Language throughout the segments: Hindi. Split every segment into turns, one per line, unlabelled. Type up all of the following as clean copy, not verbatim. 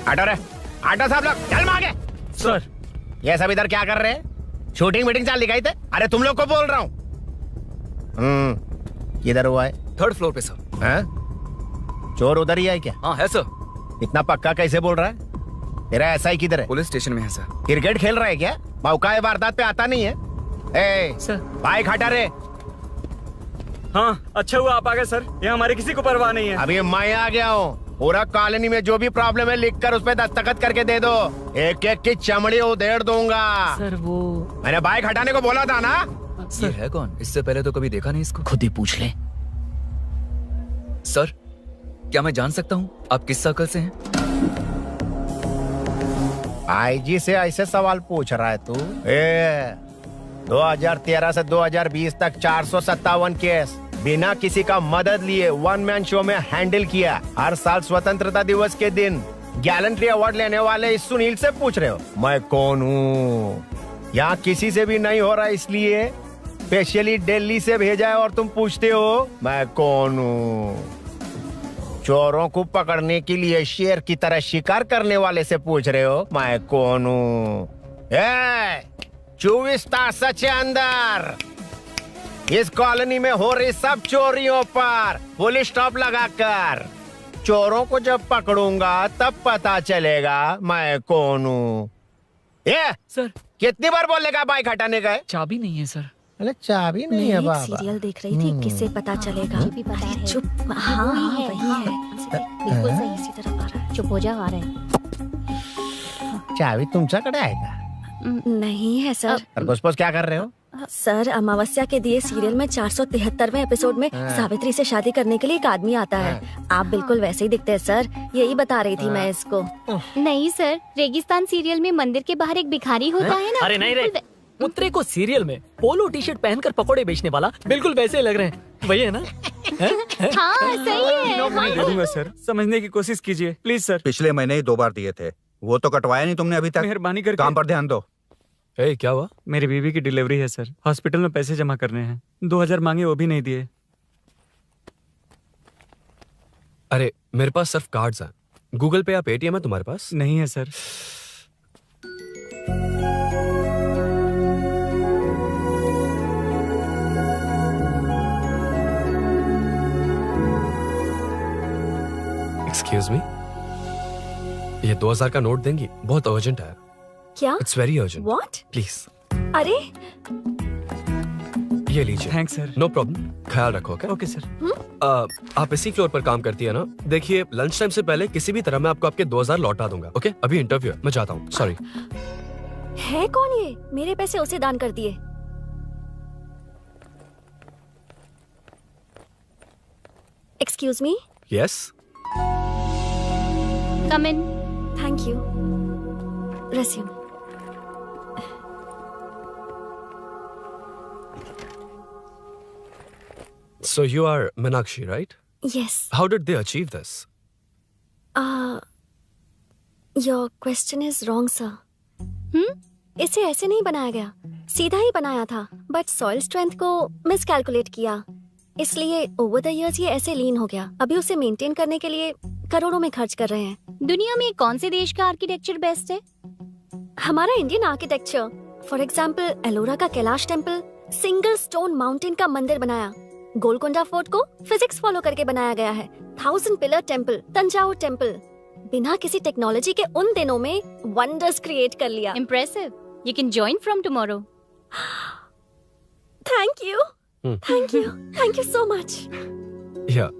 हटो रे, हटो सब लोग, चल मांगे।
सर
ये सब इधर क्या कर रहे हैं? शूटिंग मीटिंग चाल दिखाई थे? अरे तुम लोग को बोल रहा हूँ। किधर हुआ है?
3rd फ्लोर पे सर।
हैं? चोर उधर ही है क्या?
हाँ है सर।
इतना पक्का कैसे बोल रहा है? तेरा ऐसा ही किधर है?
पुलिस स्टेशन में है सर।
क्रिकेट खेल रहा है क्या? मौका वारदात पे आता नहीं है? ए
सर
बाइक हटा रे।
हाँ अच्छा हुआ आप आ गए सर, ये हमारे किसी को परवाह नहीं है।
अभी मैं आ गया हूँ। पूरा कॉलोनी में जो भी प्रॉब्लम है लिख कर उस पे दस्तखत करके दे दो। एक एक की चमड़ी उधेड़ दूंगा।
सर वो
मैंने बाइक हटाने को बोला था ना?
ये है कौन? इससे पहले तो कभी देखा नहीं इसको।
खुद ही पूछ ले।
सर क्या मैं जान सकता हूँ आप किस सर्कल से हैं?
आईजी से ऐसे सवाल पूछ रहा है तू? 2013 से 2020 तक 457 केस बिना किसी का मदद लिए 1 मैन शो में हैंडल किया। हर साल स्वतंत्रता दिवस के दिन गैलेंट्री अवार्ड लेने वाले इस सुनील से पूछ रहे हो मैं कौन हूँ? यहाँ किसी से भी नहीं हो रहा, इसलिए स्पेशली दिल्ली से भेजा है और तुम पूछते हो मैं कौन हूँ? चोरों को पकड़ने के लिए शेर की तरह शिकार करने वाले से पूछ रहे हो मैं कौन हूँ? 24 तास से अंदर इस कॉलोनी में हो रही सब चोरियों पर पुलिस स्टॉप लगाकर चोरों को जब पकड़ूंगा तब पता चलेगा मैं कौन हूँ। ये
सर
कितनी बार बोलेगा बाइक हटाने का?
चाबी नहीं है सर।
अरे चाबी नहीं है बाबा।
सीरियल देख रही थी, किससे पता चलेगा? अरे चुप, हाँ वही है। बिल्कुल सही, इसी तरफ आ रहा है। चुप हो जा, आ रहे हैं।
चाबी तुमच्याकडे आहे का?
नहीं है सर।
खरगोश क्या कर रहे हो?
सर अमावस्या के दिए सीरियल में 473वें एपिसोड में सावित्री से शादी करने के लिए एक आदमी आता है। आप बिल्कुल वैसे ही दिखते हैं सर, यही बता रही थी मैं इसको।
नहीं सर, रेगिस्तान सीरियल में मंदिर के बाहर एक भिखारी होता है ना।
अरे नहीं रे, पुत्रे को सीरियल में पोलो टी शर्ट पहनकर पकोड़े बेचने वाला बिल्कुल वैसे लग रहे हैं, वही है ना?
हाँ सही है।
दे दूंगा सर, समझने की कोशिश कीजिए प्लीज सर।
पिछले महीने ही 2 बार दिए थे, वो तो कटवाया नहीं तुमने अभी तक।
मेहरबानी करके
काम पर ध्यान दो।
क्या हुआ?
मेरी बीवी की डिलीवरी है सर, हॉस्पिटल में पैसे जमा करने हैं। 2000 मांगे, वो भी नहीं दिए।
अरे मेरे पास सिर्फ कार्ड्स हैं। गूगल पे या पेटीएम है तुम्हारे पास?
नहीं है सर।
एक्सक्यूज मी, ये 2000 का नोट देंगी? बहुत अर्जेंट है।
क्या?
It's very urgent.
What?
Please.
अरे
ये लीजिए।
Thanks sir.
नो प्रॉब्लम, ख्याल रखो।
Okay sir.
आप इसी फ्लोर पर काम करती है ना? देखिए लंच टाइम से पहले किसी भी तरह मैं आपको आपके 2000 लौटा दूंगा। ओके अभी इंटरव्यू है, मैं जाता हूँ। सॉरी।
है कौन ये? मेरे पैसे उसे दान कर दिए। Excuse me.
Yes.
Come in.
Thank you. Resume.
So you are Meenakshi, right?
Yes.
How did they achieve this?
Your question is wrong, sir. इसे ऐसे नहीं बनाया गया, सीधा ही बनाया था, बट सॉइल स्ट्रेंथ को मिसकैलकुलेट किया, इसलिए ओवर द इयर्स ये ऐसे लीन हो गया। अभी उसे मेंटेन करने के लिए करोड़ों में खर्च कर रहे हैं।
दुनिया में कौन से देश का आर्किटेक्चर बेस्ट है?
हमारा Indian architecture. For example Ellora का Kailash temple, single stone mountain का मंदिर बनाया। गोलकोंडा फोर्ट को फिजिक्स फॉलो करके बनाया गया है। 1000 पिलर टेम्पल, तंजावुर टेम्पल, बिना किसी टेक्नोलॉजी के उन दिनों में वंडर्स क्रिएट कर लिया।
Impressive. You can join from tomorrow.
Thank you. Thank you. Thank you so much.
Yeah.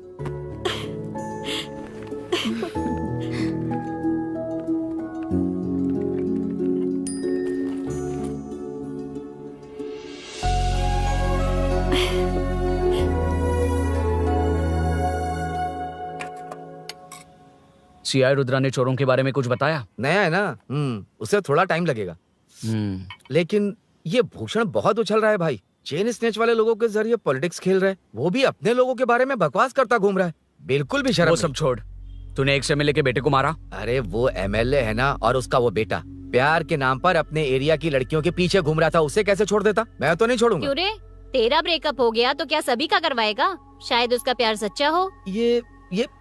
CI Rudra ने चोरों के बारे में कुछ बताया?
नया है ना, उसे थोड़ा टाइम लगेगा। लेकिन ये भूषण बहुत उछल रहा है भाई। चेन स्नेच वाले लोगों के जरिए पॉलिटिक्स खेल रहा है, वो भी अपने लोगों के बारे में बकवास करता घूम रहा है। बिल्कुल भी शर्म
वो सब छोड़, तूने एक एमएलए के बेटे को मारा।
अरे वो एमएलए है ना, और उसका वो बेटा प्यार के नाम पर अपने एरिया की लड़कियों के पीछे घूम रहा था, उसे कैसे छोड़ देता? मैं तो नहीं छोड़ूंगा।
क्यों रे, तेरा ब्रेकअप हो गया तो क्या सभी का करवाएगा? शायद उसका प्यार सच्चा हो।
ये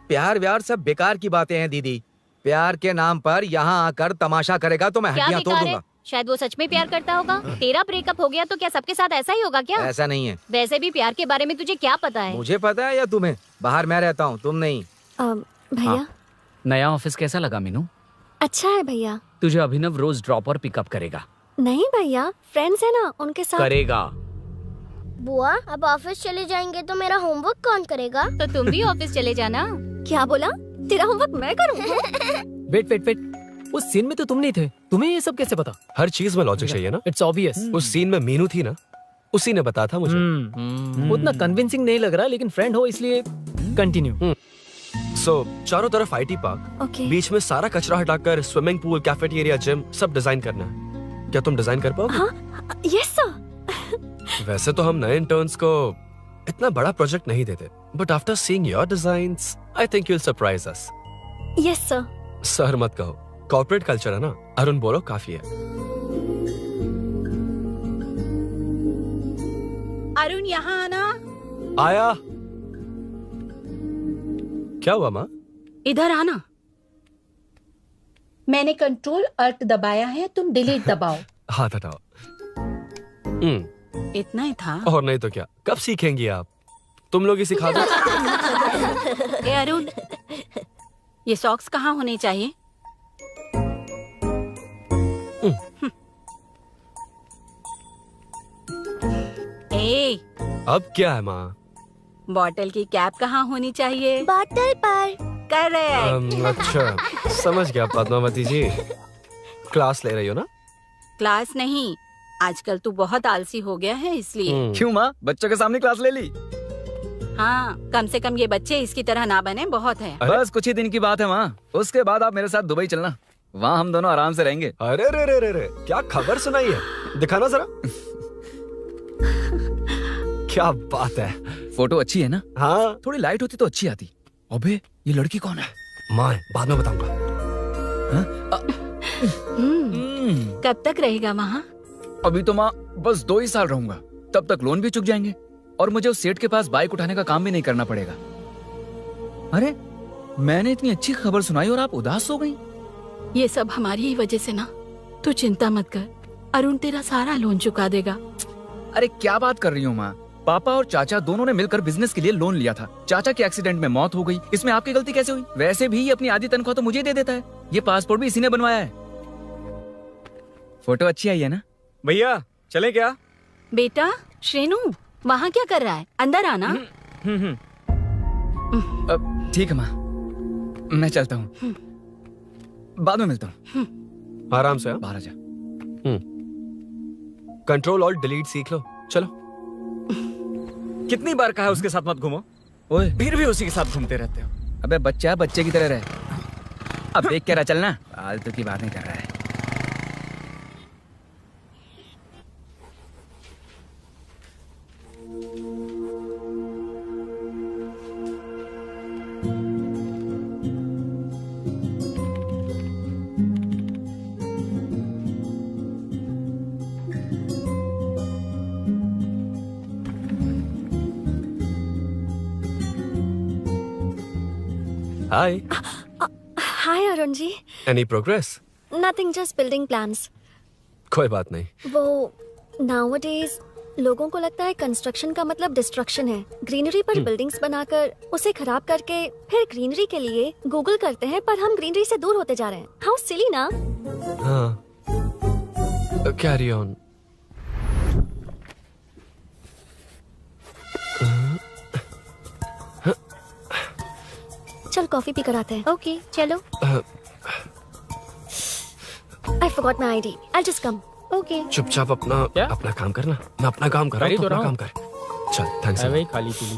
प्यार व्यार सब बेकार की बातें हैं दीदी। प्यार के नाम पर यहाँ आकर तमाशा करेगा तो मैं
क्या
हड्डियां तोड़
बेकार है?
दूंगा।
शायद वो सच में प्यार करता होगा। तेरा ब्रेकअप हो गया तो क्या सबके साथ ऐसा ही होगा क्या?
ऐसा नहीं है।
वैसे भी प्यार के बारे में तुझे क्या पता है?
मुझे पता है या तुम्हें? बाहर मैं रहता हूँ, तुम नहीं।
भैया
नया ऑफिस कैसा लगा मीनू?
अच्छा है भैया।
तुझे अभिनव रोज ड्रॉप और पिकअप करेगा।
नहीं भैया, फ्रेंड्स है ना, उनके साथ।
करेगा।
बुआ अब ऑफिस चले जाएंगे तो मेरा होमवर्क कौन करेगा?
तो तुम भी ऑफिस चले जाना।
क्या बोला? तेरा होमवर्क मैं करूँ?
वेट वेट वेट, उस सीन में तो तुम नहीं थे, तुम्हें ये सब कैसे पता?
हर चीज में लॉजिक चाहिए ना।
It's obvious.
उस सीन में मीनू थी ना, उसी ने बताया था मुझे।
उतना कन्विंसिंग नहीं लग रहा, लेकिन फ्रेंड हो इसलिए कंटिन्यू।
सो चारों तरफ IT पार्क,
ओके।
बीच में सारा कचरा हटाकर स्विमिंग पूल, कैफेटेरिया, जिम सब डिजाइन करना है। क्या तुम डिजाइन कर पाओगे?
हाँ, यस सर।
वैसे तो हम नए इंटर्न्स को इतना बड़ा प्रोजेक्ट नहीं देते, but after seeing your designs I think you will surprise us.
Yes sir.
Sir मत कहो, कॉर्पोरेट कल्चर है ना। अरुण बोलो काफी है।
अरुण यहाँ आना।
आया। क्या हुआ माँ?
इधर आना। मैंने कंट्रोल अल्ट दबाया है, तुम डिलीट दबाओ।
हाथ हटाओ।
इतना ही था।
और नहीं तो क्या, कब सीखेंगी आप? तुम लोग ही सिखा दो।
ए अरुण, ये सॉक्स कहाँ होने चाहिए? ए,
अब क्या है माँ?
बॉटल की कैप कहाँ होनी चाहिए?
बॉटल पर।
करेक्ट।
अच्छा, समझ गया पद्मावती जी। क्लास ले रही हो ना?
क्लास नहीं, आजकल तू बहुत आलसी हो गया है इसलिए।
क्यों माँ, बच्चों के सामने क्लास ले ली?
हाँ, कम से कम ये बच्चे इसकी तरह ना बने, बहुत है।
बस कुछ ही दिन की बात है माँ, उसके बाद आप मेरे साथ दुबई चलना, वहाँ हम दोनों आराम से रहेंगे।
अरे रे रे रे रे, क्या खबर सुनाई है? दिखाना जरा। क्या बात है।
फोटो अच्छी है ना?
हाँ।
थोड़ी लाइट होती तो अच्छी आती। अबे ये लड़की कौन है?
माँ बाद में बताऊंगा।
कब तक रहेगा वहाँ?
अभी तो माँ बस 2 ही साल रहूंगा, तब तक लोन भी चुक जाएंगे और मुझे उस सेठ के पास बाइक उठाने का काम भी नहीं करना पड़ेगा। अरे मैंने इतनी अच्छी खबर सुनाई और आप उदास हो गई।
ये सब हमारी ही वजह से ना। तू चिंता मत कर, अरुण तेरा सारा लोन चुका देगा।
अरे क्या बात कर रही हो माँ? पापा और चाचा दोनों ने मिलकर बिजनेस के लिए लोन लिया था। चाचा के एक्सीडेंट में मौत हो गई, इसमें आपकी गलती कैसे हुई? वैसे भी ये अपनी आधी तनख्वाह तो मुझे दे देता है। ये पासपोर्ट भी इसी ने बनवाया है। फोटो अच्छी आई है ना?
भैया चले क्या?
बेटा श्रेनु, वहाँ क्या कर रहा है? अंदर आना।
ठीक है माँ, मैं चलता हूँ, बाद में मिलता हूँ।
आराम से।
बाहर आ जा।
कंट्रोल और डिलीट सीख लो। चलो।
कितनी बार कहा है उसके साथ मत घूमो,
ओए
फिर भी उसी के साथ घूमते रहते हो।
अबे बच्चा है, बच्चे की तरह रहे। अब देख क्या रहा, चलना। फालतू की बात नहीं कर रहा है।
Hi.
Hi Arun ji.
Any progress?
Nothing, just building plans.
कोई बात नहीं।
वो नाउअडेज लोगों को लगता है कंस्ट्रक्शन का मतलब डिस्ट्रक्शन है। ग्रीनरी पर बिल्डिंग्स बनाकर उसे खराब करके फिर ग्रीनरी के लिए गूगल करते हैं, पर हम ग्रीनरी से दूर होते जा रहे हैं। हाउ सिली ना?
हाँ। Carry on.
चल कॉफी पी कर आते हैं।
ओके चलो।
I forgot my ID. I'll just come.
Okay.
चुपचाप अपना काम करना। मैं अपना काम कर रहा हूँ, अपना काम कर। चल, थैंक्स।
वही खाली पीली।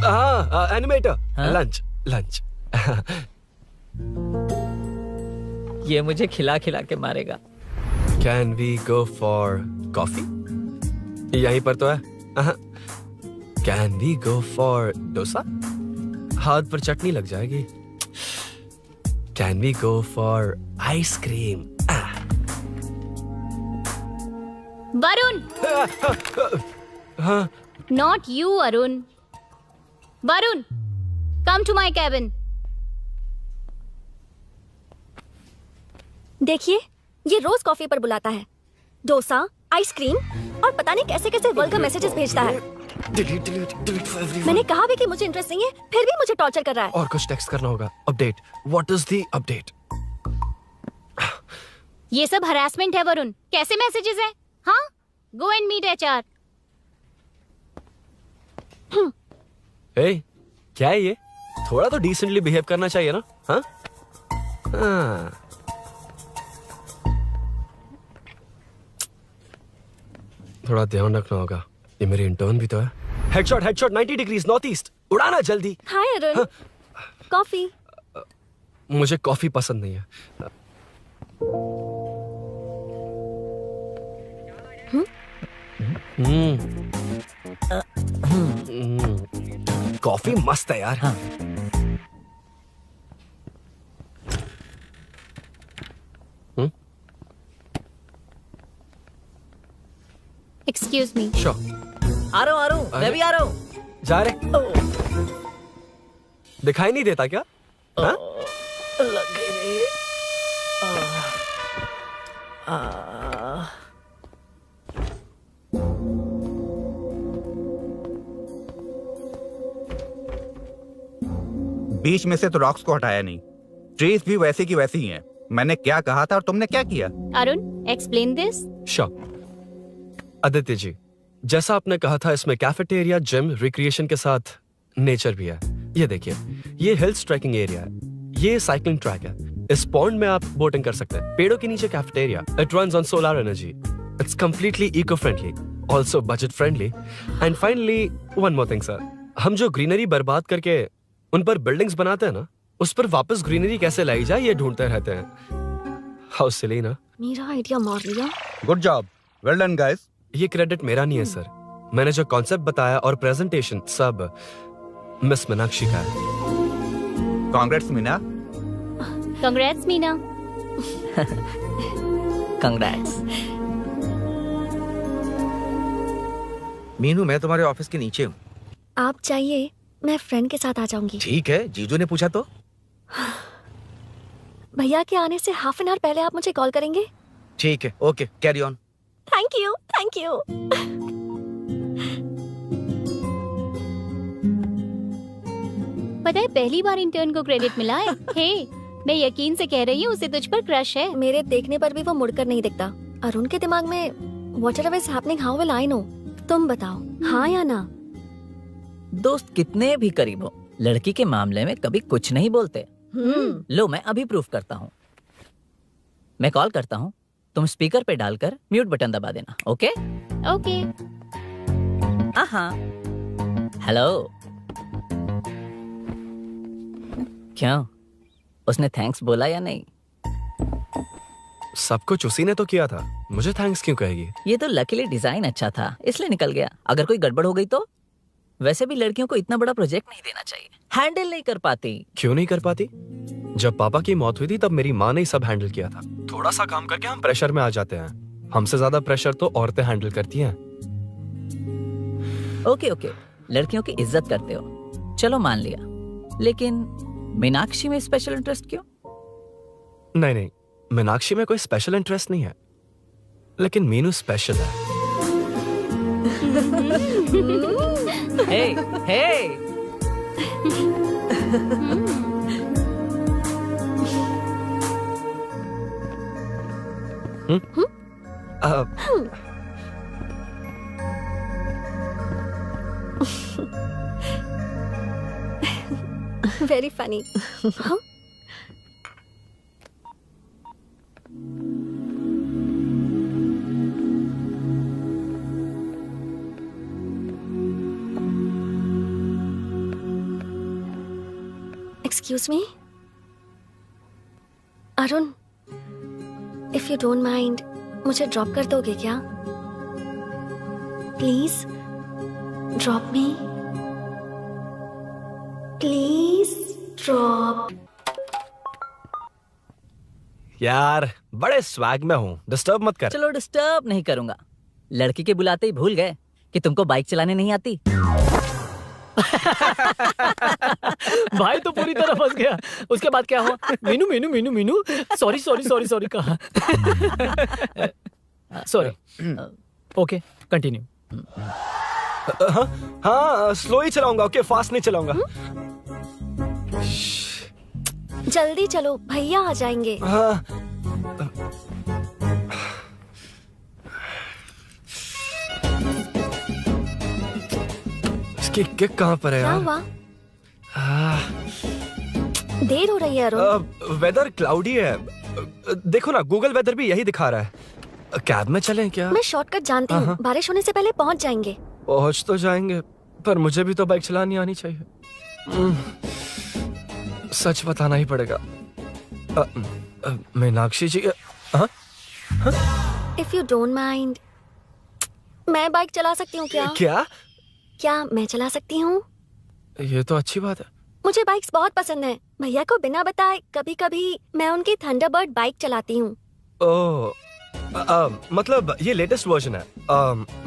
हाँ, एनिमेटर। Lunch lunch.
ये मुझे खिला खिला के मारेगा।
Can we go for coffee? यहीं पर तो है। Can we go for dosa? हाथ पर चटनी लग जाएगी। Can we go for ice cream?
Varun.
हाँ।
Not you, Arun. Varun, come to my cabin.
देखिए, ये रोज कॉफी पर बुलाता है, डोसा, आइसक्रीम और पता नहीं कैसे कैसे वल्गर मैसेजेस भेजता है। मैंने कहा भी कि मुझे इंटरेस्ट नहीं है, फिर भी मुझे टॉर्चर कर रहा है।
और कुछ टेक्स्ट करना होगा। Update, what is the update?
ये सब हरासमेंट है वरुण। कैसे मैसेजेस है? हाँ, गो एंड मीट HR।
ए, क्या है ये? थोड़ा तो डिसेंटली बिहेव करना चाहिए ना? हाँ? थोड़ा ध्यान रखना होगा। ये मेरी इंटर्न भी तो है। Headshot 90 degrees north east. उड़ाना जल्दी।
हाय अरुण, कॉफी।
मुझे कॉफी पसंद नहीं है। कॉफी मस्त है यार। हाँ।
Excuse me.
श्योर।
आ रहा हूँ, मैं भी आ रहा हूँ।
जा रहे? दिखाई नहीं देता क्या? हाँ?
लग गई रे।
बीच में से तो रॉक्स को हटाया नहीं, ट्रीज भी वैसी की वैसी ही हैं। मैंने क्या कहा था और तुमने क्या किया?
Arun, explain this.
Sure. Aditya ji, जैसा आपने कहा था, इसमें कैफेटेरिया, जिम, रिक्रिएशन के साथ नेचर भी है। ये देखिए, ये हिल्स ट्रैकिंग एरिया है, ये साइकिलिंग ट्रैक है, इस पॉन्ड में आप बोटिंग कर सकते हैं, पेड़ों के नीचे cafeteria, it runs on solar energy, it's completely eco friendly, also budget friendly, and finally one more thing sir, हम जो ग्रीनरी बर्बाद करके उन पर बिल्डिंग्स बनाते हैं ना, उस पर वापस ग्रीनरी कैसे लाई जाए ये ढूंढते रहते हैं। हाउ सिली ना?
मेरा आइडिया मार लिया।
Good job, well done guys.
ये क्रेडिट मेरा नहीं है सर, मैंने जो कॉन्सेप्ट बताया और प्रेजेंटेशन सब मिस मीनाक्षी का है।
Congrats Meena.
Congrats Meena.
Congrats.
Meenu, मैं तुम्हारे ऑफिस के नीचे हूँ।
आप चाहिए मैं फ्रेंड के साथ आ जाऊंगी।
ठीक है, जीजू ने पूछा तो।
भैया के आने से हाफ एन आवर पहले आप मुझे कॉल करेंगे?
ठीक है, okay, carry on.
Thank you, thank you.
पता है, पहली बार इंटर्न को क्रेडिट मिला है। हे, मैं यकीन से कह रही हूँ, उसे तुझ पर क्रश है।
मेरे देखने पर भी वो मुड़कर नहीं दिखता। अरुण के दिमाग में whatever is happening, how will I know? तुम बताओ, हाँ या ना?
दोस्त कितने भी करीब हो, लड़की के मामले में कभी कुछ नहीं बोलते। लो, मैं अभी प्रूफ करता हूँ। मैं कॉल करता हूँ, तुम स्पीकर पे डालकर म्यूट बटन दबा देना। ओके?
ओके।
हाँ। हेलो। क्यों, उसने थैंक्स बोला या नहीं?
सब कुछ उसी ने तो किया था, मुझे थैंक्स क्यों कहेगी?
ये तो लकीली डिजाइन अच्छा था, इसलिए निकल गया। अगर कोई गड़बड़ हो गई तो? वैसे भी लड़कियों को इतना बड़ा प्रोजेक्ट नहीं देना चाहिए, हैंडल नहीं कर पाती।
क्यों नहीं कर पाती? जब पापा की मौत हुई थी तब मेरी माँ ने ही सब हैंडल किया था। थोड़ा सा काम करके हम प्रेशर में आ जाते हैं। हमसे ज्यादा प्रेशर तो औरतें हैंडल करती हैं।
ओके ओके, लड़कियों की इज्जत करते हो, चलो मान लिया। लेकिन मीनाक्षी में स्पेशल इंटरेस्ट क्यों?
नहीं, मीनाक्षी में कोई स्पेशल इंटरेस्ट नहीं है, लेकिन मीनू स्पेशल है।
Hey, hey.
Very funny. Excuse me Arun, if you don't mind, मुझे ड्रॉप कर दोगे क्या? Please drop me, please drop.
यार, बड़े स्वैग में हूँ, डिस्टर्ब मत कर।
चलो, डिस्टर्ब नहीं करूंगा। लड़की के बुलाते ही भूल गए कि तुमको बाइक चलाने नहीं आती।
भाई तो पूरी तरह फंस गया। उसके बाद क्या हुआ? Meenu Meenu Meenu Meenu sorry sorry sorry sorry कहा। सॉरी। Okay continue.
हाँ स्लो ही चलाऊंगा, ओके फास्ट नहीं चलाऊंगा।
जल्दी चलो, भैया आ जाएंगे।
हाँ। इसकी किक कहाँ पर है
क्या
यार?
हुआ? देर हो रही है अरुण।
वेदर क्लाउडी है। देखो ना, गूगल वेदर भी यही दिखा रहा है। कैब में चलें क्या?
मैं शॉर्टकट जानती हूँ, बारिश होने से पहले पहुँच जाएंगे।
पहुंच तो जाएंगे, पर मुझे भी तो बाइक चलानी आनी चाहिए। सच बताना ही पड़ेगा। मीनाक्षी जी।
इफ यू डोंट माइंड, मैं बाइक चला सकती हूँ क्या? क्या मैं चला सकती हूँ?
ये तो अच्छी बात है।
मुझे बाइक्स बहुत पसंद है। भैया को बिना बताए कभी कभी मैं उनकी थंडरबर्ड बाइक चलाती हूँ।
ओह, मतलब ये लेटेस्ट वर्जन है।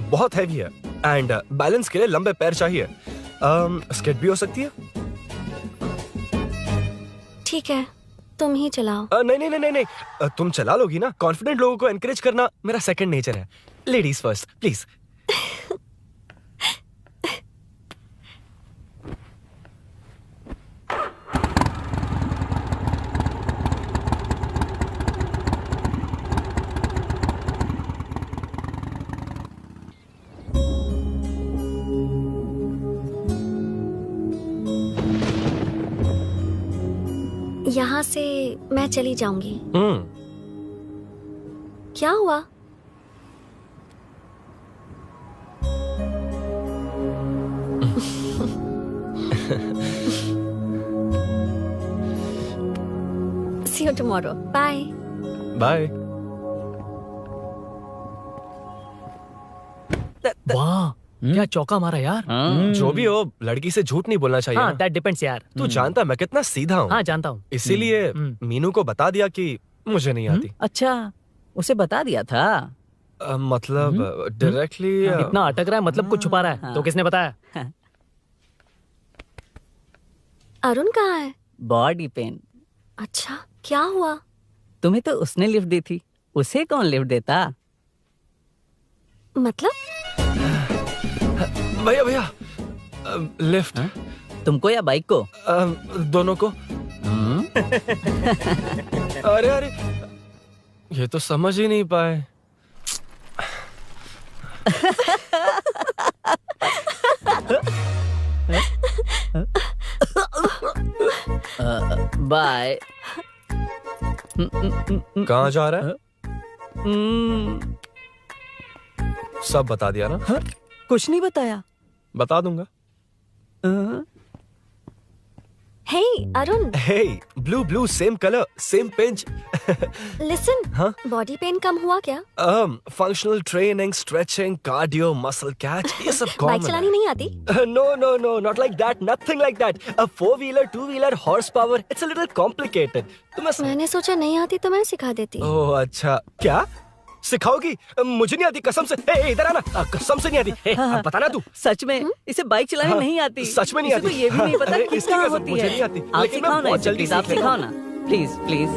बहुत हैवी है एंड बैलेंस के लिए लंबे पैर चाहिए। स्केट भी हो सकती है।
ठीक है, तुम ही चलाओ।
नहीं नहीं नहीं नहीं, तुम चला लोगी ना। कॉन्फिडेंट लोगों को एनकरेज करना मेरा सेकंड नेचर है। Ladies first please.
यहाँ से मैं चली जाऊंगी। क्या हुआ? See you tomorrow. Bye.
Bye.
वाह, क्या चौका मारा यार।
जो भी हो, लड़की से झूठ नहीं बोलना चाहिए।
हाँ, दैट डिपेंड्स यार।
तू जानता मैं कितना सीधा हूँ।
हाँ जानता हूँ।
इसीलिए मीनू को बता दिया कि मुझे नहीं आती।
अच्छा, उसे बता दिया था।
मतलब डायरेक्टली।
इतना अटक रहा है, मतलब कुछ छुपा रहा है। तो किसने बताया?
अरुण कहाँ है?
Body pain.
अच्छा, क्या हुआ?
तुम्हें तो उसने लिफ्ट दी थी, उसे कौन लिफ्ट देता?
मतलब?
भैया भैया, लिफ्ट।
तुमको या बाइक को?
दोनों को। अरे अरे, ये तो समझ ही नहीं पाए।
बाय।
कहाँ जा रहा है? सब बता दिया ना?
कुछ नहीं बताया।
बता दूंगा।
Hey, Arun.
Hey, blue, same color, same pinch.
Listen.
हाँ?
Body pain कम हुआ क्या?
Functional training, stretching, cardio, muscle catch, ये सब common
बाइक चलानी नहीं आती?
No, not like that, nothing like that. A 4-wheeler, 2-wheeler, horsepower, it's a little complicated.
मैंने सोचा नहीं आती तो मैं सिखा देती।
ओह अच्छा, क्या? सिखाओगी? मुझे नहीं आती कसम से। इधर आना, कसम से नहीं आती। बताना तू।
सच में इसे बाइक चलानी नहीं आती।
सच में नहीं आती।
इसे तो ये भी नहीं पता किस कहाँ होती
मुझे
है।
नहीं आती।
आप
लेकिन मैं
सिखाओ ना
बहुत
इसे,
जल्दी
प्लीज आप
सीख
सिखाओ
लेता
ना, please please.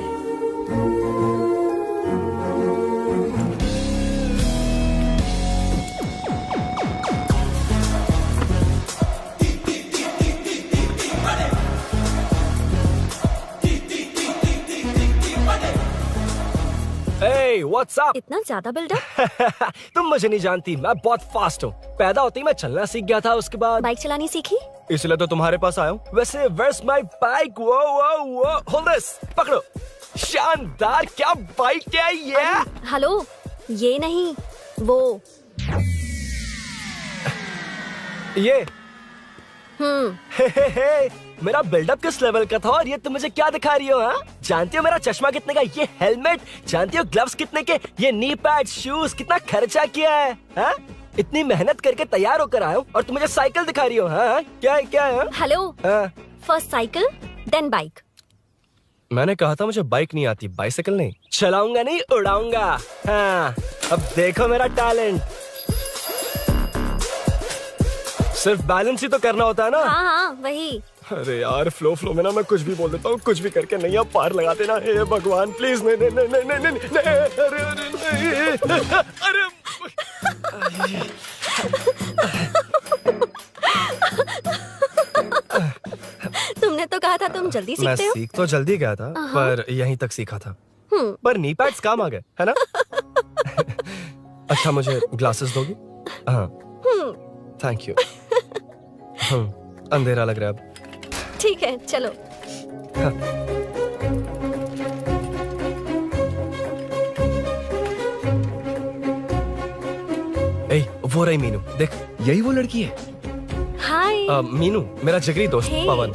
Hey, what's up?
इतना ज्यादा बिल्डअप?
तुम मुझे नहीं जानती, मैं बहुत फास्ट हूँ। पैदा होते ही मैं चलना सीख गया था, उसके बाद
बाइक चलानी सीखी?
इसलिए तो तुम्हारे पास आया हूँ। वैसे where's my bike? वो hold this, पकड़ो। शानदार, क्या बाइक है ये?
हेलो, ये नहीं, वो।
ये हे, मेरा बिल्डअप किस लेवल का था और ये तुम मुझे क्या दिखा रही हो? हाँ, जानती हो मेरा चश्मा कितने का, ये हेलमेट, जानती हो ग्लव्स कितने के, ये नी पैड, शूज, कितना खर्चा किया है? हाँ? इतनी मेहनत करके तैयार होकर आया हूँ और तुम मुझे साइकिल दिखा रही हो? हाँ, क्या है?
Hello, first cycle then bike.
मैंने कहा था मुझे बाइक नहीं आती, बाइसाइकिल नहीं। चलाऊंगा नहीं, उड़ाऊंगा। हाँ, अब देखो मेरा टैलेंट। सिर्फ बैलेंस ही तो करना होता है ना।
हाँ हाँ वही।
अरे यार फ्लो में ना मैं कुछ भी बोल देता हूँ, कुछ भी करके नहीं आप पार लगा देना। हे भगवान प्लीज नहीं नहीं नहीं नहीं नहीं नहीं नहीं, अरे अरे नहीं अरे
तुमने तो कहा था तुम जल्दी
मैं
सीखते हो।
सीख तो जल्दी गया था पर यहीं तक सीखा था। पर नी पैड्स काम आ गए है ना। अच्छा मुझे ग्लासेस दोगी? हाँ थैंक यू। अंधेरा लग रहा है अब।
ठीक है चलो।
हाँ। ए, वो रही मीनू, देख
यही वो लड़की है।
हाय।
मीनू मेरा जिगरी दोस्त
Hey.
पवन।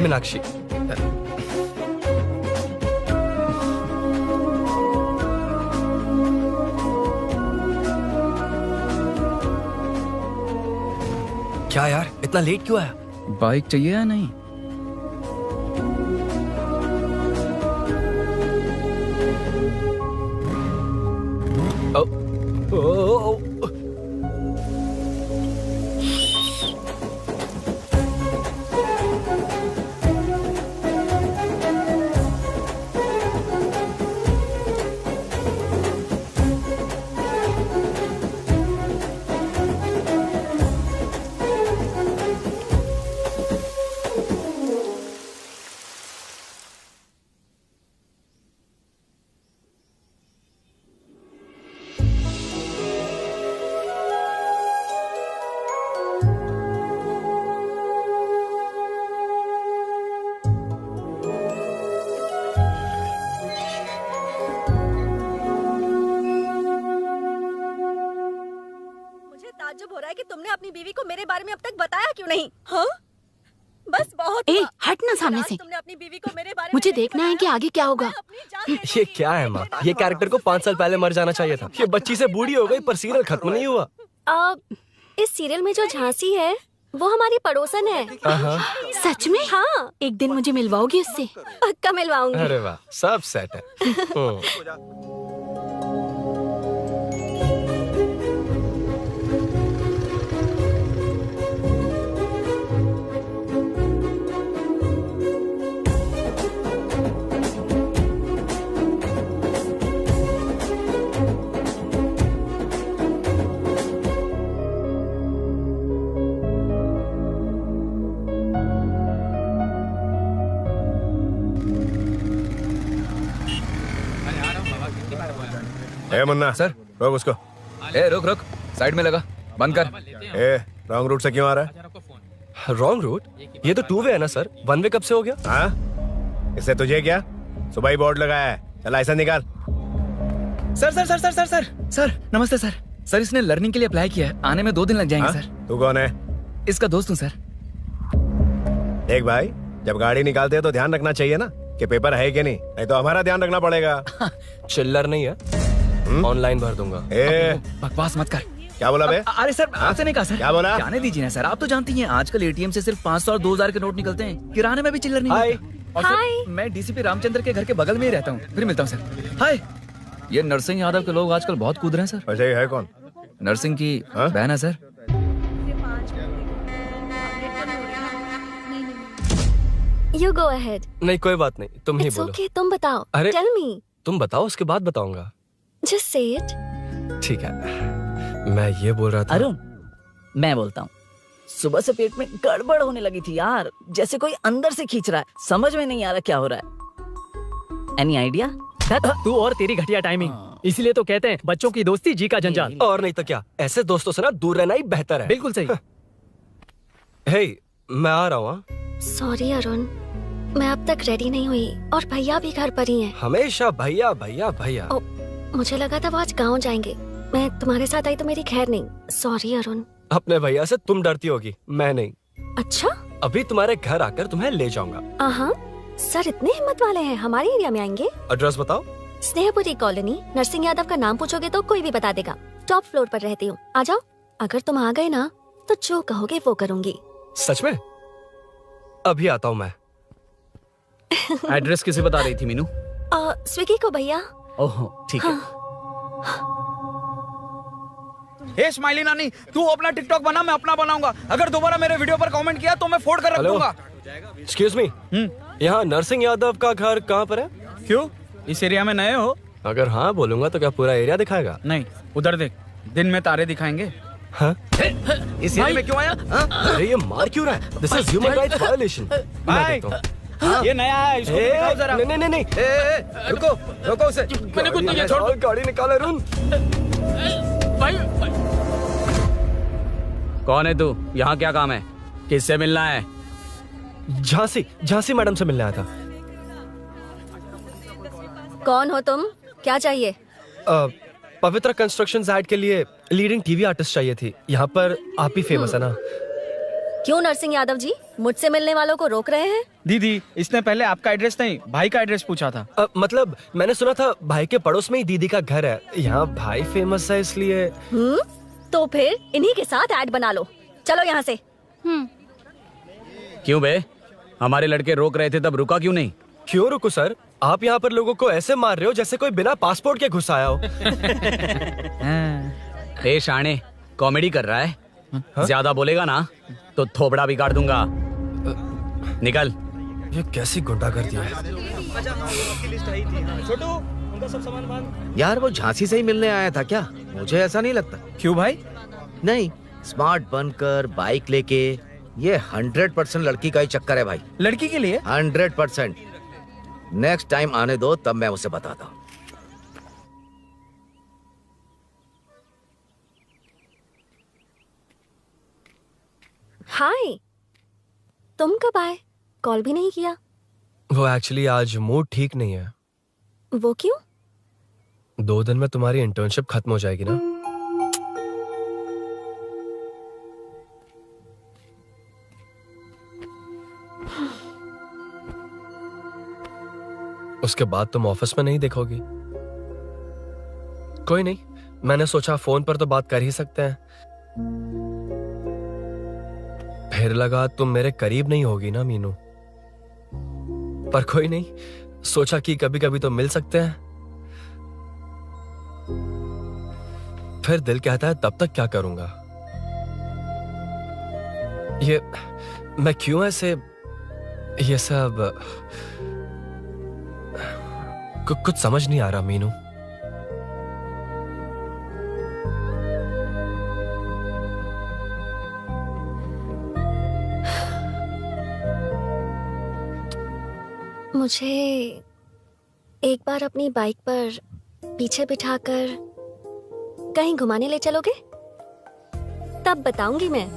मीनाक्षी। क्या यार इतना लेट क्यों आया?
बाइक चाहिए या नहीं?
ताज्जुब हो रहा है कि तुमने अपनी बीवी को मेरे बारे में अब तक बताया क्यों नहीं? हाँ? बस बहुत
ए,
हुआ।
हट ना सामने से।
तुमने अपनी बीवी को मेरे बारे
मुझे
में नहीं
देखना है कि आगे क्या होगा।
ये क्या है माँ? ये कैरेक्टर को 5 साल पहले मर जाना चाहिए था। ये बच्ची से बूढ़ी हो गई पर सीरियल खत्म नहीं हुआ।
इस सीरियल में जो झांसी है वो हमारी पड़ोसन है।
सच में?
हाँ।
एक दिन मुझे मिलवाओगी उससे?
पक्का मिलवाऊंगी।
अरे वाह सब सेट है।
ए मुन्ना
सर
रोक उसको।
ए रुक रुक साइड में लगा बंद कर।
ए रॉन्ग रूट से क्यों आ रहा है?
Wrong route? ये तो 2 वे है ना सर। 1 वे कब से हो गया?
हाँ इससे तुझे क्या? सुबह ही बोर्ड लगाया है, चल लाइसेंस निकाल।
Sir sir sir sir sir sir sir नमस्ते सर। सर इसने लर्निंग के लिए अप्लाई किया है, आने में 2 दिन लग जाएंगे। सर
तू कौन है?
इसका दोस्त हूँ सर।
देख भाई जब गाड़ी निकालते हैं तो ध्यान रखना चाहिए ना कि पेपर है कि नहीं तो हमारा ध्यान रखना पड़ेगा।
चिल्लर नहीं है, ऑनलाइन भर दूंगा।
बकवास मत कर।
क्या बोला बे?
अरे सर आपसे नहीं कहा सर।
क्या बोला?
जाने दीजिए ना सर, आप तो जानती हैं आजकल एटीएम से सिर्फ 500 और 2000 के नोट निकलते हैं, किराने में भी चिल्लर नहीं मिलता। और सर मैं डीसीपी रामचंद्र के घर के बगल में ही रहता हूँ। फिर मिलता हूँ सर। हाय ये नरसिंह यादव के लोग आजकल बहुत कूद रहे हैं सर।
अच्छा ये है कौन?
नरसिंह की बहन है सर।
You go ahead.
नहीं कोई बात नहीं, तुम ही
It's
बोलो।
okay, तुम बताओ।
अरे
Tell me.
तुम बताओ उसके बाद बताऊंगा।
Just say it.
ठीक है मैं ये बोल रहा था।
अरुण मैं बोलता हूँ, सुबह से पेट में गड़बड़ होने लगी थी यार, जैसे कोई अंदर से खींच रहा है। समझ में नहीं आ रहा क्या हो रहा है। Any idea?
तू और तेरी घटिया टाइमिंग, इसीलिए तो कहते हैं बच्चों की दोस्ती जी का जंजाल।
और नहीं तो क्या, ऐसे दोस्तों से ना दूर रहना ही बेहतर है।
बिल्कुल सही।
हे मैं आ रहा हूँ।
Sorry अरुण, मैं अब तक रेडी नहीं हुई और भैया भी घर पर ही हैं।
हमेशा भैया भैया भैया।
मुझे लगा था वो आज गाँव जाएंगे, मैं तुम्हारे साथ आई तो मेरी खैर नहीं। सॉरी अरुण।
अपने भैया से तुम डरती होगी, मैं नहीं।
अच्छा
अभी तुम्हारे घर आकर तुम्हें ले जाऊंगा।
हाँ सर इतने हिम्मत वाले हैं, हमारे एरिया में आएंगे।
एड्रेस बताओ।
स्नेहपुरी कॉलोनी, नरसिंह यादव का नाम पूछोगे तो कोई भी बता देगा। टॉप फ्लोर पर रहती हूँ, आ जाओ। अगर तुम आ गए ना तो जो कहोगे वो करूँगी।
सच में? अभी आता हूँ मैं।
एड्रेस किसे बता रही थी मीनू?
स्विगी को भैया।
ओहो ठीक है। हे स्माइली नानी, तू अपना टिकटॉक बना, मैं अपना बनाऊंगा। अगर दोबारा मेरे वीडियो पर कमेंट किया तो मैं फोड़ कर रख दूंगा।
एक्सक्यूज मी, यहाँ नरसिंह यादव का घर कहाँ पर है?
क्यों, इस एरिया में नए हो?
अगर हाँ बोलूंगा तो क्या पूरा एरिया दिखाएगा?
नहीं, उधर देख, दिन में तारे दिखाएंगे।
हाँ?
इस एरिया में क्यों आया?
अरे ये मार क्यों रहा है? This is human rights violation.
भाई, ये नया है, इसको दिखाओ जरा।
नहीं,
रुको रुको उसे।
मैंने कुछ नहीं किया, छोड़।
गाड़ी निकाल अरुण।
भाई
कौन है तू? यहाँ क्या काम है? किससे मिलना है?
झांसी मैडम से मिलने आया था।
कौन हो तुम? क्या चाहिए?
पवित्र कंस्ट्रक्शन ऐड के लिए लीडिंग टीवी आर्टिस्ट चाहिए थी। यहाँ पर आप ही फेमस है ना?
क्यों नरसिंह यादव जी मुझसे मिलने वालों को रोक रहे हैं?
दीदी, इसने पहले आपका एड्रेस नहीं, भाई का एड्रेस पूछा था।
मतलब मैंने सुना था भाई के पड़ोस में ही दीदी का घर है। यहाँ भाई फेमस है इसलिए।
तो फिर इन्हीं के साथ ऐड बना लो। चलो यहाँ से।
क्यों बे? हमारे लड़के रोक रहे थे तब रुका क्यों नहीं?
क्यों रुको सर? आप यहाँ पर लोगों को ऐसे मार रहे हो जैसे कोई बिना पासपोर्ट के घुस आया हो।
ए शाणे, कॉमेडी कर रहा है? ज्यादा बोलेगा ना तो थोबड़ा बिगाड़ दूंगा। निकल।
ये कैसी गुंडागर्दी है?
छोटू, उनका सब सामान बांध।
यार वो झांसी से ही मिलने आया था क्या? मुझे ऐसा नहीं लगता।
क्यों भाई?
नहीं, स्मार्ट बनकर बाइक लेके, ये 100% लड़की का ही चक्कर है भाई।
लड़की के लिए?
100%। नेक्स्ट टाइम आने दो, तब मैं उसे बताता हूँ।
हाय, तुम कब आए? कॉल भी नहीं किया।
वो एक्चुअली आज मूड ठीक नहीं है।
वो क्यों?
2 दिन में तुम्हारी इंटर्नशिप खत्म हो जाएगी ना? उसके बाद तुम ऑफिस में नहीं देखोगी। कोई नहीं, मैंने सोचा फोन पर तो बात कर ही सकते हैं। फिर लगा तुम मेरे करीब नहीं होगी ना मीनू। पर कोई नहीं, सोचा कि कभी कभी तो मिल सकते हैं। फिर दिल कहता है तब तक क्या करूंगा। ये मैं क्यों ऐसे ये सब कुछ समझ नहीं आ रहा मीनू।
मुझे एक बार अपनी बाइक पर पीछे बिठाकर कहीं घुमाने ले चलोगे? तब बताऊंगी मैं।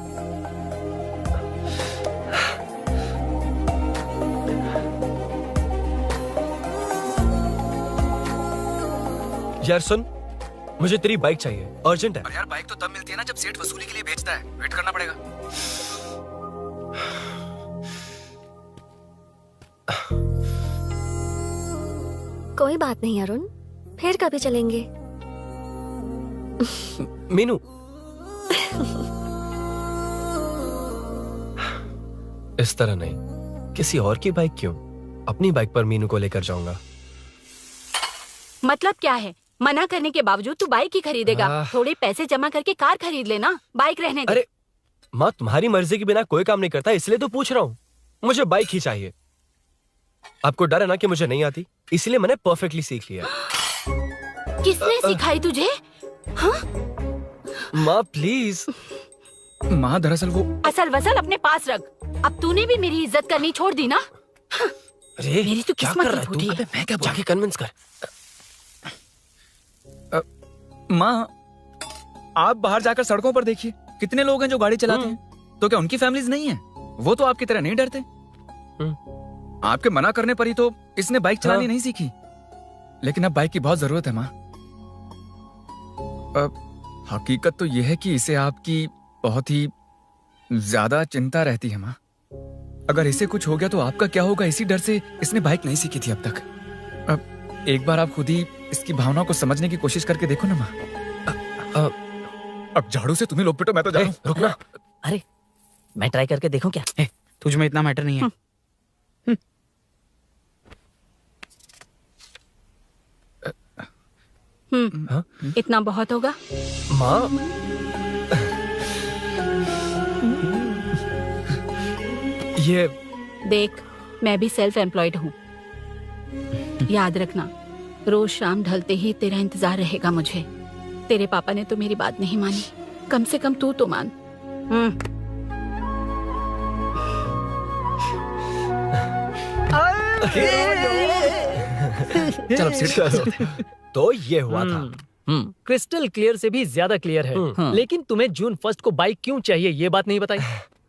यार सुन, मुझे तेरी बाइक चाहिए, अर्जेंट है।
और यार बाइक तो तब मिलती है ना जब सेठ वसूली के लिए बेचता है। वेट करना पड़ेगा।
कोई बात नहीं अरुण, फिर कभी चलेंगे।
मीनू, इस तरह नहीं, किसी और की बाइक क्यों? अपनी बाइक पर मीनू को लेकर जाऊंगा।
मतलब क्या है? मना करने के बावजूद तू बाइक ही खरीदेगा? थोड़े पैसे जमा करके कार खरीद लेना, बाइक रहने दे।
अरे माँ, तुम्हारी मर्जी के बिना कोई काम नहीं करता, इसलिए तो पूछ रहा हूँ। मुझे बाइक ही चाहिए। आपको डर है ना कि मुझे नहीं आती, इसलिए मैंने परफेक्टली सीख लिया।
किसने सिखाई तुझे? हाँ?
माँ प्लीज।
माँ दरअसल वो
असल वसल अपने पास रख। अब तूने भी मेरी इज्जत करनी छोड़ दी ना?
अरे
मेरी तो किस्मत ही फूटी है।
मैं क्या जाके कन्विंस कर।
माँ, आप बाहर जाकर सड़कों पर देखिए, कितने लोग हैं जो गाड़ी चलाते हैं। तो क्या उनकी फैमिलीज नहीं है? वो तो आपकी तरह नहीं डरते। आपके मना करने पर ही तो इसने बाइक चलानी नहीं सीखी। लेकिन अब बाइक की बहुत जरूरत है माँ। हकीकत तो यह है कि इसे आपकी बहुत ही ज्यादा चिंता रहती है माँ। अगर इसे कुछ हो गया तो आपका क्या होगा, इसी डर से इसने बाइक नहीं सीखी थी अब तक। अब एक बार आप खुद ही इसकी भावना को समझने की कोशिश करके देखो ना माँ। अब झाड़ू से तुम्हें लोग पिटो, मैं तो जा रहा हूं।
रुकना। अरे मैं ट्राई करके देखूं क्या?
तुझ में इतना मैटर नहीं है।
इतना बहुत होगा।
माँ, ये
देख, मैं भी सेल्फ एम्प्लॉयड हूँ। याद रखना, रोज शाम ढलते ही तेरा इंतजार रहेगा मुझे। तेरे पापा ने तो मेरी बात नहीं मानी, कम से कम तू तो मान।
चल अब सीट पे चलते हैं।
तो ये हुआ था।
क्रिस्टल क्लियर से भी ज्यादा क्लियर है। लेकिन तुम्हें जून 1 को बाइक क्यों चाहिए ये बात नहीं बताई।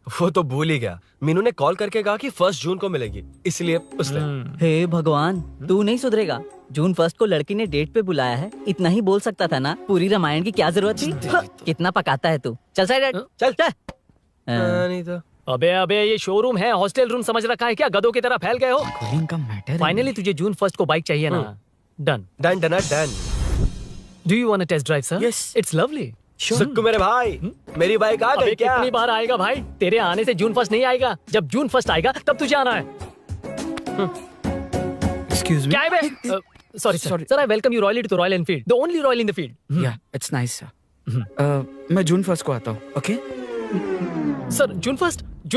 वो तो भूल ही गया। मीनू ने कॉल करके कहा कि 1 जून को मिलेगी, इसलिए उसने।
हे भगवान, तू नहीं सुधरेगा। जून 1 को लड़की ने डेट पे बुलाया है, इतना ही बोल सकता था ना। पूरी रामायण की क्या जरूरत थी। कितना पकाता है तू। चल साइड, चल चल।
नहीं तो
अबे ये शोरूम है, हॉस्टल रूम समझ रखा है क्या? गधों की तरह फैल गए हो। फाइनली तुझे जून 1 को बाइक चाहिए ना? Done
done done done.
Do you want to test drive sir? Yes, it's lovely.
Sukku मेरे भाई, मेरी बाइक आ गई क्या?
कितनी बार आएगा भाई? तेरे आने से जून 1 नहीं आएगा। जब जून 1 आएगा तब तुझे आना है।
Excuse me.
क्या है बे? Sorry sir, I welcome you royally to Royal Enfield, the only Royal in the field.
Yeah, it's nice sir. मैं जून 1 को आता हूँ, ओके?
सर जून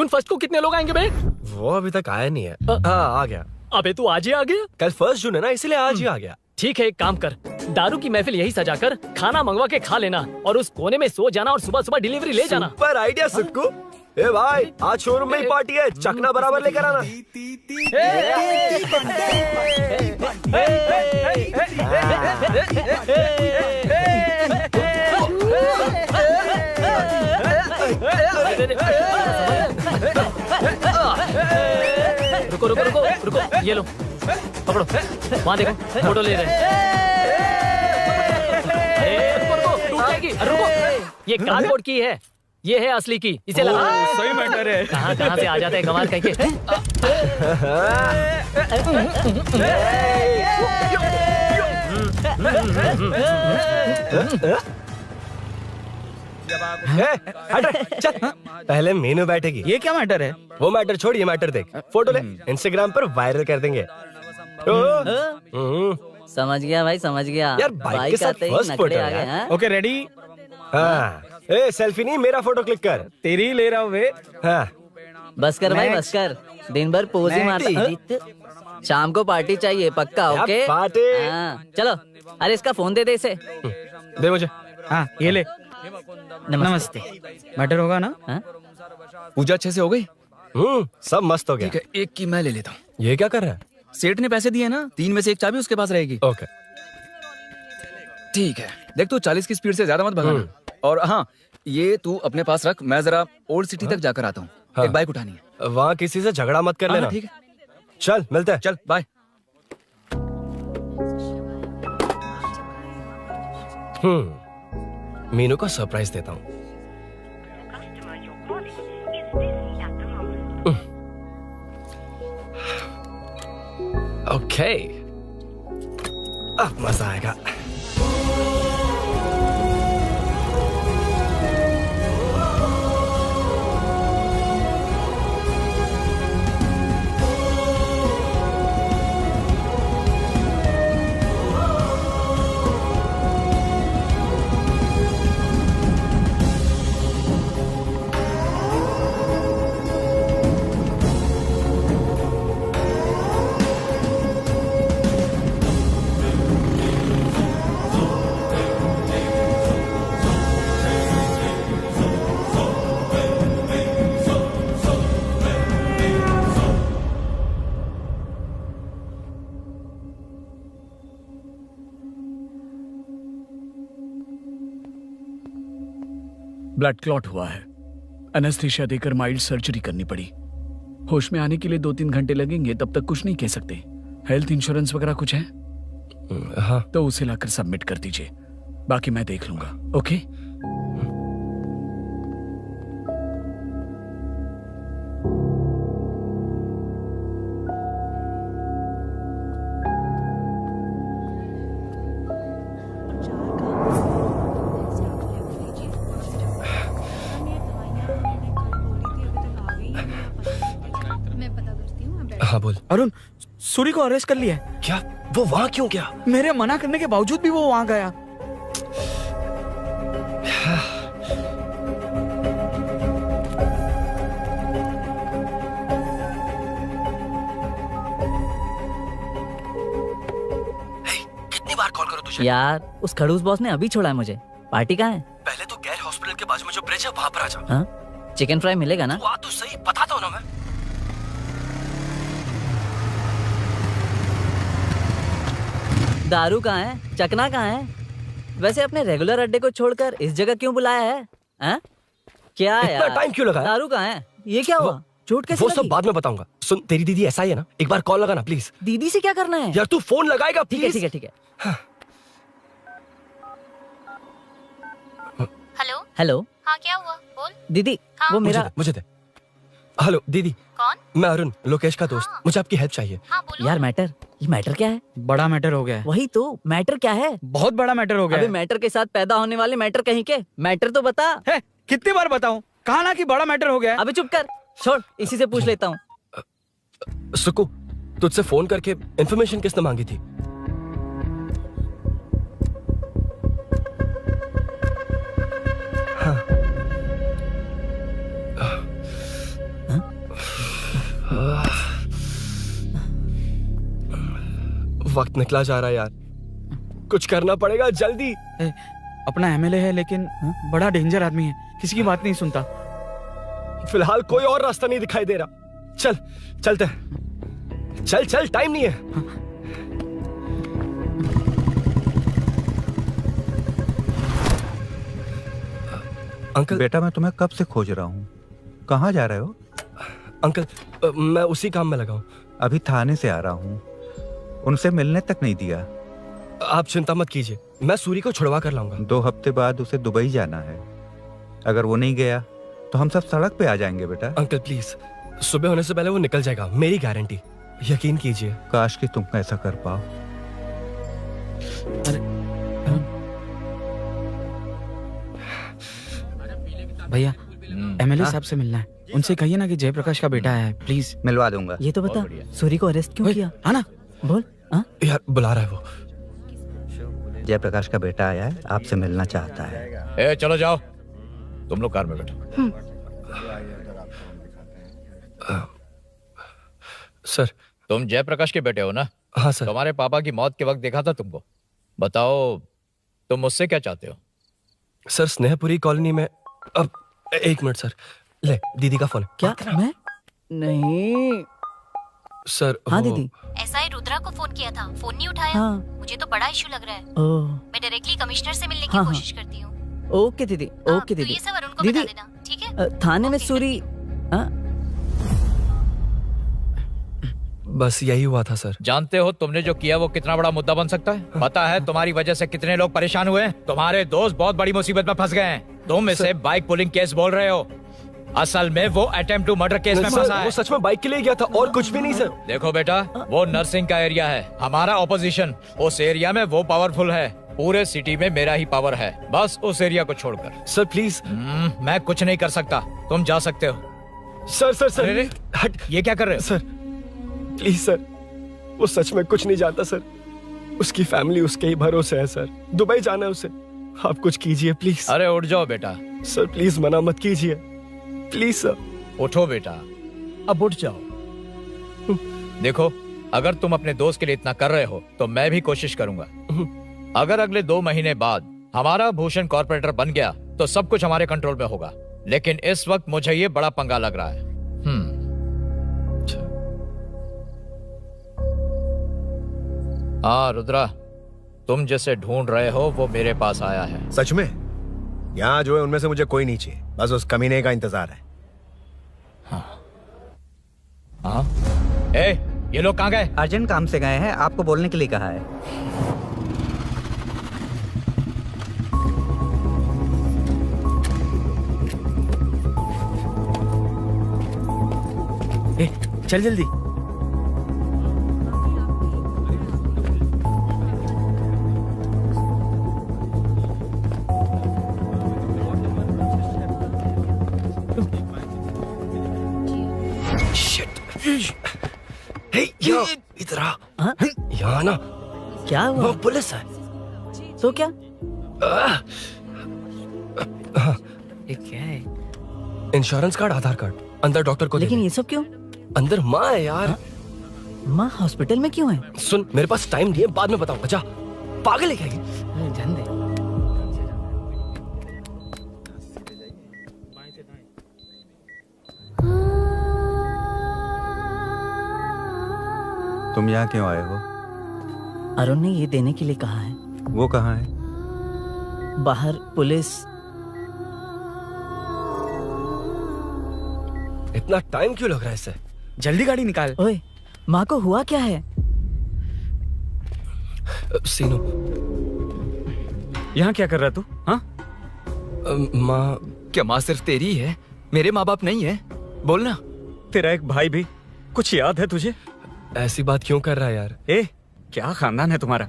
1 को कितने लोग आएंगे बे?
वो अभी तक आया नहीं है। हाँ, आ गया।
अबे तू आज ही आ गया?
कल 1 जून है ना, इसलिए आज ही आ गया।
ठीक है, एक काम कर, दारू की महफिल यही सजाकर खाना मंगवा के खा लेना और उस कोने में सो जाना और सुबह सुबह डिलीवरी ले जाना।
Super idea Sukhu. ए भाई, आज शोरूम में ही पार्टी है, चखना बराबर लेकर आना।
रुको रुको रुको रुको, ये लो पकड़ो, वहाँ देखो फोटो ले रहे हैं। रुको रुको, टूट जाएगी। रुको, ये कार्डबोर्ड की है, ये है असली की, इसे लगा।
सही मैटर है।
कहाँ से आ जाते हैं कमाल कहीं के।
चल, पहले मीनू बैठेगी।
ये क्या मैटर है?
वो मैटर छोड़, ये मैटर देख। फोटो ले, इंस्टाग्राम पर वायरल कर देंगे।
समझ गया भाई, समझ गया।
यार बाइक के साथ फर्स्ट फोटो है।
Okay ready?
हाँ, ए सेल्फी नहीं, मेरा फोटो क्लिक कर।
तेरी ले रहा हूँ वे।
हाँ,
बस कर भाई, बस कर। दिन भर पोज ही मारता। शाम को पार्टी चाहिए पक्का, ओके?
पार्टी।
हाँ, चलो। अरे इसका फोन दे इसे।
दे मुझे।
हाँ, ये ले। नमस्ते। मैटर होगा ना?
पूजा अच्छे से हो गई?
सब मस्त हो गया।
ठीक है, एक की मैं ले लेता हूँ।
ये क्या कर रहा है?
सेठ ने पैसे दिए ना, 3 में से 1 चाबी उसके पास रहेगी।
ओके
ठीक है, देख तू 40 की स्पीड से ज्यादा मत भगाना। और हाँ, ये तू अपने पास रख, मैं जरा ओल्ड सिटी तक जाकर आता हूँ। एक बाइक उठानी है।
वहाँ किसी से झगड़ा मत कर लेना।
ठीक है,
चल मिलते हैं।
चल बाय।
मीनू को सरप्राइज देता हूँ। ओके, अब मजा आएगा।
ब्लड क्लॉट हुआ है। एनेस्थीसिया देकर माइल्ड सर्जरी करनी पड़ी। होश में आने के लिए 2-3 घंटे लगेंगे, तब तक कुछ नहीं कह सकते। हेल्थ इंश्योरेंस वगैरह कुछ है?
हाँ।
तो उसे लाकर सबमिट कर दीजिए, बाकी मैं देख लूंगा। ओके?
हाँ बोल।
अरुण, सूरी को अरेस्ट कर लिया है।
क्या? वो वहां क्यों गया?
मेरे मना करने के बावजूद भी वो वहां गया।
कितनी बार कॉल करो तुझे?
यार उस खड़ूस बॉस ने अभी छोड़ा है मुझे। पार्टी कहाँ है?
पहले तो गैर हॉस्पिटल के बाजू में जो ब्रिज है वहां पर आ जा।
हाँ? चिकन फ्राई मिलेगा ना?
तू आ तो सही, बताता हूँ ना मैं।
दारू कहाँ है? चकना कहाँ है? वैसे अपने रेगुलर अड्डे को छोड़कर इस जगह क्यों बुलाया है? हाँ? क्या
इतना
यार?
टाइम क्यों लगा?
दारू कहाँ है? ये क्या हुआ? चोट कैसे
वो सब
लगी?
बाद में बताऊंगा। सुन, तेरी दीदी ऐसा ही है ना, एक बार कॉल लगाना प्लीज।
दीदी से क्या करना है?
यार तू फोन लगाएगा
ठीक है
प्लीज?
ठीक है ठीक है।
हेलो
हेलो
हाँ क्या हुआ बोल।
दीदी वो मेरा
मुझे दे। हेलो दीदी।
कौन?
मैं अरुण, लोकेश का दोस्त। मुझे आपकी हेल्प चाहिए।
यार मैटर, ये मैटर क्या है?
बड़ा मैटर हो गया है।
वही तो मैटर क्या है?
बहुत बड़ा मैटर हो गया
अबे
है।
मैटर के साथ पैदा होने वाले मैटर कहीं के, मैटर तो बता।
है, कितनी बार बताऊं? कहा ना कि बड़ा मैटर हो गया है।
अबे चुप कर, छोड़, इसी से पूछ लेता हूँ।
सुकू, तुझसे फोन करके इन्फॉर्मेशन किसने मांगी थी? वक्त निकला जा रहा है यार, कुछ करना पड़ेगा जल्दी।
अपना एमएलए है लेकिन बड़ा डेंजर आदमी है, किसी की बात नहीं सुनता।
फिलहाल कोई और रास्ता नहीं दिखाई दे रहा। चल चलते हैं, चल चल, टाइम नहीं है। अंकल।
बेटा मैं तुम्हें कब से खोज रहा हूँ, कहाँ जा रहे हो?
अंकल मैं उसी काम में लगा हूँ।
अभी थाने से आ रहा हूँ, उनसे मिलने तक नहीं दिया।
आप चिंता मत कीजिए, मैं सूरी को छुड़वा कर लाऊंगा।
2 हफ्ते बाद उसे दुबई जाना है, अगर वो नहीं गया तो हम सब सड़क पे आ जाएंगे बेटा।
अंकल प्लीज, सुबह होने से पहले वो निकल जाएगा, मेरी गारंटी, यकीन कीजिए।
काश कि तुम ऐसा कर पाओ।
भैया एमएलए साहब से मिलना है, उनसे कहिए ना कि जयप्रकाश का बेटा है, प्लीज।
मिलवा दूंगा।
ये तो बता, सूरी को अरेस्ट क्यों किया?
हाँ ना,
बोल।
यार बुला रहा है वो।
जयप्रकाश का बेटा आया है, आपसे मिलना चाहता है।
ए, चलो जाओ, तुम लोग कार में बैठो।
सर।
तुम जयप्रकाश के बेटे हो ना?
हाँ सर।
तुम्हारे पापा की मौत के वक्त देखा था तुमको। बताओ तुम मुझसे क्या चाहते हो?
सर स्नेहपुरी कॉलोनी में। अब 1 मिनट सर, ले दीदी का फोन।
क्या? मैं नहीं
सर।
हाँ दीदी।
एसआई रुद्रा को फोन किया था, फोन नहीं उठाया।
हाँ।
मुझे तो बड़ा इशू लग रहा है।
ओह।
मैं डायरेक्टली कमिश्नर से मिलने
हाँ,
की कोशिश करती हूँ।
ओके दीदी, ओके
तो
दीदी।
ये सब अरुण को
दीदी,
बता देना, ठीक है?
थाने में सूरी।
बस यही हुआ था सर।
जानते हो तुमने जो किया वो कितना बड़ा मुद्दा बन सकता है? पता है तुम्हारी वजह से कितने लोग परेशान हुए हैं? तुम्हारे दोस्त बहुत बड़ी मुसीबत में फंस गए हैं। तुम इसे बाइक पुलिंग केस बोल रहे हो, असल में वो अटेम्प्ट टू मर्डर केस में फंसा है।
वो सच में बाइक के लिए गया था और कुछ भी नहीं सर।
देखो बेटा, वो नर्सिंग का एरिया है, हमारा ऑपोजिशन उस एरिया में वो पावरफुल है। पूरे सिटी में मेरा ही पावर है, बस उस एरिया को छोड़कर।
Sir please.
मैं कुछ नहीं कर सकता, तुम जा सकते हो।
Sir sir sir.
अरे हट, ये क्या कर रहे हो?
सर प्लीज सर, वो सच में कुछ नहीं जानता सर। उसकी फैमिली उसके ही भरोसे है सर। दुबई जाना है उसे, आप कुछ कीजिए प्लीज।
अरे उठ जाओ बेटा।
सर प्लीज मना मत कीजिए, प्लीज सर।
उठो बेटा, अब उठ जाओ। देखो, अगर तुम अपने दोस्त के लिए इतना कर रहे हो तो मैं भी कोशिश करूंगा। अगर अगले 2 महीने बाद हमारा भूषण कॉर्पोरेटर बन गया तो सब कुछ हमारे कंट्रोल में होगा, लेकिन इस वक्त मुझे ये बड़ा पंगा लग रहा है। हाँ रुद्रा, तुम जिसे ढूंढ रहे हो वो मेरे पास आया है।
सच में? यहाँ जो है उनमें से मुझे कोई नहीं चाहिए, बस उस कमीने का इंतजार है।
हाँ? ए, ये लोग कहाँ गए?
अर्जेंट काम से गए हैं, आपको बोलने के लिए कहा है।
ए, चल जल्दी।
इधर आ। यहाँ ना
क्या हुआ?
वो पुलिस है।
तो क्या?
ये क्या है? इंश्योरेंस कार्ड, आधार कार्ड, अंदर डॉक्टर को।
लेकिन ये सब क्यों?
अंदर माँ है यार।
माँ हॉस्पिटल में क्यों है?
सुन, मेरे पास टाइम नहीं है, बाद में बताऊंगा। जा, पागल है क्या ये?
जान दे।
तुम यहाँ क्यों आए हो?
अरुण ने ये देने के लिए कहा है।
वो कहाँ है?
बाहर पुलिस।
इतना टाइम क्यों लग रहा है इसे?
जल्दी गाड़ी निकाल।
ओए, माँ को हुआ क्या है?
सीनू,
यहाँ क्या कर रहा तू? हाँ?
माँ।
क्या माँ सिर्फ तेरी है? मेरे माँ बाप नहीं है? बोलना।
तेरा एक भाई भी। कुछ याद है तुझे?
ऐसी बात क्यों कर रहा है यार?
क्या खानदान है तुम्हारा?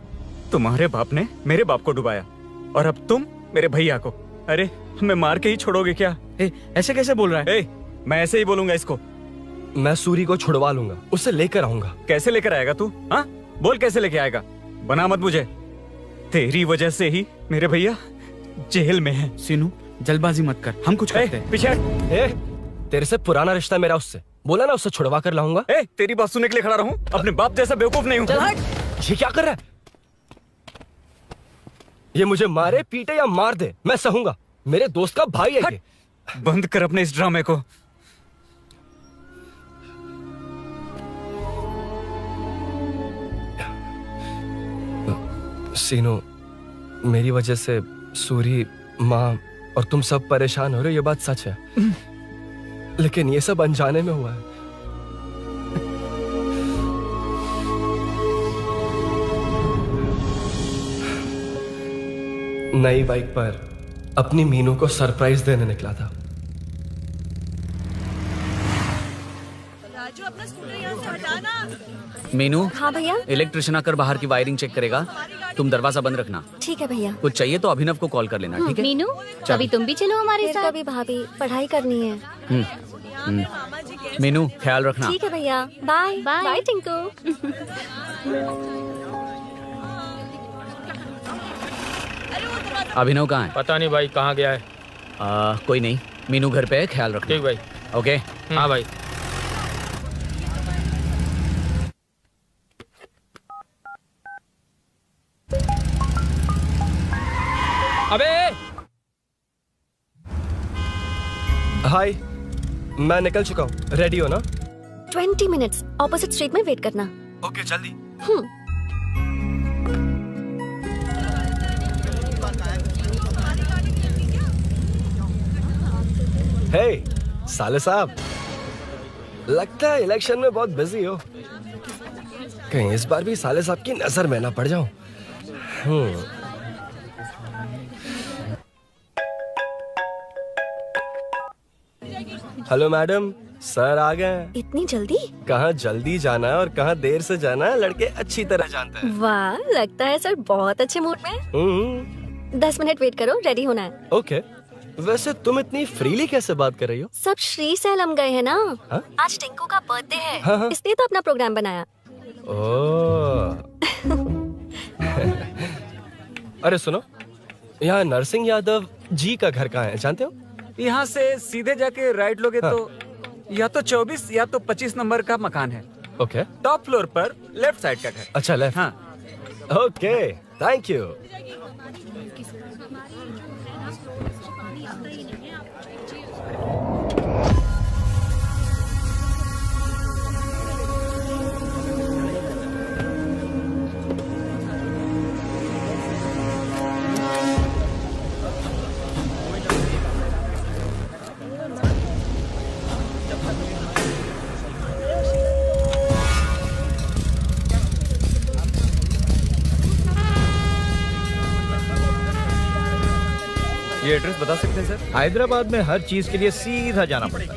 तुम्हारे बाप ने मेरे बाप को डुबाया और अब तुम मेरे भैया को। अरे हमें मार के ही छोड़ोगे क्या? ऐसे कैसे बोल रहा है? मैं ऐसे ही बोलूंगा इसको।
मैं सूरी को छुड़वा लूंगा, उसे लेकर आऊंगा।
कैसे लेकर आएगा तू? हाँ, बोल कैसे लेके आएगा? बना मत मुझे। तेरी वजह से ही मेरे भैया जेल में है।
सीनू, जल्दबाजी मत कर, हम कुछ करते हैं।
पीछे।
तेरे से पुराना रिश्ता मेरा उससे। बोला ना उसे छुड़वा कर लाऊंगा।
तेरी बात सुनने के लिए खड़ा रहूं? अपने बाप जैसा बेवकूफ नहीं हूं।
ये क्या कर रहा है? ये मुझे मारे, पीटे या मार दे, मैं सहूंगा। मेरे दोस्त का भाई है ये।
बंद कर अपने इस ड्रामे को।
सीनो, मेरी वजह से सूरी, माँ और तुम सब परेशान हो रहे हो, ये बात सच है। लेकिन ये सब अनजाने में हुआ है। नई बाइक पर अपनी मीनू को सरप्राइज देने निकला था।
राजू, अपना स्कूटर यहाँ से हटाना।
मीनू।
हाँ भैया।
इलेक्ट्रिशियन आकर बाहर की वायरिंग चेक करेगा, तुम दरवाजा बंद रखना।
ठीक है भैया।
कुछ चाहिए तो अभिनव को कॉल कर लेना, ठीक है?
मीनू, अभी तुम भी चलो हमारे साथ।
कभी भाभी, पढ़ाई करनी है।
मीनू, ख्याल रखना।
ठीक है भैया, बाय बाय टिंकू।
अभिनव कहाँ है?
पता नहीं भाई, कहाँ गया है।
कोई नहीं, मीनू घर पे है, ख्याल रखना।
ठीक भाई।
ओके।
हाँ भाई। अबे
हाय, मैं निकल चुका हूँ। रेडी हो ना?
20 मिनट्स ऑपोजिट स्ट्रीट में वेट करना।
ओके, जल्दी। हे साले साहब, लगता है इलेक्शन में बहुत बिजी हो। कहीं इस बार भी साले साहब की नजर में ना पड़ जाऊं। हेलो मैडम, सर आ गए।
इतनी जल्दी?
कहाँ जल्दी जाना है और कहाँ देर से जाना है, लड़के अच्छी तरह जानते हैं।
वाह, लगता है सर बहुत अच्छे मूड में। 10 मिनट वेट करो, रेडी होना है।
ओके। वैसे तुम इतनी फ्रीली कैसे बात कर रही हो?
सब श्री सैलम गए हैं ना।
हा?
आज टिंकू का बर्थडे है।
हाँ।
इसलिए तो अपना प्रोग्राम बनाया।
अरे सुनो, यहाँ नरसिंह यादव जी का घर कहाँ है, जानते हो?
यहाँ से सीधे जाके राइट लोगे तो या तो 24 या तो 25 नंबर का मकान है।
ओके।
टॉप फ्लोर पर लेफ्ट साइड का घर।
अच्छा, लेफ्ट।
हाँ।
Okay, thank you.
ये एड्रेस बता सकते हैं सर? हैदराबाद में हर चीज के लिए सीधा जाना पड़ेगा।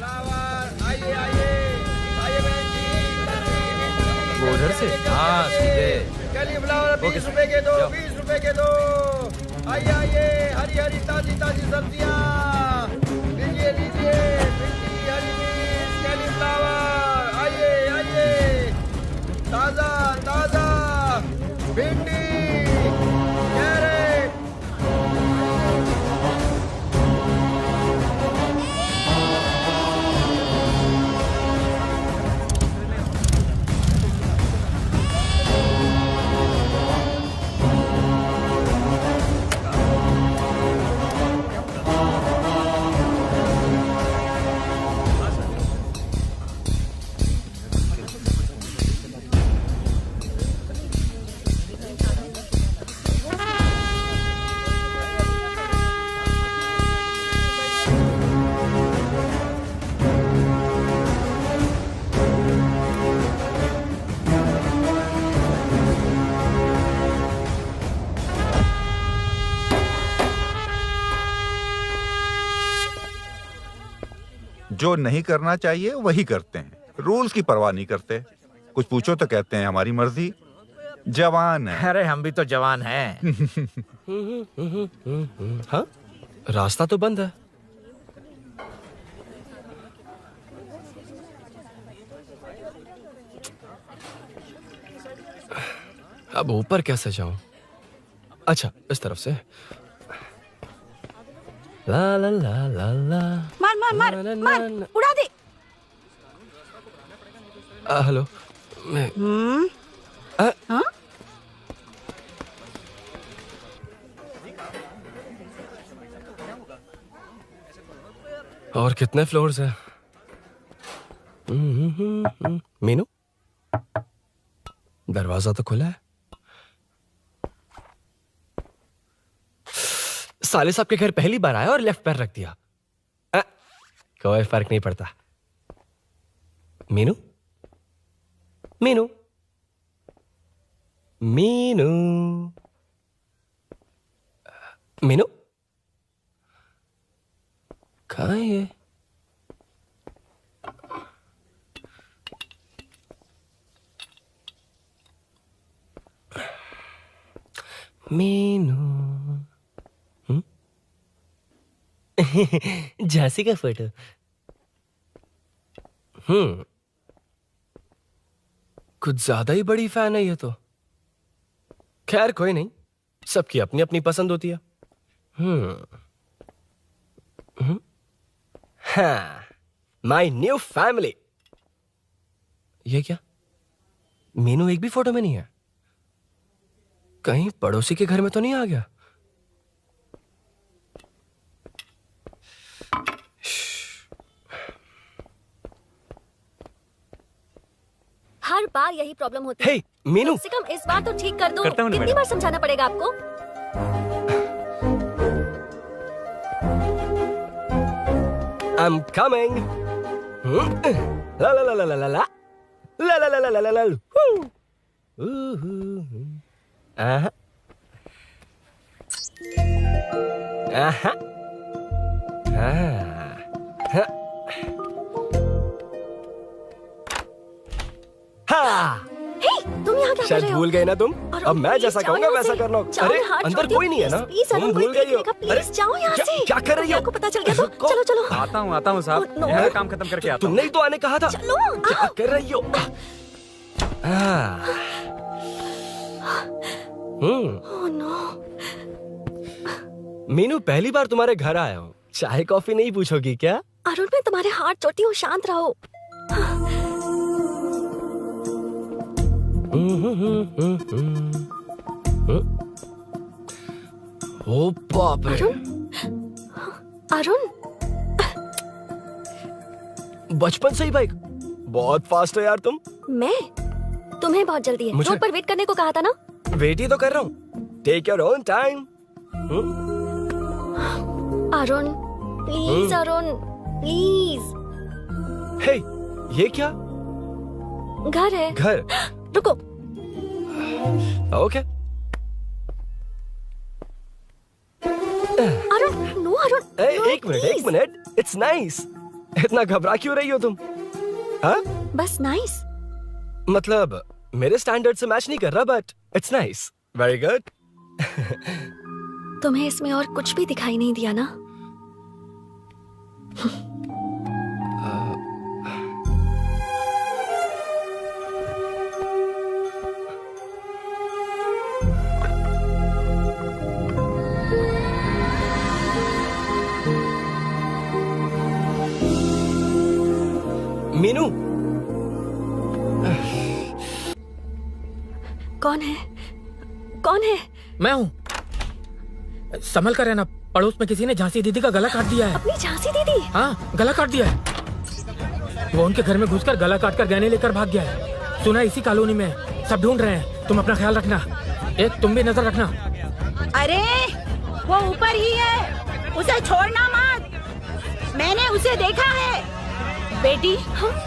वो उधर से?
हाँ, सीधे।
20 रुपए के दो, 20 रुपए के दो। आइए आइए, हरी हरी ताजी ताजी सब्जियाँ लीजिए लीजिए। भिंडी, हरी मिर्च, कैलीफ्लावर, आइए आइए, ताजा ताजा भिंडी,
जो नहीं करना चाहिए वही करते हैं, रूल्स की परवाह नहीं करते। कुछ पूछो तो कहते हैं हमारी मर्जी। जवान है।
अरे हम भी तो जवान हैं।
हाँ, रास्ता तो बंद है। अब ऊपर कैसे जाऊं? अच्छा, इस तरफ से। ला ला ला ला ला।
मार मार मार मार, उड़ा दे।
हेलो, मैं
हाँ?
और कितने फ्लोर्स हैं? मीनू, दरवाजा तो खुला है। साले साहब के घर पहली बार आया और लेफ्ट पैर रख दिया। कोई फर्क नहीं पड़ता। मीनू, मीनू, मीनू, मीनू, कहाँ है ये? मीनू, झांसी का फोटो। कुछ ज्यादा ही बड़ी फैन है ये तो। खैर कोई नहीं, सबकी अपनी अपनी पसंद होती है। हाँ, माई न्यू फैमिली। ये क्या? मीनू एक भी फोटो में नहीं है। कहीं पड़ोसी के घर में तो नहीं आ गया?
हर बार यही प्रॉब्लम होती है।
हे, मीनू,
कम से कम इस बार तो ठीक कर दो।
करता हूं ना
कितनी
मैडम।
बार समझाना पड़ेगा आपको?
I'm coming. La la la la la la la la la la la la la la. Aha. Aha. Ah. हाँ,
तुम यहाँ क्या कर
शायद
रहे हो?
भूल गए ना तुम।
अरे
अब मैं
प्लीज
जैसा
जाओ
कहूंगा
यहाँ
वैसा
से।
करना।
जाओ,
अरे
हाथ
अंदर
छोड़
कोई
दो,
नहीं है ना?
प्लीज,
तुम
अरुण,
भूल
कोई
गई हो।
देखेगा, प्लीज जाओ यहाँ से।
क्या कर रही हो?
आपको पता चल गया तो चलो चलो।
आता हूँ साहब,
no.
यहाँ का काम खत्म करके आता हूँ।
तुमने ही तो आने कहा था।
चलो,
क्या कर रही हो?
Oh no.
मीनू, पहली बार तुम्हारे घर आया हूँ। चाय कॉफी नहीं पूछोगी क्या?
अरुण, मैं तुम्हारे हाथ चोटी हूँ, शांत रहो।
ओ बाप रे।
अरुण,
बचपन से ही बाइक। बहुत फास्ट हो यार तुम।
मैं? तुम्हें बहुत जल्दी है।
मुझे-
रोड पर वेट करने को कहा था ना।
वेट ही तो कर रहा हूँ। Take your own time.
Arun, please Arun, please.
Hey, ये क्या?
घर है।
घर?
रुको।
ओके।
अरुण, नो अरुण।
एक मिनट। It's nice. इतना घबरा क्यों रही हो तुम? हाँ?
बस नाइस।
मतलब मेरे स्टैंडर्ड से मैच नहीं कर रहा, but it's nice. Very good.
तुम्हें इसमें और कुछ भी दिखाई नहीं दिया ना?
मीनू,
कौन है? कौन है?
मैं हूँ। संभल कर रहना, पड़ोस में किसी ने झांसी दीदी का गला काट दिया है।
अपनी झांसी दीदी?
हाँ, गला काट दिया है। वो उनके घर में घुसकर गला काट कर गहने लेकर भाग गया है। सुना इसी कॉलोनी में है। सब ढूंढ रहे हैं। तुम अपना ख्याल रखना। तुम भी नजर रखना।
अरे वो ऊपर ही है, उसे छोड़ना मत। मैंने उसे देखा है। बेटी,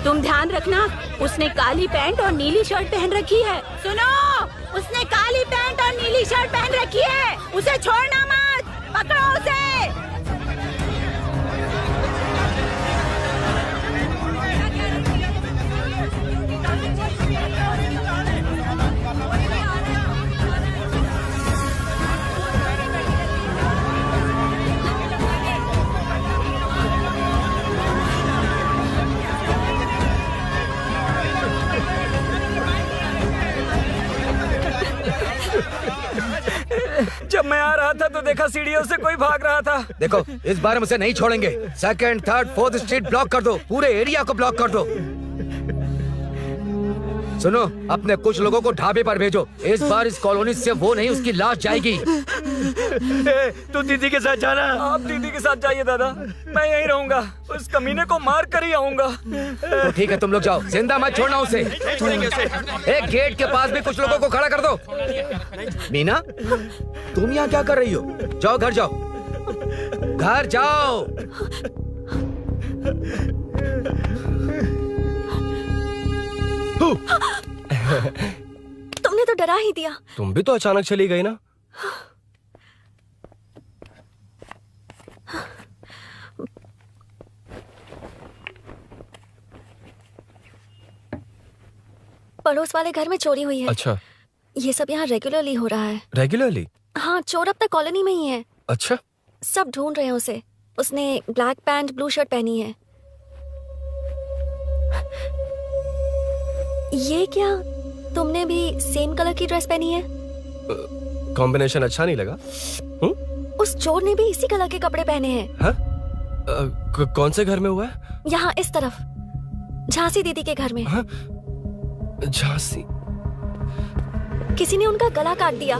तुम ध्यान रखना, उसने काली पैंट और नीली शर्ट पहन रखी है। सुनो, उसने काली पैंट और नीली शर्ट पहन रखी है। उसे छोड़ना मत, पकड़ो उसे।
था तो देखा सीढ़ियों से कोई भाग रहा था।
देखो इस बार हम उसे नहीं छोड़ेंगे। 2nd, 3rd, 4th street block कर दो, पूरे एरिया को ब्लॉक कर दो। सुनो, अपने कुछ लोगों को ढाबे पर भेजो। इस बार इस कॉलोनी से वो नहीं, उसकी लाश जाएगी।
तू दीदी के साथ जाना। आप दीदी के साथ जाइए दादा, मैं यहीं रहूंगा। उस कमीने को मार कर ही आऊंगा।
तो ठीक है, तुम लोग जाओ, जिंदा मत छोड़ना उसे। एक गेट के पास भी कुछ लोगों को खड़ा कर दो। मीना, तुम यहाँ क्या कर रही हो? जाओ घर जाओ, घर जाओ।
तुमने तो डरा ही दिया।
तुम भी तो अचानक चली गई ना।
पड़ोस वाले घर में चोरी हुई है।
अच्छा,
ये सब यहाँ रेगुलरली हो रहा है।
रेगुलरली?
हाँ, चोर अब तक कॉलोनी में ही है।
अच्छा,
सब ढूंढ रहे हैं उसे। उसने ब्लैक पैंट ब्लू शर्ट पहनी है। ये क्या, तुमने भी सेम कलर की ड्रेस पहनी है?
कॉम्बिनेशन अच्छा नहीं लगा?
उस चोर ने भी इसी कलर के कपड़े पहने हैं।
हाँ? कौन से घर में हुआ है?
यहाँ इस तरफ, झांसी दीदी के घर में।
हाँ? झांसी?
किसी ने उनका गला काट दिया।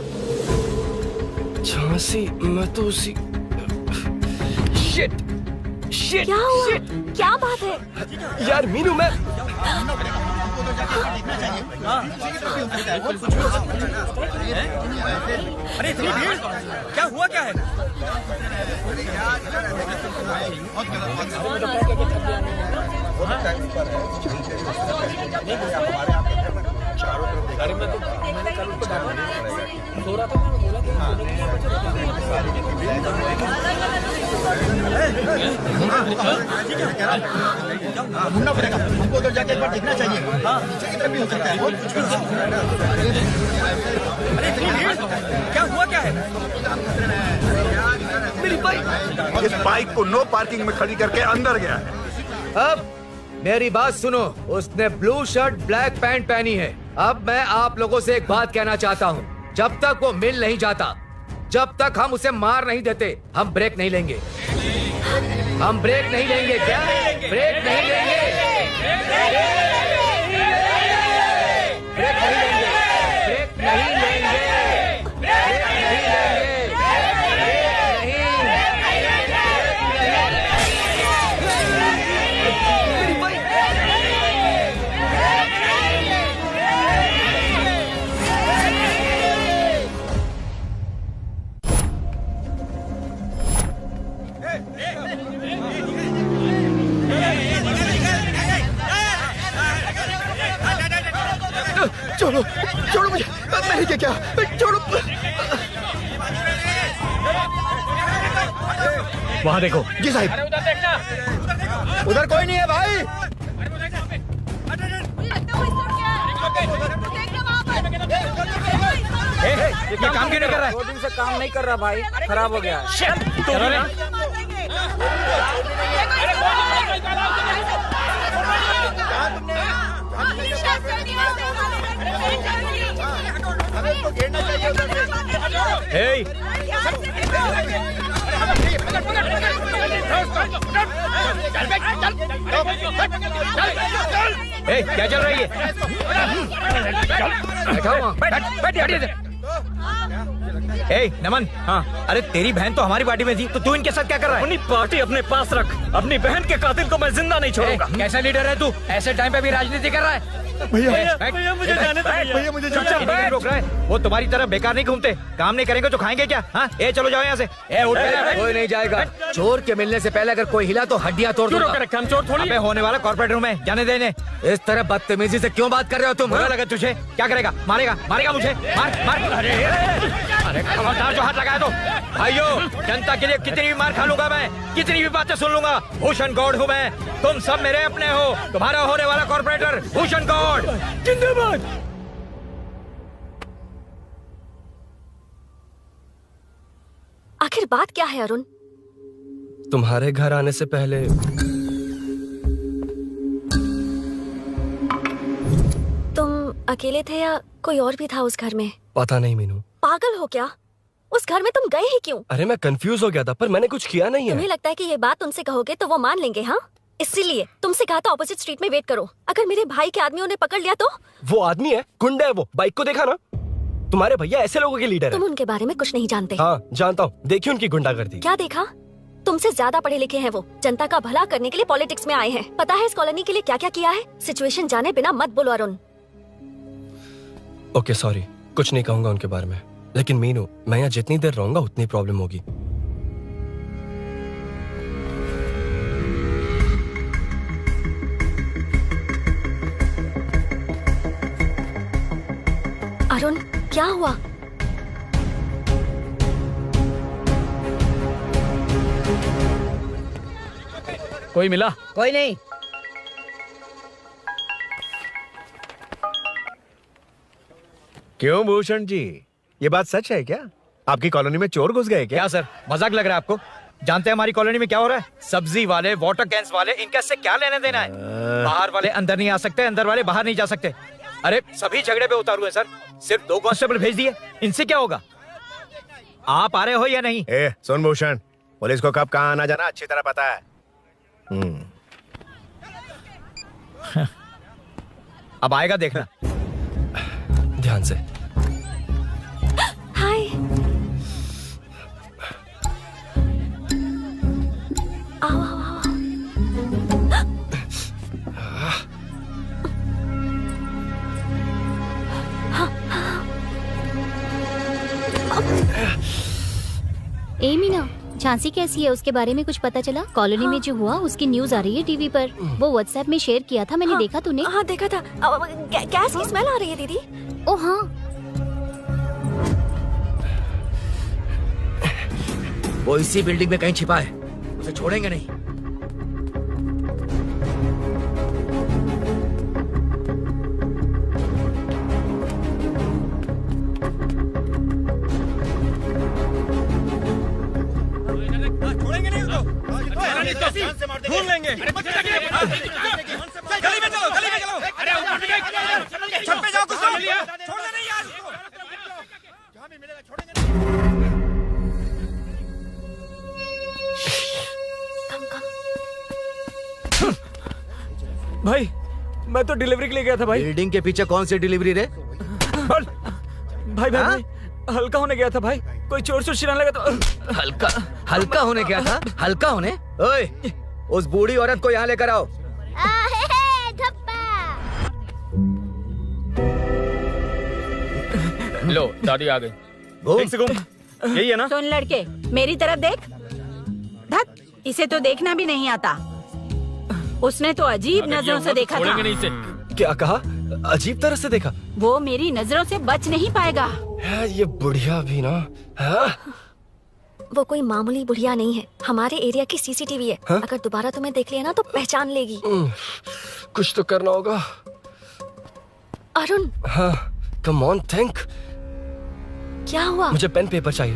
झांसी? मैं तो उसी... शिट! शिट!
क्या हुआ?
शिट!
क्या बात है?
यार मीनू, मैं...
अरे इतनी भीड़, क्या हुआ क्या है?
ढूंढना पड़ेगा हमको, उधर जाके एक बार देखना चाहिए। हाँ, नीचे की तरफ भी हो सकता है।
क्या हुआ क्या है?
मेरी बाइक, इस बाइक को नो पार्किंग में खड़ी करके अंदर गया है।
अब मेरी बात सुनो, उसने ब्लू शर्ट ब्लैक पैंट पहनी है। अब मैं आप लोगों से एक बात कहना चाहता हूँ, जब तक वो मिल नहीं जाता, जब तक हम उसे मार नहीं देते, हम ब्रेक नहीं लेंगे। हम ब्रेक नहीं लेंगे। क्या ब्रेक नहीं लेंगे? ब्रेक नहीं लेंगे। ब्रेक नहीं लेंगे। ब्रेक नहीं लेंगे।
छोड़ो, छोड़ो मुझे, मैं क्या छोड़ो।
वहाँ देखो।
जी साहब। उधर कोई नहीं है भाई।
ये काम क्यों नहीं कर रहा है? 2 दिन से काम नहीं कर रहा भाई, खराब हो गया है।
क्या चल रही है? नमन, हाँ, अरे तेरी बहन तो हमारी पार्टी में थी, तो तू इनके साथ क्या कर रहा है?
अपनी पार्टी अपने पास रख, अपनी बहन के कातिल को मैं जिंदा नहीं छोड़ूंगा।
कैसा लीडर है तू? ऐसे टाइम पे भी राजनीति कर रहा है?
भैया मुझे जाने दो।
भैया मुझे रोक रहा है। वो तुम्हारी तरह बेकार नहीं घूमते, काम नहीं करेंगे तो खाएंगे क्या? हाँ, चलो जाओ यहाँ से। कोई नहीं जाएगा। चोर के मिलने से पहले अगर कोई हिला तो हड्डियां तोड़ दूंगा।
हम चोर थोड़ी।
अबे होने वाला कॉर्पोरेट रूम है, जाने देने। इस तरह बदतमीजी से क्यों बात कर रहे हो तुम? बुरा लगा तुझे? क्या करेगा? मारेगा? मारेगा मुझे? मार मार। अरे खबरदार जो हाथ लगाया तो। भाइयों, जनता के लिए कितनी भी मार खा लूंगा मैं, कितनी भी बातें सुन लूंगा। भूषण गौड़ हूँ मैं, तुम सब मेरे अपने हो। तुम्हारा होने वाला कॉर्पोरेटर भूषण गौड़ जिंदाबाद।
आखिर बात क्या है अरुण?
तुम्हारे घर आने से पहले
तुम अकेले थे या कोई और भी था उस घर में?
पता नहीं मीनू।
पागल हो क्या? उस घर में तुम गए ही क्यों?
अरे मैं कंफ्यूज हो गया था, पर मैंने कुछ किया नहीं है।
तुम्हें लगता है कि ये बात उनसे कहोगे तो वो मान लेंगे? हाँ, इसीलिए तुमसे कहा था ऑपोजिट स्ट्रीट में वेट करो। अगर मेरे भाई के आदमियों ने पकड़ लिया तो?
वो आदमी है, गुंडा है वो। बाइक को देखा ना? तुम्हारे भैया ऐसे लोगों के लीडर
तुम
है।
उनके बारे में कुछ नहीं जानते।
हाँ जानता हूँ, देखी उनकी गुंडागर्दी।
क्या देखा? तुमसे ज्यादा पढ़े लिखे हैं वो। जनता का भला करने के लिए पॉलिटिक्स में आए हैं। पता है इस कॉलोनी के लिए क्या क्या किया है? सिचुएशन जाने बिना मत बोलो अरुण।
ओके सॉरी, कुछ नहीं कहूंगा उनके बारे में। लेकिन मीनू, मैं यहाँ जितनी देर रहूंगा उतनी प्रॉब्लम होगी।
अरुण, क्या हुआ?
कोई मिला?
कोई नहीं।
क्यों भूषण जी, ये बात सच है क्या? आपकी कॉलोनी में चोर घुस गए
क्या सर, मजाक लग रहा है आपको? जानते हैं हमारी कॉलोनी में क्या हो रहा है? सब्जी वाले, वाटर कैंस वाले, इनका इससे क्या लेने देना है? बाहर वाले अंदर नहीं आ सकते, अंदर वाले बाहर नहीं जा सकते। अरे सभी झगड़े पे उतारू है सर। सिर्फ 2 कांस्टेबल भेज दिए, इनसे क्या होगा? आप आ रहे हो या नहीं?
सुन भूषण, पुलिस को कब कहाँ आना जाना अच्छी तरह पता है।
अब आएगा देखना।
ध्यान से।
हाय। आओ आओ आओ।
ए मीना, झांसी कैसी है? उसके बारे में कुछ पता चला? कॉलोनी में जो हुआ उसकी न्यूज आ रही है टीवी पर। वो व्हाट्सएप में शेयर किया था, मैंने देखा। तूने?
हाँ देखा था। गैस की स्मेल आ रही है दीदी।
ओ हाँ,
वो इसी बिल्डिंग में कहीं छिपा है, उसे छोड़ेंगे नहीं।
ढूंढ लेंगे। गली में चलो, गली में चलो। अरे ऊपर भी छत पे जाओ, कुछ छोड़ना नहीं यार। जहाँ भी मिलेगा छोड़ेंगे नहीं।
भाई मैं तो डिलीवरी के लिए गया था भाई।
बिल्डिंग के पीछे कौन सी डिलीवरी रे?
भाई भाई हल्का होने गया था भाई, कोई चोर चोर चिल्लाने लगा तो।
हल्का होने गया था? हल्का होने? ओए, उस बूढ़ी औरत को यहाँ लेकर आओ।
लो दादी आ गई।
यही है ना?
सुन लड़के, मेरी तरफ देख। धत, इसे तो देखना भी नहीं आता। उसने तो अजीब नजरों से देखा था।
नहीं इसे।
क्या कहा? अजीब तरह से देखा?
वो मेरी नजरों से बच नहीं पाएगा।
ये बुढ़िया भी ना।
वो कोई मामूली बुढ़िया नहीं है, हमारे एरिया की सीसीटीवी है। अगर दोबारा तुम्हें देख लिया ना तो पहचान लेगी।
कुछ तो करना होगा।
अरुण।
हाँ, कम ऑन थिंक।
क्या हुआ?
मुझे पेन पेपर चाहिए।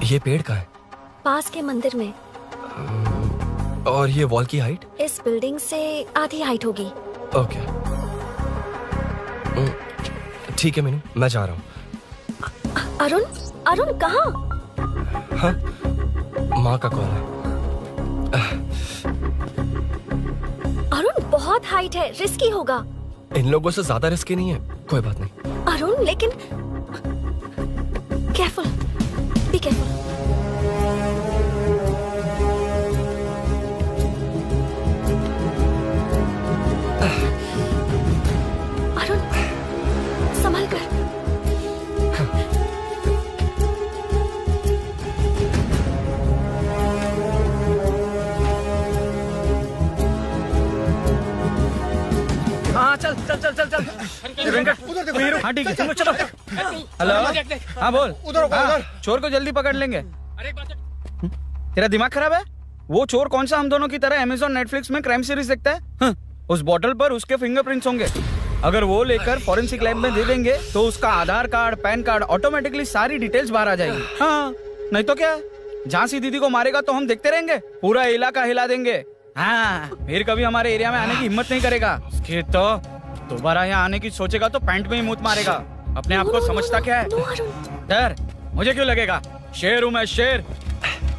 ये पेड़ का है?
पास के मंदिर में।
और ये वॉल की हाइट?
इस बिल्डिंग से आधी हाइट होगी।
ओके ठीक है मीनू, मैं जा रहा हूँ।
अरुण, अरुण कहाँ?
हाँ, माँ का कॉल है।
अरुण बहुत हाइट है, रिस्की होगा।
इन लोगों से ज्यादा रिस्की नहीं है, कोई बात नहीं।
अरुण लेकिन केयरफुल, बी केयरफुल। अरुण संभल कर।
हाँ चल चल चल चल चल।
उधर देखो।
हाँ ठीक है, चलो चलो। हेलो, हाँ बोल। उधर चोर को जल्दी पकड़ लेंगे। तेरा दिमाग खराब है? वो चोर कौन सा हम दोनों की तरह अमेज़न नेटफ्लिक्स में क्राइम सीरीज देखता है? उस बॉटल पर उसके फिंगरप्रिंट्स होंगे। अगर वो लेकर फॉरेंसिक लैब में दे देंगे तो उसका आधार कार्ड, पैन कार्ड, ऑटोमेटिकली सारी डिटेल्स बाहर आ जाएगी। हाँ, नहीं तो क्या? झांसी दीदी को मारेगा तो हम देखते रहेंगे? पूरा इलाका हिला देंगे। हाँ, फिर कभी हमारे एरिया में आने की हिम्मत नहीं करेगा। उसके तो दोबारा यहाँ आने की सोचेगा तो पैंट में ही मूत मारेगा। अपने आप को समझता क्या है? डर मुझे क्यों लगेगा? शेर हूँ मैं, शेर,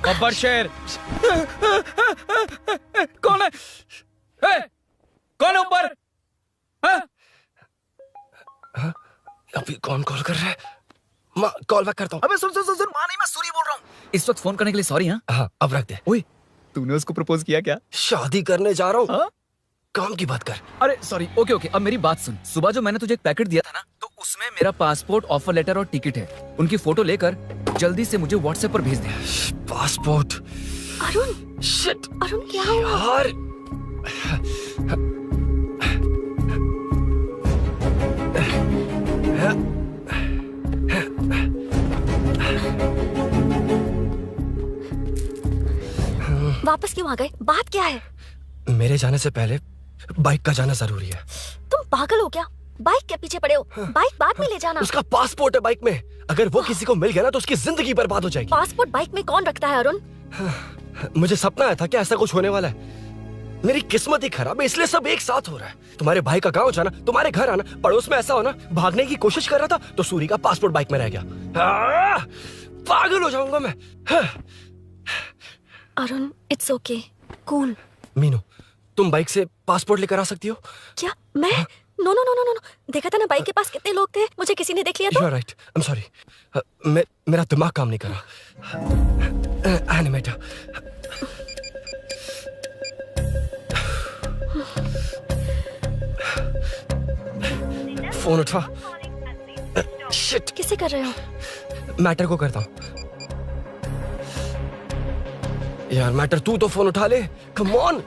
गब्बर शेर। कौन है? कौन है ऊपर?
अभी कौन कॉल कर रहा है? माँ कॉल बैक करता हूँ।
अबे सुन सुन सुन, माँ नहीं, मैं सूरी बोल रहा हूँ। इस वक्त फोन करने के लिए सॉरी।
हाँ अब रख दे।
ओए, तूने उसको प्रपोज किया क्या?
शादी करने जा रहा हूँ। काम की बात कर।
अरे सॉरी, ओके ओके, अब मेरी बात सुन। सुबह जो मैंने तुझे एक पैकेट दिया था ना, तो उसमें मेरा पासपोर्ट, ऑफर लेटर और टिकट है। उनकी फोटो लेकर जल्दी से मुझे व्हाट्सएप पर भेज दे।
पासपोर्ट?
अरुण,
शिट,
अरुण क्या हुआ?
यार
वापस क्यों आ गए? बात क्या है?
मेरे जाने से पहले बाइक का जाना जरूरी है।
तुम पागल हो क्या? बाइक के पीछे पड़े हो? बाइक बाद में ले जाना।
उसका पासपोर्ट है बाइक में, अगर वो किसी को मिल गया ना तो उसकी जिंदगी बर्बाद हो जाएगी।
पासपोर्ट बाइक में कौन रखता है अरुण?
मुझे सपना आया था कि ऐसा कुछ होने वाला है। मेरी किस्मत ही खराब है, इसलिए सब एक साथ हो रहा है। तुम्हारे भाई का गांव जाना, तुम्हारे घर आना, पड़ोस में ऐसा होना। भागने की कोशिश कर रहा था तो सूरी का पासपोर्ट बाइक में रह गया। पागल हो जाऊंगा मैं।
Arun, it's okay, cool.
Meenu, तुम बाइक से पासपोर्ट लेकर आ सकती हो?
क्या मैं? No no no no no, देखा था ना बाइक के पास कितने लोग थे, मुझे किसी ने देख लिया तो।
You are right. I'm sorry. मेरा दिमाग काम नहीं कर रहा। एनिमेटर। फोन उठा। शिट।
किसे कर रहे हो?
मैटर को करता हूँ। यार मैटर, तू तो फोन उठा ले। Come on.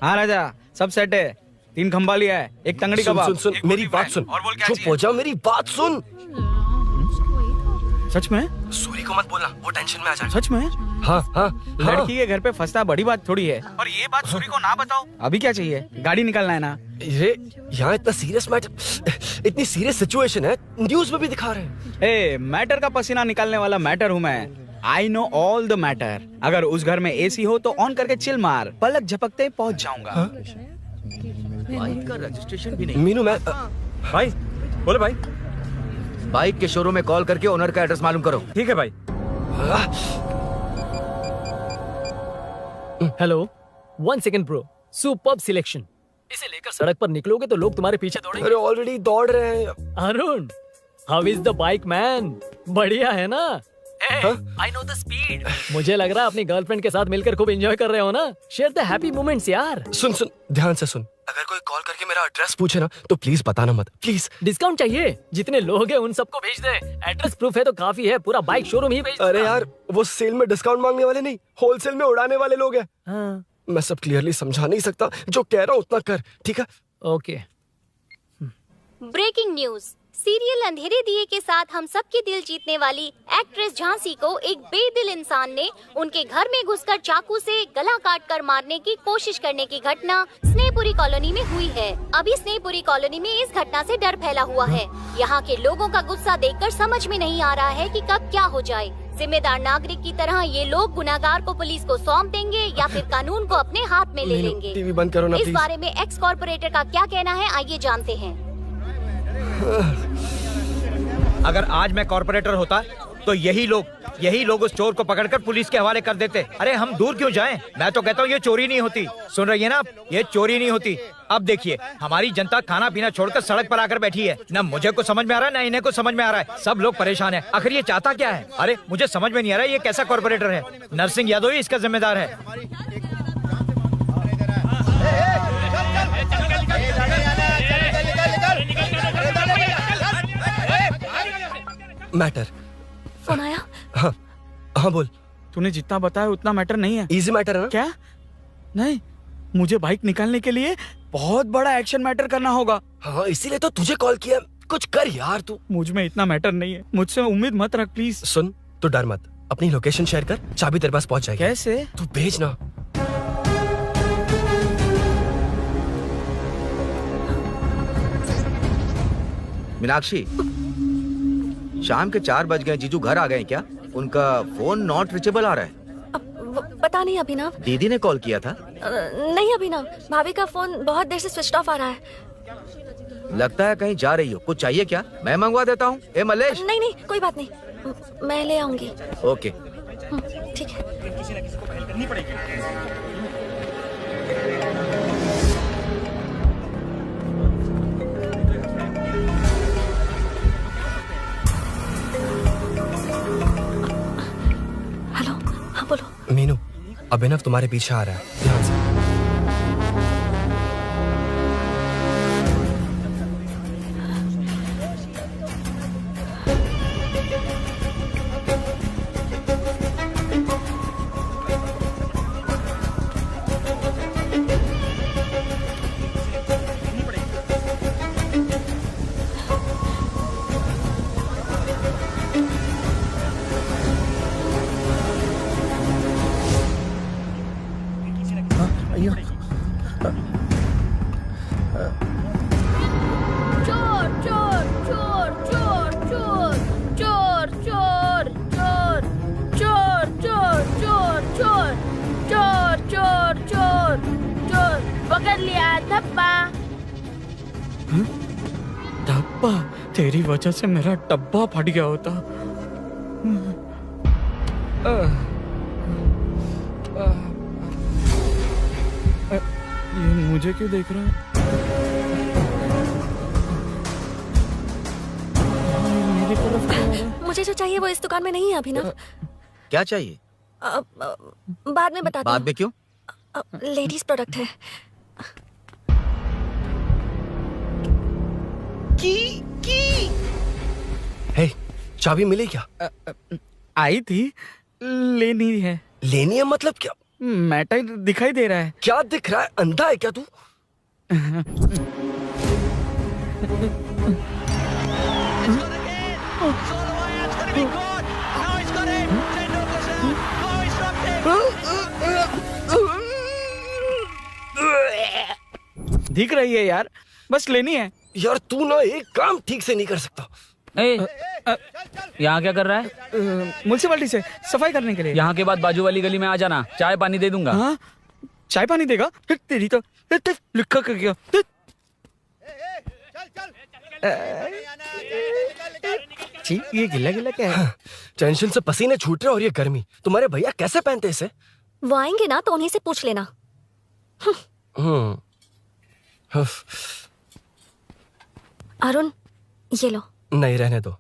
हाँ राजा, सब सेट है। 3 खंबा लिया है, एक तंगड़ी
सुन,
कबाब।
सुन, मेरी बात सुन। चुप हो जा, मेरी बात सुन।
सच में?
सूरी को मत बोलना, वो टेंशन में आ जाएगा।
सच में?
हाँ हाँ।
लड़की के घर पे फंसना बड़ी बात थोड़ी है। और ये बात सूरी को ना बताओ। अभी क्या चाहिए? गाड़ी निकालना है ना?
ये यहाँ इतना सीरियस मैटर, इतनी सीरियस सिचुएशन है, न्यूज में भी दिखा रहे हैं।
ए, मैटर का पसीना निकालने वाला मैटर हूँ मैं। I know all the matter. अगर उस घर में एसी हो तो ऑन करके चिल मार, पलक झपकते ही पहुंच जाऊंगा।
बाइक का रजिस्ट्रेशन भी नहीं।
मीनू, मैं
भाई बोले भाई।
बाइक के शोरूम में कॉल करके ओनर का एड्रेस मालूम करो।
ठीक है भाई।
Hello, 1 second bro, superb selection. इसे लेकर सड़क पर निकलोगे तो लोग तुम्हारे पीछे दौड़ेंगे।
अरे ऑलरेडी दौड़ रहे हैं।
Arun, how is the bike man? बढ़िया है ना? I know the speed. मुझे लग रहा है अपनी गर्लफ्रेंड के साथ मिलकर खूब एंजॉय कर रहे हो ना? शेयर द हैप्पी मोमेंट्स यार।
सुन सुन, ध्यान से सुन। अगर कोई कॉल करके मेरा एड्रेस पूछे ना तो प्लीज बताना मत, प्लीज।
डिस्काउंट चाहिए? जितने लोग हैं उन सबको भेज दे। एड्रेस प्रूफ है तो काफी है, पूरा बाइक शोरूम ही भेज।
अरे यार, वो सेल में डिस्काउंट मांगने वाले नहीं, होलसेल में उड़ाने वाले लोग हैं।
हाँ।
मैं सब क्लियरली समझा नहीं सकता, जो कह रहा हूँ उतना कर, ठीक है?
ओके।
Breaking news. सीरियल अंधेरे दिए के साथ हम सबकी दिल जीतने वाली एक्ट्रेस झांसी को एक बेदिल इंसान ने उनके घर में घुसकर चाकू से गला काटकर मारने की कोशिश करने की घटना स्नेहपुरी कॉलोनी में हुई है। अभी स्नेहपुरी कॉलोनी में इस घटना से डर फैला हुआ है। यहाँ के लोगों का गुस्सा देखकर समझ में नहीं आ रहा है कि कब क्या हो जाए। जिम्मेदार नागरिक की तरह ये लोग गुनाहगार को पुलिस को सौंप देंगे या फिर कानून को अपने हाथ में ले लेंगे।
टीवी बंद करो ना
इस
प्लीज।
बारे में एक्स कॉर्पोरेटर का क्या कहना है, आइए जानते हैं।
अगर आज मैं कॉर्पोरेटर होता तो यही लोग उस चोर को पकड़कर पुलिस के हवाले कर देते। अरे हम दूर क्यों जाएं? मैं तो कहता हूँ ये चोरी नहीं होती। सुन रही है ना आप? ये चोरी नहीं होती। अब देखिए, हमारी जनता खाना पीना छोड़कर सड़क पर आकर बैठी है। ना मुझे कुछ समझ में आ रहा है, ना इन्हें कुछ समझ में आ रहा है। सब लोग परेशान हैं। आखिर ये चाहता क्या है? अरे मुझे समझ में नहीं आ रहा है, ये कैसा कॉर्पोरेटर है? नरसिंह यादव ही इसका जिम्मेदार है।
मैटर।
फोन आया?
हाँ हाँ बोल।
तूने जितना बताया उतना मैटर नहीं है।
इजी मैटर है ना?
क्या? नहीं, मुझे बाइक निकालने के लिए बहुत बड़ा एक्शन मैटर करना होगा।
हाँ, इसीलिए तो तुझे कॉल किया। कुछ कर यार तू।
मुझ में इतना मैटर नहीं है, मुझसे उम्मीद मत रख प्लीज।
सुन, तू डर मत, अपनी लोकेशन शेयर कर, चाबी तेरे पास पहुंच जाएगी।
कैसे?
तू भेज ना।
मीनाक्षी, शाम के 4 बज गए, जीजू घर आ गए क्या? उनका फोन नॉट रीचेबल आ रहा है।
पता नहीं अभिनव।
दीदी ने कॉल किया था?
नहीं अभिनव, भाभी का फोन बहुत देर से स्विच ऑफ आ रहा है।
लगता है कहीं जा रही हो। कुछ चाहिए क्या? मैं मंगवा देता हूँ। ए मलेश।
नहीं नहीं कोई बात नहीं, मैं ले आऊंगी।
ओके
ठीक है।
किसी न किसी को पहल करनी पड़ेगी।
हेलो, हाँ बोलो।
मीनू, अभिनव तुम्हारे पीछे आ रहा है, ध्यान से।
चोर चोर चोर चोर चोर चोर चोर चोर चोर चोर चोर चोर चोर चोर चोर पकड़ लिया धप्पा।
डब्बा, तेरी वजह से मेरा डब्बा फट गया होता। ये मुझे क्यों देख रहा है? मेरी तरफ क्यों आ रहा है?
मुझे जो चाहिए वो इस दुकान में नहीं है अभिनव।
क्या चाहिए?
बाद में बताती
बाद में क्यों?
लेडीज प्रोडक्ट है।
हे, चाबी मिली क्या?
आई थी, लेनी है।
लेनी है मतलब क्या?
मैटर दिखाई दे रहा है।
क्या दिख रहा है? अंधा है क्या तू?
दिख रही है यार, बस लेनी है।
यार तू ना एक काम ठीक से नहीं कर सकता।
यहाँ क्या कर रहा है?
म्युनिसिपैलिटी से सफाई करने के लिए।
यहाँ के बाद बाजू वाली गली में आ जाना, चाय पानी दे दूंगा।
हाँ? चाय पानी देगा? तेरी तो लिखा कर गया। ये गिला गिला क्या है?
टेंशन से पसीने छूट रहे और ये गर्मी, तुम्हारे भैया कैसे पहनते इसे?
वो आएंगे ना तो उन्हीं से पूछ लेना। अरुण, ये लो।
नहीं, रहने दो।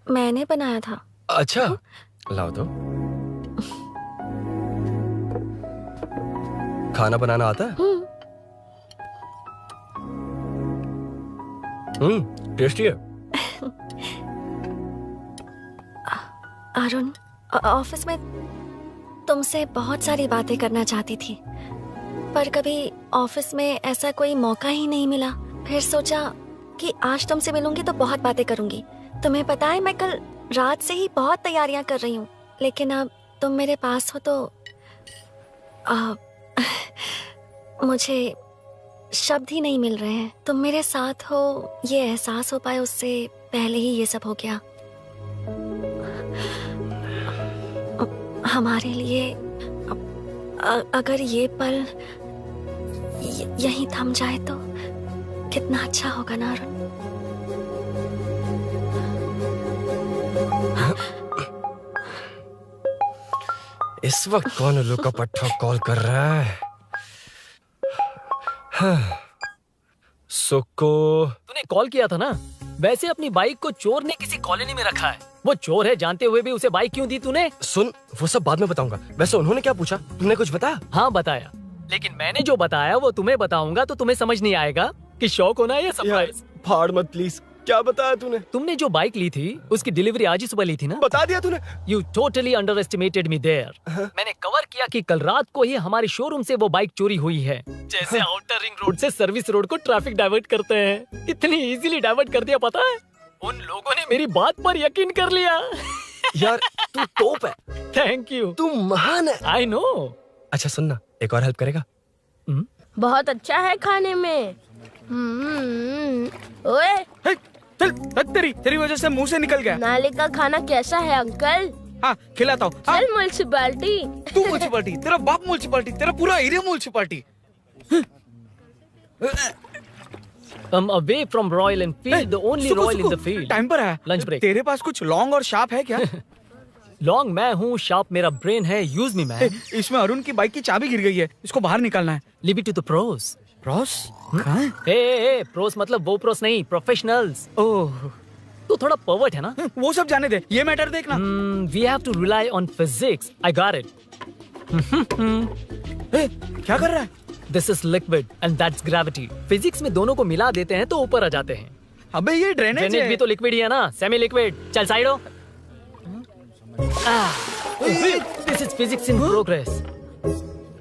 मैंने बनाया था।
अच्छा, लाओ तो। खाना बनाना आता है? टेस्टी है।
अरुण, ऑफिस में तुमसे बहुत सारी बातें करना चाहती थी, पर कभी ऑफिस में ऐसा कोई मौका ही नहीं मिला। फिर सोचा कि आज तुमसे मिलूंगी तो बहुत बातें करूंगी। तुम्हें पता है मैं कल रात से ही बहुत तैयारियां कर रही हूँ, लेकिन अब तुम मेरे पास हो तो मुझे शब्द ही नहीं मिल रहे हैं। तुम मेरे साथ हो ये एहसास हो पाए उससे पहले ही ये सब हो गया। हमारे लिए अगर ये पल यहीं थम जाए तो कितना अच्छा होगा ना अरुण।
इस वक्त कौन उल्लू का पट्टा कॉल कर रहा है? सुको,
तूने कॉल किया था ना? वैसे अपनी बाइक को चोर ने किसी कॉलोनी में रखा है। वो चोर है जानते हुए भी उसे बाइक क्यों दी तूने?
सुन, वो सब बाद में बताऊंगा। वैसे उन्होंने क्या पूछा? तुमने कुछ बताया?
हाँ बताया, लेकिन मैंने जो बताया वो तुम्हें बताऊंगा तो तुम्हें समझ नहीं आएगा कि शौक होना है या सरप्राइज।
फाड़ मत प्लीज। क्या बताया तूने?
तुमने जो बाइक ली थी उसकी डिलीवरी आज ही सुबह ली थी ना?
बता दिया तूने।
You totally underestimated me there. मैंने कवर किया कि कल रात को ही हमारे शोरूम से वो बाइक चोरी हुई है। जैसे आउटर रिंग रोड से सर्विस रोड को ट्रैफिक डाइवर्ट करते हैं, इतनी इजीली डाइवर्ट कर दिया। पता है, उन लोगों ने मेरी बात पर यकीन कर लिया।
यार तू टॉप है।
Thank you.
तू महान है।
I know.
अच्छा सुनना, एक और हेल्प करेगा?
बहुत अच्छा है खाने में। ओए
चल, तेरी वजह से मुंह से निकल गया।
नाले का खाना कैसा है अंकल?
हाँ खिलाता हूँ। हाँ?
चल म्युनिसिपैलिटी।
तू म्युनिसिपैलिटी, तेरा बाप म्युनिसिपैलिटी, तेरा पूरा area municipality.
Away from Royal Enfield, the only Royal in the field.
Time पर है।
Lunch break.
तेरे पास कुछ लॉन्ग और शार्प है क्या?
लॉन्ग मैं हूँ, शार्प मेरा ब्रेन है, यूज मी मैन।
इसमें अरुण की बाइक की चाबी गिर गई है, इसको बाहर निकालना है।
Leave it to the pros.
Pros? कहाँ है?
ए प्रोस मतलब वो प्रोस नहीं, प्रोफेशनल्स।
ओह,
तू थोड़ा पर्वर्ट है ना?
वो सब जाने दे, ये मैटर देखना।
We have to rely on physics. I got it.
क्या कर रहा है?
This is liquid and that's gravity. Physics में दोनों को मिला देते हैं तो ऊपर आ जाते हैं।
अबे ये ड्रेनेज है।
भी तो लिक्विड ही है ना, सेमी लिक्विड। चल साइड हो। This is physics in progress.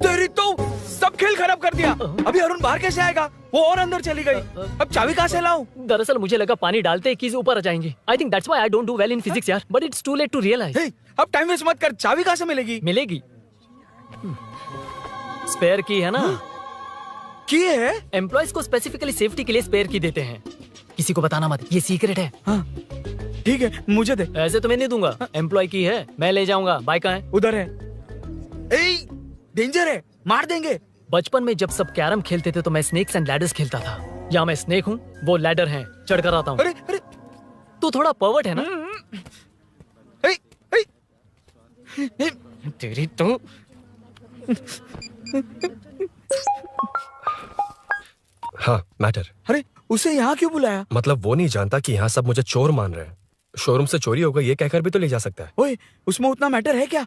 तेरी तो सब खेल खराब कर दिया। अभी अरुण बाहर कैसे आएगा? वो और अंदर चली गई। अब चाबी कहाँ से लाऊं?
दरअसल मुझे लगा पानी डालते ही कीज ऊपर आ जाएंगी। I think that's why I don't do well in physics यार। But it's too late to realize.
अब टाइम वेस्ट मत कर, चाबी कहाँ से मिलेगी?
मिलेगी। स्पेयर की है ना?
की है?
एम्प्लॉयज को स्पेसिफिकली सेफ्टी के लिए स्पेयर की देते हैं। किसी को बताना मत, ये सीक्रेट है।
हाँ, ठीक है, मुझे दे।
ऐसे तो मैं नहीं दूंगा। एम्प्लॉय की है, मैं ले जाऊंगा। बाइक कहाँ है?
उधर है। ए, डेंजर है, मार देंगे।
बचपन में जब सब कैरम खेलते थे तो मैं स्नेक्स एंड लैडर्स खेलता था। यहाँ मैं स्नेक हूँ, वो लैडर है, चढ़ कर आता हूँ।
अरे अरे,
तू थोड़ा पर्वर्ट है ना?
तेरी तो
हाँ, मैटर।
अरे उसे यहाँ क्यों बुलाया?
मतलब वो नहीं जानता कि यहाँ सब मुझे चोर मान रहे हैं। शोरूम से चोरी हो गई ये कहकर भी तो ले जा सकता है।
ओए, उसमें उतना मैटर है क्या?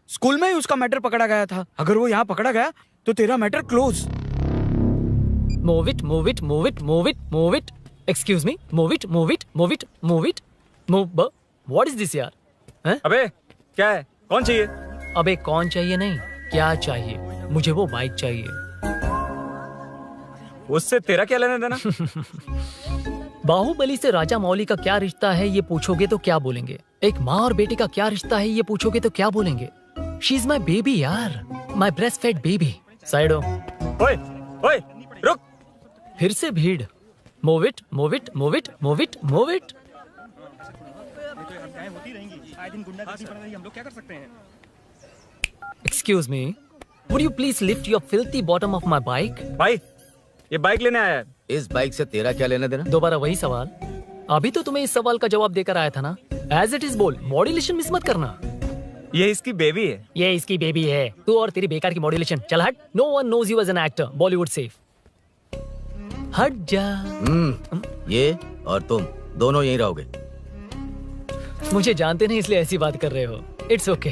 स्कूल में ही उसका मैटर पकड़ा गया था। अगर वो यहाँ पकड़ा गया तो तेरा matter close.
Move it, move it, move it, move it, move it. Excuse me, move it, move it, move it, move it, move. What is this यार? हैं?
अबे क्या है? कौन चाहिए?
अबे कौन चाहिए नहीं, क्या चाहिए? मुझे वो बाइक चाहिए।
उससे तेरा क्या लेना देना?
बाहुबली से राजा मौली का क्या रिश्ता है ये पूछोगे तो क्या बोलेंगे? एक माँ और बेटे का क्या रिश्ता है ये पूछोगे तो क्या बोलेंगे? शी इज माई बेबी यार, my breast fed baby. Side हो।
ओए, ओए, रुक।
फिर से भीड़। Move it, move it, move it, move it, move it. Excuse me, would you please lift your filthy bottom of my bike?
भाई, ये बाइक लेने आया है।
इस बाइक से तेरा क्या लेना देना?
दोबारा वही सवाल। अभी तो तुम्हें इस सवाल का जवाब देकर आया था ना। एज इट इज बोल, मॉड्यूलेशन मिस मत करना।
ये इसकी बेबी है।
ये इसकी बेबी है। तू और तेरी बेकार की मॉड्यूलेशन। चल हट। No one knows you as an actor. Bollywood safe. हट जा।
ये और तुम दोनों यहीं रहोगे।
मुझे जानते नहीं इसलिए ऐसी बात कर रहे हो। It's okay.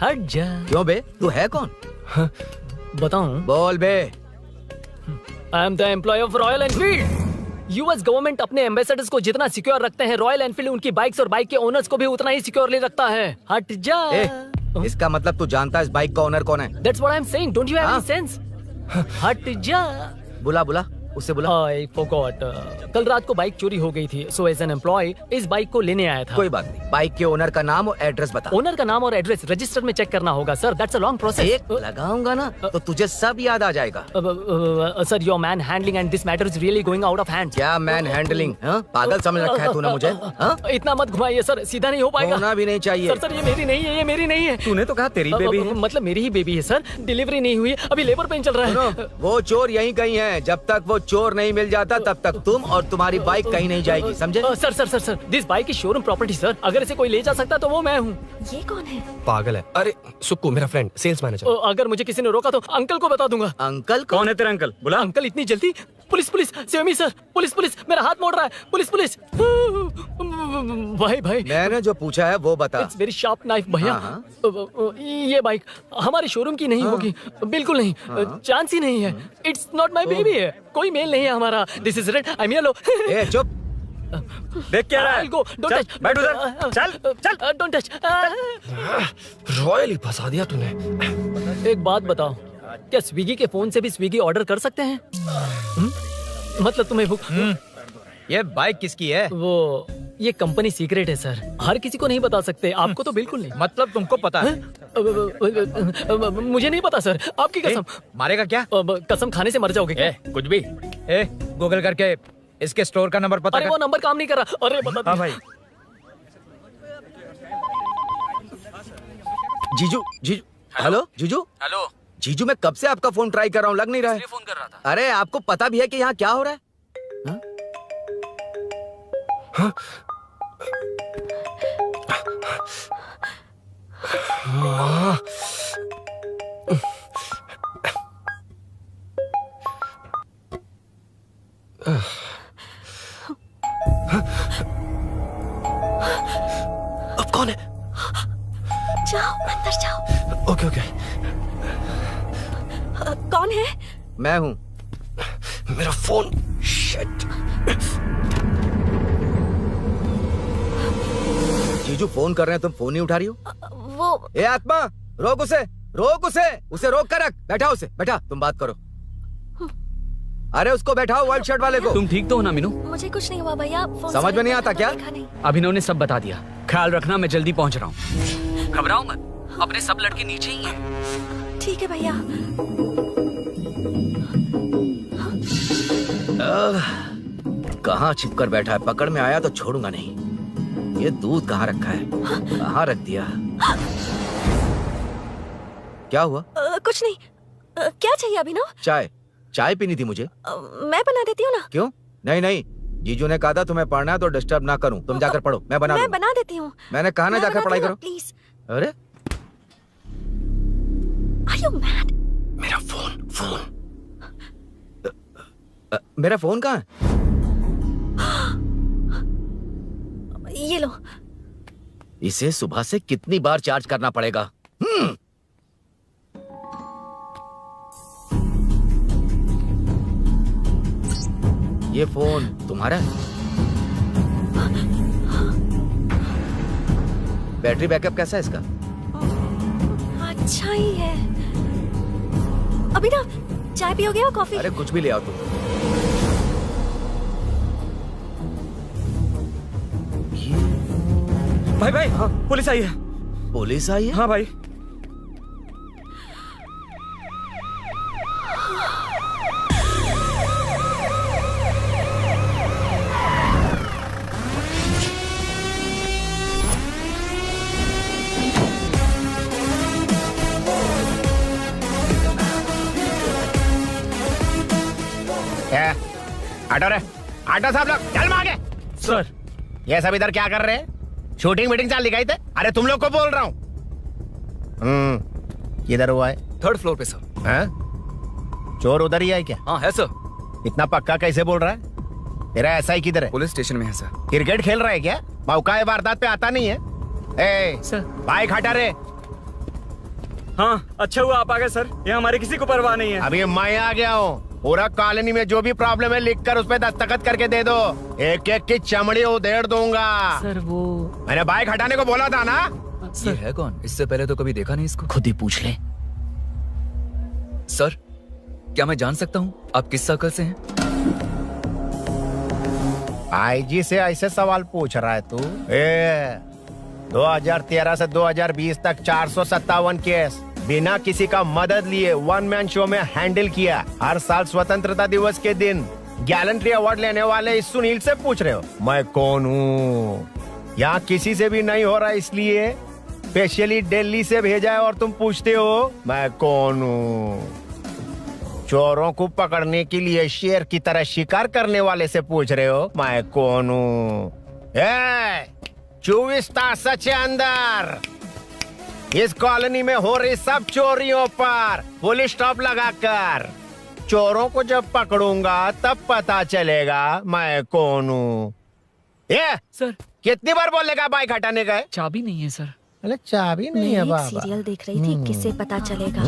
हट जा।
क्यों बे? तू है कौन?
बताऊं?
बोल बे।
I am the employee of Royal Enfield. US government अपने एम्बेसडर्स को जितना सिक्योर रखते हैं, रॉयल एनफील्ड उनकी बाइक्स और बाइक के ओनर्स को भी उतना ही सिक्योरली रखता है। हट जा।
इसका मतलब तू जानता है इस बाइक का ओनर कौन है?
That's what I'm saying. Don't you have any sense? हट जा।
बुला उससे बुला।
I forgot. कल रात को बाइक चोरी हो गई थी, so as an employee इस बाइक को लेने आया था।
कोई बात नहीं, बाइक के ओनर का नाम और एड्रेस बता।
ओनर का नाम और एड्रेस रजिस्टर में चेक करना होगा sir. That's a long process.
एक लगाऊंगा ना तो तुझे सब याद आ जाएगा।
Sir, your man handling and this matter is really going out of hand.
क्या मैन हैंडलिंग? पागल समझ रखा है तूने मुझे?
इतना मत घुमाइए सर, सीधा नहीं हो पाएगा।
होना भी नहीं चाहिए।
सर ये मेरी नहीं है, ये मेरी नहीं है।
तूने तो कहा तेरी बेबी है।
मतलब मेरी ही बेबी है सर। डिलीवरी नहीं हुई, अभी लेबर पेन चल रहा है।
वो चोर यहीं कहीं है। जब तक वो चोर नहीं मिल जाता तब तक तुम और तुम्हारी बाइक कहीं नहीं जाएगी, समझे?
Sir, this bike is showroom property sir. अगर इसे कोई ले जा सकता तो वो मैं हूँ। ये कौन है?
पागल है। अरे सुक्कू, मेरा फ्रेंड, सेल्स मैनेजर।
अगर मुझे किसी ने रोका तो अंकल को बता दूंगा।
अंकल?
कौन है तेरा अंकल? बुला।
अंकल इतनी जल्दी? Police, save me sir. Police, मेरा हाथ मोड़ रहा है। पुलिस। भाई
मैंने जो पूछा है वो बता।
इट्स वेरी शार्प नाइफ भैया। ये बाइक हमारे शोरूम की नहीं होगी, बिल्कुल नहीं। चांस ही नहीं है। इट्स नॉट माई बेबी है। कोई मेल नहीं है हमारा। This is red, I am yellow.
चुप।
देख क्या रहा है?
Don't touch.
बैठ उधर। चल।
Don't touch.
रॉयल ही फंसा दिया तूने।
एक बात बताओ, क्या स्विगी के फोन से भी स्विगी ऑर्डर कर सकते हैं? मतलब तुम्हें
ये बाइक किसकी है?
वो ये कंपनी सीक्रेट है सर, हर किसी को नहीं बता सकते। आपको तो बिल्कुल नहीं।
मतलब तुमको पता है?
मुझे नहीं पता सर, आपकी कसम।
मारेगा क्या?
कसम खाने से मर जाओगे क्या?
कुछ भी। गूगल करके इसके स्टोर का नंबर पता
कर। वो नंबर काम नहीं कर रहा। अरे बता।
हाँ भाई।
जीजू जीजू हेलो जीजू।
हेलो
जीजू, मैं कब से आपका फोन ट्राई कर रहा हूँ, लग नहीं रहा है।
फोन कर रहा था।
अरे आपको पता भी है कि यहाँ क्या हो रहा है? हाँ? हाँ? अब कौन है?
जाओ अंदर जाओ।
Okay okay.
कौन है?
मैं हूँ। मेरा फोन। शिट। जीजू फोन कर रहे हैं, तुम फोन नहीं उठा रही हो।
वो
ए आत्मा, रोक उसे, रोक उसे रोक कर रख। बैठा उसे, बैठा, तुम बात करो। अरे उसको बैठाओ, व्हाइट शर्ट वाले को।
तुम ठीक तो हो ना मीनू?
मुझे कुछ नहीं हुआ भैया।
समझ में नहीं आता क्या?
अभिनव ने सब बता दिया। ख्याल रखना, मैं जल्दी पहुंच रहा हूँ। घबराओ मत, अपने सब लड़के नीचे ही हैं।
ठीक है भैया।
कहाँ छिप कर बैठा है, पकड़ में आया तो छोड़ूंगा नहीं। ये दूध कहाँ रखा है, कहाँ रख दिया? क्या हुआ?
कुछ नहीं। क्या चाहिए अभिनव?
चाय पीनी थी मुझे।
मैं बना देती हूँ ना।
क्यों? नहीं, जीजू ने कहा था तुम्हें पढ़ना है तो डिस्टर्ब ना करूं, तुम जाकर पढ़ो, मैं बना
देती हूँ। मैंने
कहा ना जाकर पढ़ाई करो
प्लीज।
अरे
Are you mad?
मेरा फोन मेरा फोन कहाँ है?
ये लो।
इसे सुबह से कितनी बार चार्ज करना पड़ेगा? ये फोन तुम्हारा है? बैटरी बैकअप कैसा है इसका?
अच्छा ही है। अभिनव, चाय पियोगे या कॉफी?
अरे कुछ भी ले आओ तुम।
भाई हाँ, पुलिस आई है।
पुलिस आई है?
हाँ भाई।
आटो साहब लोग चल मांगे।
सर
ये सब इधर क्या कर रहे हैं? शूटिंग मीटिंग चाल दिखाई थे। अरे तुम लोग को बोल रहा हूँ। किधर हुआ है?
3rd फ्लोर पे सर।
हैं? चोर उधर ही है क्या?
हाँ है सर।
इतना पक्का कैसे बोल रहा है? तेरा ऐसा ही किधर है?
पुलिस स्टेशन में है सर।
क्रिकेट खेल रहा है क्या? मौका वारदात पे आता नहीं है। ए
सर
बाइक हटा रे।
हाँ अच्छा हुआ आप आ गए सर, ये हमारे किसी को परवाह नहीं है।
अभी मैं आ गया हूँ। पूरा कॉलोनी में जो भी प्रॉब्लम है लिख कर उस पर दस्तखत करके दे दो। एक एक की चमड़ी उधेड़ दूंगा।
सर वो
मैंने बाइक हटाने को बोला था ना।
ये है कौन? इससे पहले तो कभी देखा नहीं इसको।
खुद ही पूछ ले।
सर क्या मैं जान सकता हूँ आप किस सर्कल से हैं?
आईजी से ऐसे सवाल पूछ रहा है तू? 2013 से 2020 तक 457 केस बिना किसी का मदद लिए 1 मैन शो में हैंडल किया। हर साल स्वतंत्रता दिवस के दिन गैलेंट्री अवार्ड लेने वाले इस सुनील से पूछ रहे हो मैं कौन हूँ? यहाँ किसी से भी नहीं हो रहा, इसलिए स्पेशली दिल्ली से भेजा है और तुम पूछते हो मैं कौन हूँ? चोरों को पकड़ने के लिए शेर की तरह शिकार करने वाले से पूछ रहे हो मैं कौन हूँ? 24 तास से अंदर इस कॉलोनी में हो रही सब चोरियों पर पुलिस स्टॉप लगाकर चोरों को जब पकड़ूंगा तब पता चलेगा मैं कौन हूँ। ये
सर
कितनी बार बोलेगा बाइक हटाने का?
चाबी नहीं है सर।
अरे चाबी नहीं है बाबा।
सीरियल देख रही थी, किससे पता चलेगा?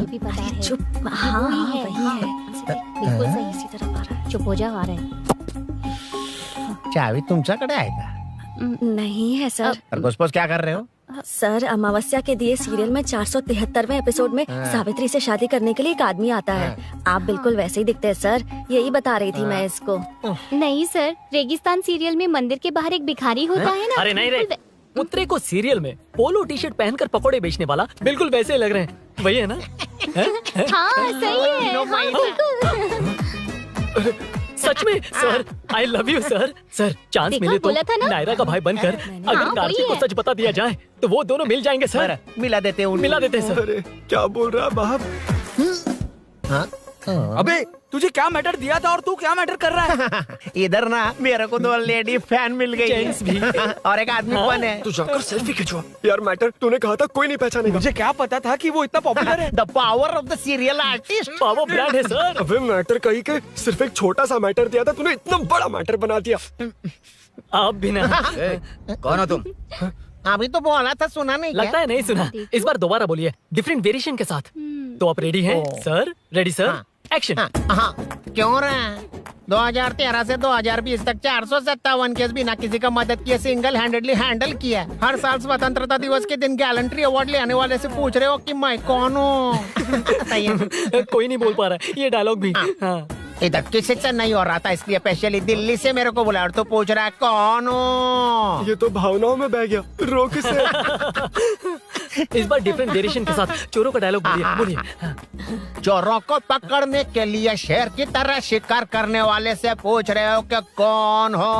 चुप। हाँ वही है। बिल्कुल सही, इसी तरफ आ रहा है।
चुप हो जा, आ रहा है।
चाबी तुमच्याकडे आहे का?
नहीं है सर।
खरगोश क्या कर रहे हो?
सर अमावस्या के दिए सीरियल में 473वें एपिसोड में सावित्री से शादी करने के लिए एक आदमी आता है। आप बिल्कुल वैसे ही दिखते हैं सर, यही बता रही थी मैं इसको।
नहीं सर, रेगिस्तान सीरियल में मंदिर के बाहर एक भिखारी होता है ना।
अरे नहीं रे, पुत्रे को सीरियल में पोलो टी शर्ट पहनकर पकोड़े बेचने वाला बिल्कुल वैसे लग रहे हैं। वही है ना?
हाँ सही है। हाँ, बिल्कुल।
सच में sir, I love you sir. Sir chance
देखा,
मिले तो
बोला था ना?
नायरा का भाई बनकर अगर
हाँ,
कार्तिक
वही
को
है।
सच बता दिया जाए तो वो दोनों मिल जाएंगे सर।
मिला देते हैं
मिला देते हैं सर।
क्या बोल रहा है बाप?
हाँ?
अबे तुझे क्या मैटर दिया था और तू क्या मैटर कर रहा है?
इधर ना मेरे को 2 लेडी फैन मिल गई
जेंट्स भी।
और एक आदमी फन है।
तू जाकर सेल्फी खिंचवा। यार मैटर तूने कहा था कोई नहीं पहचानेगा।
मुझे क्या पता था कि वो इतना पॉपुलर है।
The power of the serial artist.
Power brand है सर।
अबे मैटर कही के सिर्फ एक छोटा सा मैटर दिया था, तूने इतना बड़ा मैटर बना दिया।
आप भी ना।
कौन हो तुम?
अभी तो बोला था, सुना नहीं
लगता है नहीं सुना। इस बार दोबारा बोलिए डिफरेंट वेरिएशन के साथ। तो आप रेडी हैं सर? Ready sir? एक्शन।
हाँ, क्यों रहा? 2013 से 2020 तक 457 केस बिना किसी का मदद किए सिंगल हैंडेडली हैंडल किया। हर साल स्वतंत्रता दिवस के दिन गैलेंट्री अवार्ड लेने वाले से पूछ रहे हो कि मैं कौन हूँ?
कोई नहीं बोल पा रहा है ये डायलॉग भी। हाँ।
इधर किसी से नहीं हो रहा था, इसलिए स्पेशली दिल्ली से मेरे को बुलाया और तो पूछ रहा है कौन हूँ?
ये तो भावनाओं में बह गया। रोक से।
इस बार डिफरेंट वेरिएशन के साथ चोरों का डायलॉग बोलिए बोलिए।
चोरों को पकड़ने के लिए शेर की तरह शिकार करने वाले से पूछ रहे हो कि कौन हो?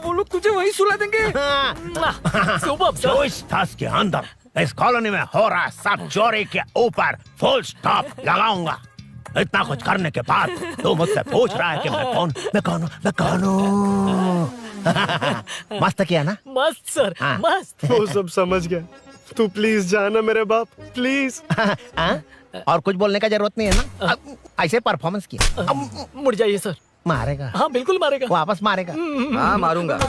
वो लोग तुझे वही सुला देंगे।
जो इस दस के अंदर इस कॉलोनी में हो रहा सब चोरी के ऊपर फुल स्टॉप लगाऊंगा। इतना कुछ करने के बाद तू मुझसे पूछ रहा है कि मैं कौन हूँ? मस्त किया ना?
मस्त सर, मस्त।
वो सब समझ गया। तू प्लीज जाना मेरे बाप, प्लीज।
और कुछ बोलने का जरूरत नहीं है ना? ऐसे परफॉर्मेंस किया।
मुड़ जाइए सर।
मारेगा?
हाँ बिल्कुल मारेगा।
वापस मारेगा?
हाँ मारूंगा।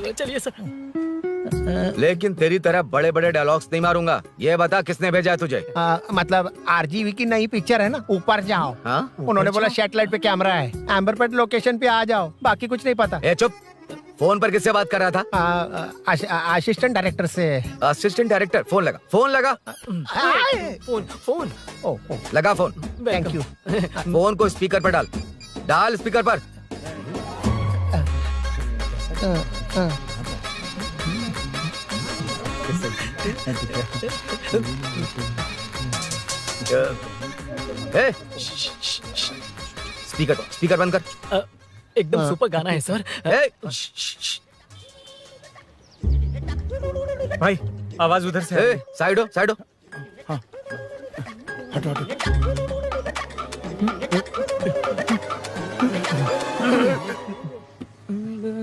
चलिए सर।
लेकिन तेरी तरह बड़े बड़े डायलॉग्स नहीं मारूंगा। ये बता किसने भेजा है तुझे?
मतलब आरजीवी की नई पिक्चर है ना, ऊपर जाओ। उन्होंने बोला सैटेलाइट पे कैमरा है, एम्बरपेट लोकेशन पे आ जाओ, बाकी कुछ नहीं पता।
ए चुप। फोन पर किससे बात कर रहा था?
असिस्टेंट डायरेक्टर से।
Assistant director? फोन लगा, फोन लगा।
फोन
लगा फोन।
Thank you.
फोन को स्पीकर पर डाल। डाल स्पीकर पर। स्पीकर बंद कर।
एकदम सुपर गाना है सर।
भाई आवाज उधर से।
साइड हो, साइड हो।
हटो हटो।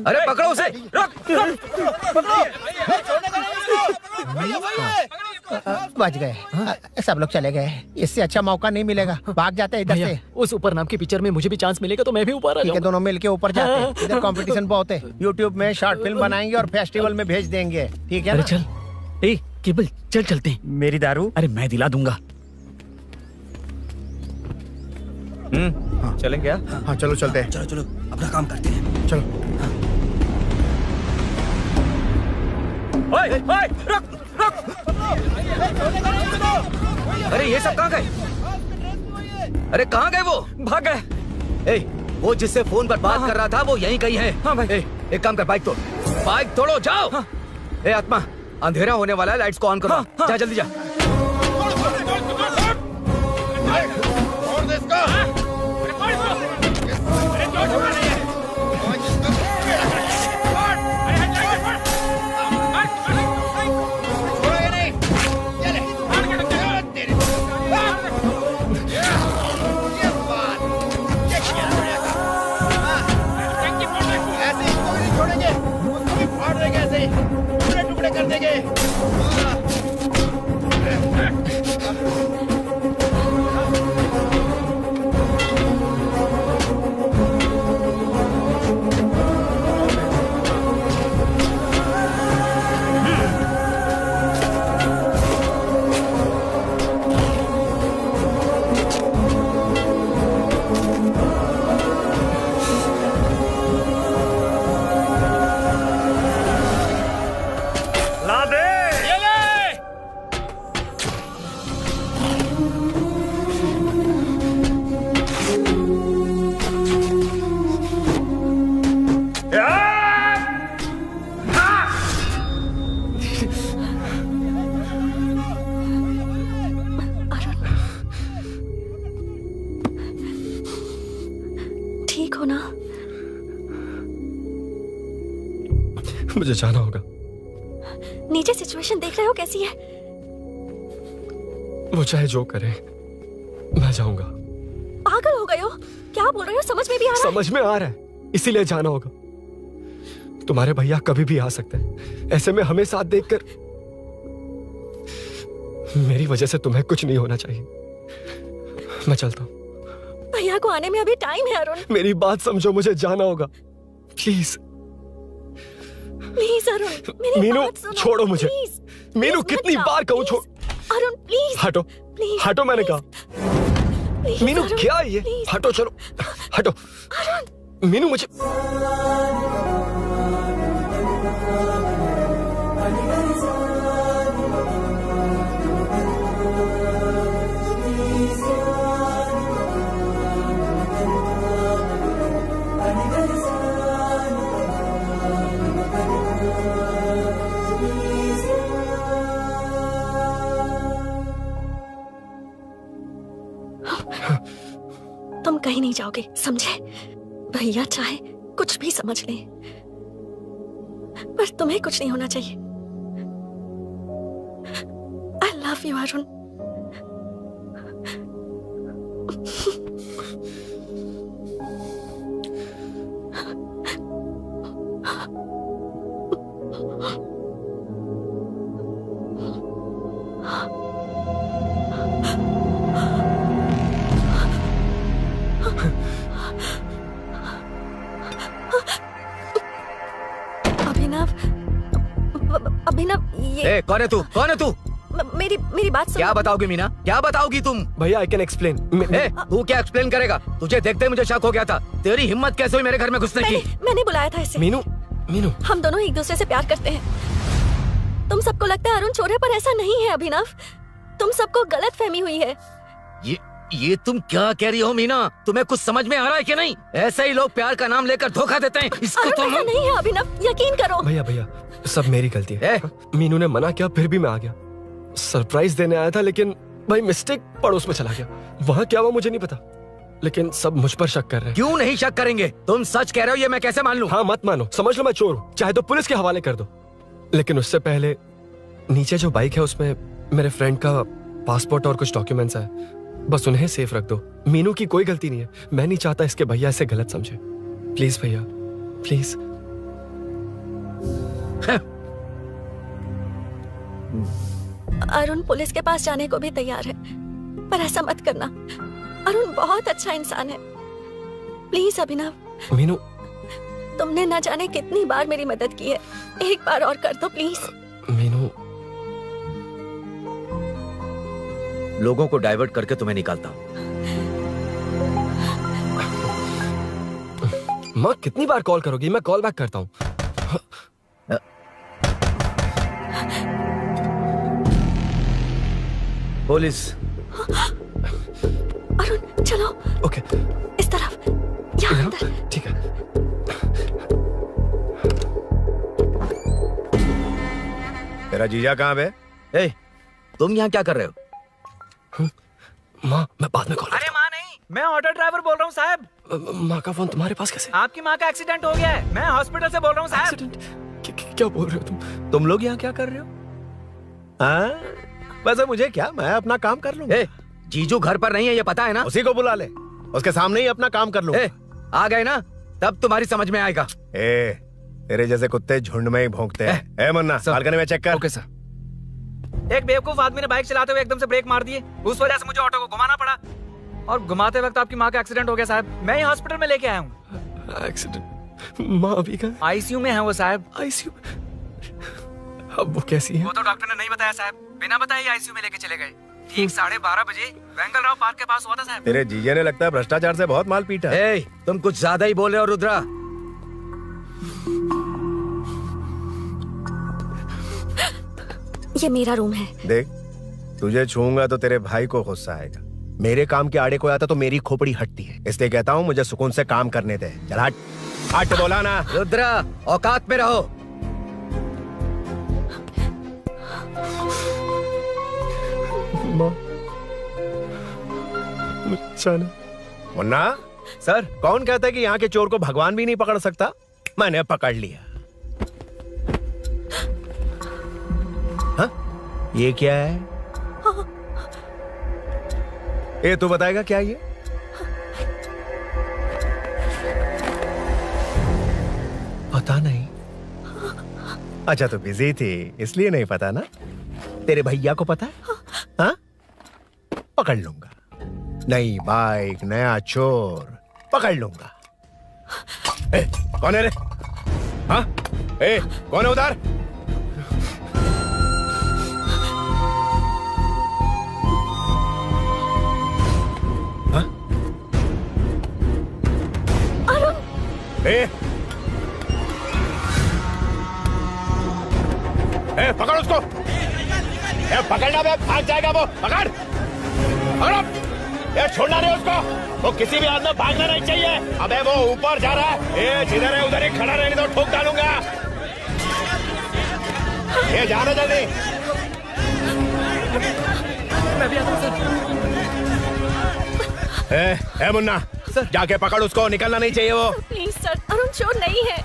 अरे पकड़ो उसे।
बच गए। सब लोग चले गए। इससे अच्छा मौका नहीं मिलेगा। भाग जाते हैं इधर से।
उस ऊपर नाम की पिक्चर में मुझे भी चांस मिलेगा तो मैं भी ऊपर आ
ठीक है,
जाऊंगा।
दोनों मिलके ऊपर जाते हैं। इधर कंपटीशन बहुत है। यूट्यूब में शॉर्ट फिल्म बनाएंगे और फेस्टिवल में भेज देंगे। ठीक है
अरे
ना?
चल। ए केबल चल चलते हैं।
मेरी दारू?
अरे मैं दिला दूंगा।
चलें क्या?
हाँ चलो चलते हैं।
चलो चलो अपना काम करते हैं।
चलो।
ओए, ओए, रुक, रुक। अरे ये सब कहाँ गए? अरे कहाँ गए वो?
भाग गए।
ए, वो जिससे फोन पर बात कर रहा था वो यहीं कहीं है।
हाँ भाई।
एक काम कर, बाइक तोड़। बाइक तोड़ो, जाओ। ए आत्मा, अंधेरा होने वाला है, लाइट्स को ऑन करो। जा जल्दी जा।
टुकड़े कर देंगे।
ला दे।
ये
मुझे जाना होगा।
नीचे सिचुएशन देख रहे हो कैसी है?
वो चाहे जो करे, मैं जाऊंगा।
पागल हो गए हो? क्या बोल रहे हो? समझ में भी आ रहा है?
समझ में आ रहा है, इसीलिए जाना होगा। तुम्हारे भैया कभी भी आ सकते हैं, ऐसे में हमें साथ देखकर मेरी वजह से तुम्हें कुछ नहीं होना चाहिए। मैं चलता हूँ।
भैया को आने में अभी टाइम है अरुण।
मेरी बात समझो, मुझे जाना होगा। प्लीज
प्लीज अरुण, मेरी
मीनू,
बात सुनो।
छोड़ो मुझे।
प्लीज,
मीनू,
प्लीज
कितनी
मत
बार
जाओ,
कहूँ छोड़।
अरुण प्लीज।
हटो,
प्लीज,
हटो, मैंने कहा।
प्लीज,
मीनू
अरुण,
क्या है ये?
प्लीज।
हटो, चलो हटो। मीनू मुझे
तुम कहीं नहीं जाओगे, समझे? भैया चाहे कुछ भी समझ ले, पर तुम्हें कुछ नहीं होना चाहिए। I love you Arun. Abhinav, ये
कौन है तू? कौन है तू?
मेरी बात सुनो।
क्या बताओगी मीना? क्या बताओगी तुम?
भैया आई कैन एक्सप्लेन।
तू क्या एक्सप्लेन करेगा? तुझे देखते ही मुझे शक हो गया था। तेरी हिम्मत कैसे हुई मेरे घर में घुसने की?
मैंने बुलाया था इसे।
मीनू, मीनू,
हम दोनों एक दूसरे से प्यार करते हैं। तुम सबको लगता है अरुण चोर है, पर ऐसा नहीं है अभिनव। तुम सबको गलत फहमी हुई है।
ये तुम क्या कह रही हो मीना? तुम्हें कुछ समझ में आ रहा है कि नहीं? ऐसे ही लोग प्यार का नाम लेकर धोखा देते हैं। इसको
तुम ऐसा नहीं है अभिनव, यकीन करो।
भैया भैया, सब मेरी गलती है। मीनू ने मना किया, फिर भी मैं आ गया। सरप्राइज देने आया था, लेकिन भाई मिस्टेक पड़ोस में चला गया। वहाँ क्या हुआ मुझे नहीं पता, लेकिन सब मुझ पर शक कर रहे हैं।
क्यों नहीं शक करेंगे? तुम सच कह रहे हो, ये मैं कैसे मान लूं?
हाँ मत मानो, समझ लो मैं चोर हूँ, चाहे तो पुलिस के हवाले कर दो। लेकिन उससे पहले नीचे जो बाइक है उसमें मेरे फ्रेंड का पासपोर्ट और कुछ डॉक्यूमेंट्स है, बस उन्हें सेफ रख दो। मीनू की कोई गलती नहीं है। मैं नहीं चाहता इसके भैया इसे गलत समझे। प्लीज भैया, प्लीज।
अरुण पुलिस के पास जाने को भी तैयार है, पर ऐसा मत करना। अरुण बहुत अच्छा इंसान है। प्लीज अभिनव।
मीनू,
तुमने न जाने कितनी बार मेरी मदद की है, एक बार और कर दो प्लीज।
मीनू,
लोगों को डाइवर्ट करके तुम्हें निकालता हूँ।
माँ कितनी बार कॉल करोगी? मैं कॉल बैक करता हूँ।
पुलिस।
अरुण चलो।
ओके।
इस तरफ, यहाँ अंदर।
ठीक है।
तेरा जीजा कहाँ पे?
तुम यहाँ क्या कर रहे हो?
माँ, मैं बाद में कॉल।
अरे माँ नहीं, मैं ऑटो ड्राइवर बोल रहा हूँ साहब।
माँ का फोन तुम्हारे पास कैसे?
आपकी माँ का एक्सीडेंट हो गया है, मैं हॉस्पिटल से बोल रहा हूँ साहब।
क्या बोल रहे हो
तुम लोग यहाँ क्या कर रहे हो? हाँ, वैसे मुझे क्या, मैं अपना काम कर लूंगा।
जीजू घर पर नहीं है, ये पता है ना?
उसी को बुला ले, उसके सामने ही अपना काम कर लूंगा।
आ गए ना, तब तुम्हारी समझ में आएगा।
तेरे जैसे कुत्ते झुंड में ही भौंकते हैं। मन्ना, बालकनी में चेक कर।
Okay sir. एक बेवकूफ आदमी ने बाइक चलाते हुए एकदम से ब्रेक मार दिए, उस वजह से मुझे ऑटो को घुमाना पड़ा, और घुमाते वक्त आपकी माँ का एक्सीडेंट हो गया साहब। मैं ही हॉस्पिटल में लेके आया हूँ।
एक्सीडेंट? माँ अभी कहाँ?
आईसीयू में है वो साहब।
आईसीयू? अब वो कैसी है?
वो तो डॉक्टर ने नहीं बताया साहब, बिना बताए आईसीयू में लेके चले गए। ठीक 12:30 बजे वेंगल राव पार्क के पास हुआ था साहब।
तेरे जीजे ने लगता है भ्रष्टाचार से बहुत माल पीटा।
तुम कुछ ज्यादा ही बोल रहे हो रुद्रा।
ये मेरा रूम है।
देख, तुझे छूऊंगा तो तेरे भाई को गुस्सा आएगा। मेरे काम के आड़े को आता तो मेरी खोपड़ी हटती है, इसलिए कहता हूँ मुझे सुकून से काम करने दे। चल हट, हट बोला ना।
रुद्रा, औकात में रहो।
मुन्ना सर, कौन कहता है कि यहाँ के चोर को भगवान भी नहीं पकड़ सकता? मैंने पकड़ लिया। ये क्या है? ये तू बताएगा क्या ये? पता नहीं। अच्छा तो बिजी थी इसलिए नहीं पता ना? तेरे भैया को पता है? हाँ? पकड़ लूंगा। नई बाइक, नया चोर, पकड़ लूंगा। कौन है रे? हाँ? कौन है उधर? हाँ? पकड़ उसको। पकड़ना बे, भाग जाएगा वो। पकड़ पकड़ो। छोड़ना नहीं उसको। वो किसी भी हाथ में भागना नहीं चाहिए। अबे वो ऊपर जा रहा है। जिधर है उधर ही खड़ा रहने दो, ठोक डालूंगा। जाना जल्दी।
मैं भी आता हूं
सर। मुन्ना जाके पकड़ उसको, निकलना नहीं चाहिए वो।
प्लीज सर, अरुण चोर नहीं है।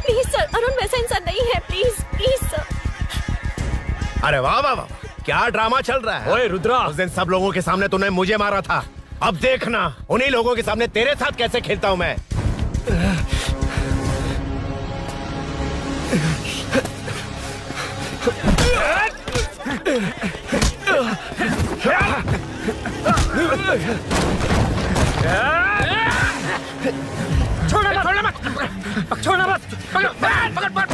प्लीज सर, अरुण वैसा इंसान नहीं है। Please please sir.
अरे वाह वाह वाह, क्या ड्रामा चल रहा है। ओए रुद्रा, उस दिन सब लोगों के सामने तूने मुझे मारा था। अब देखना उन्हीं लोगों के सामने तेरे साथ कैसे खेलता हूं मैं।
छोड़ना मत, छोड़ना मत। पकड़ पकड़ पकड़।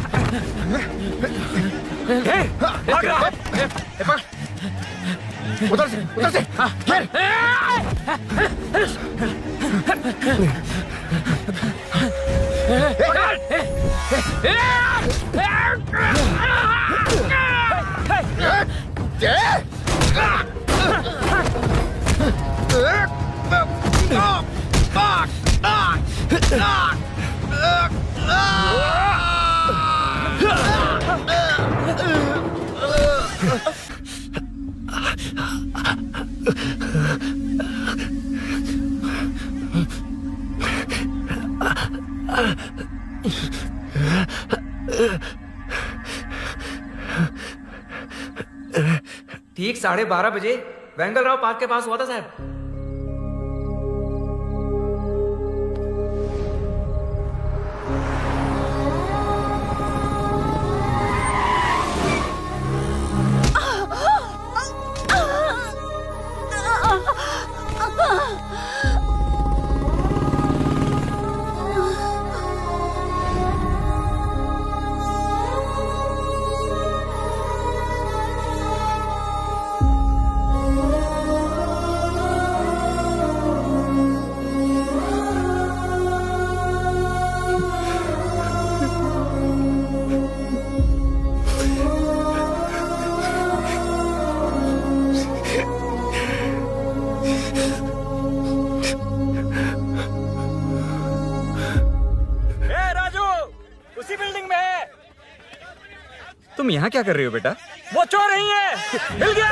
उधर से
ठीक 12:30 बजे वेंगल राव पार्क के पास हुआ था साहब।
तुम यहाँ क्या कर रही हो बेटा?
वो चोर नहीं है, मिल गया।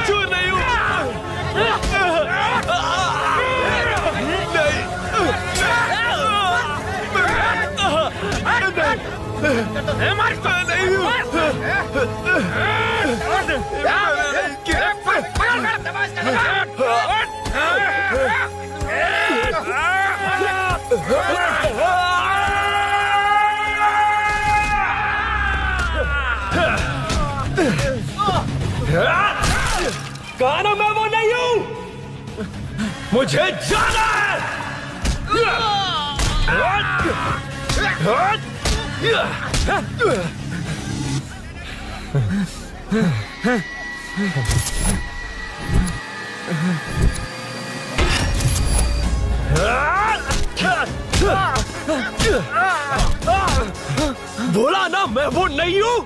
चोर नहीं हूँ।
कहा मैं वो नहीं हूँ, मुझे जाना है।
बोला ना मैं वो नहीं हूँ।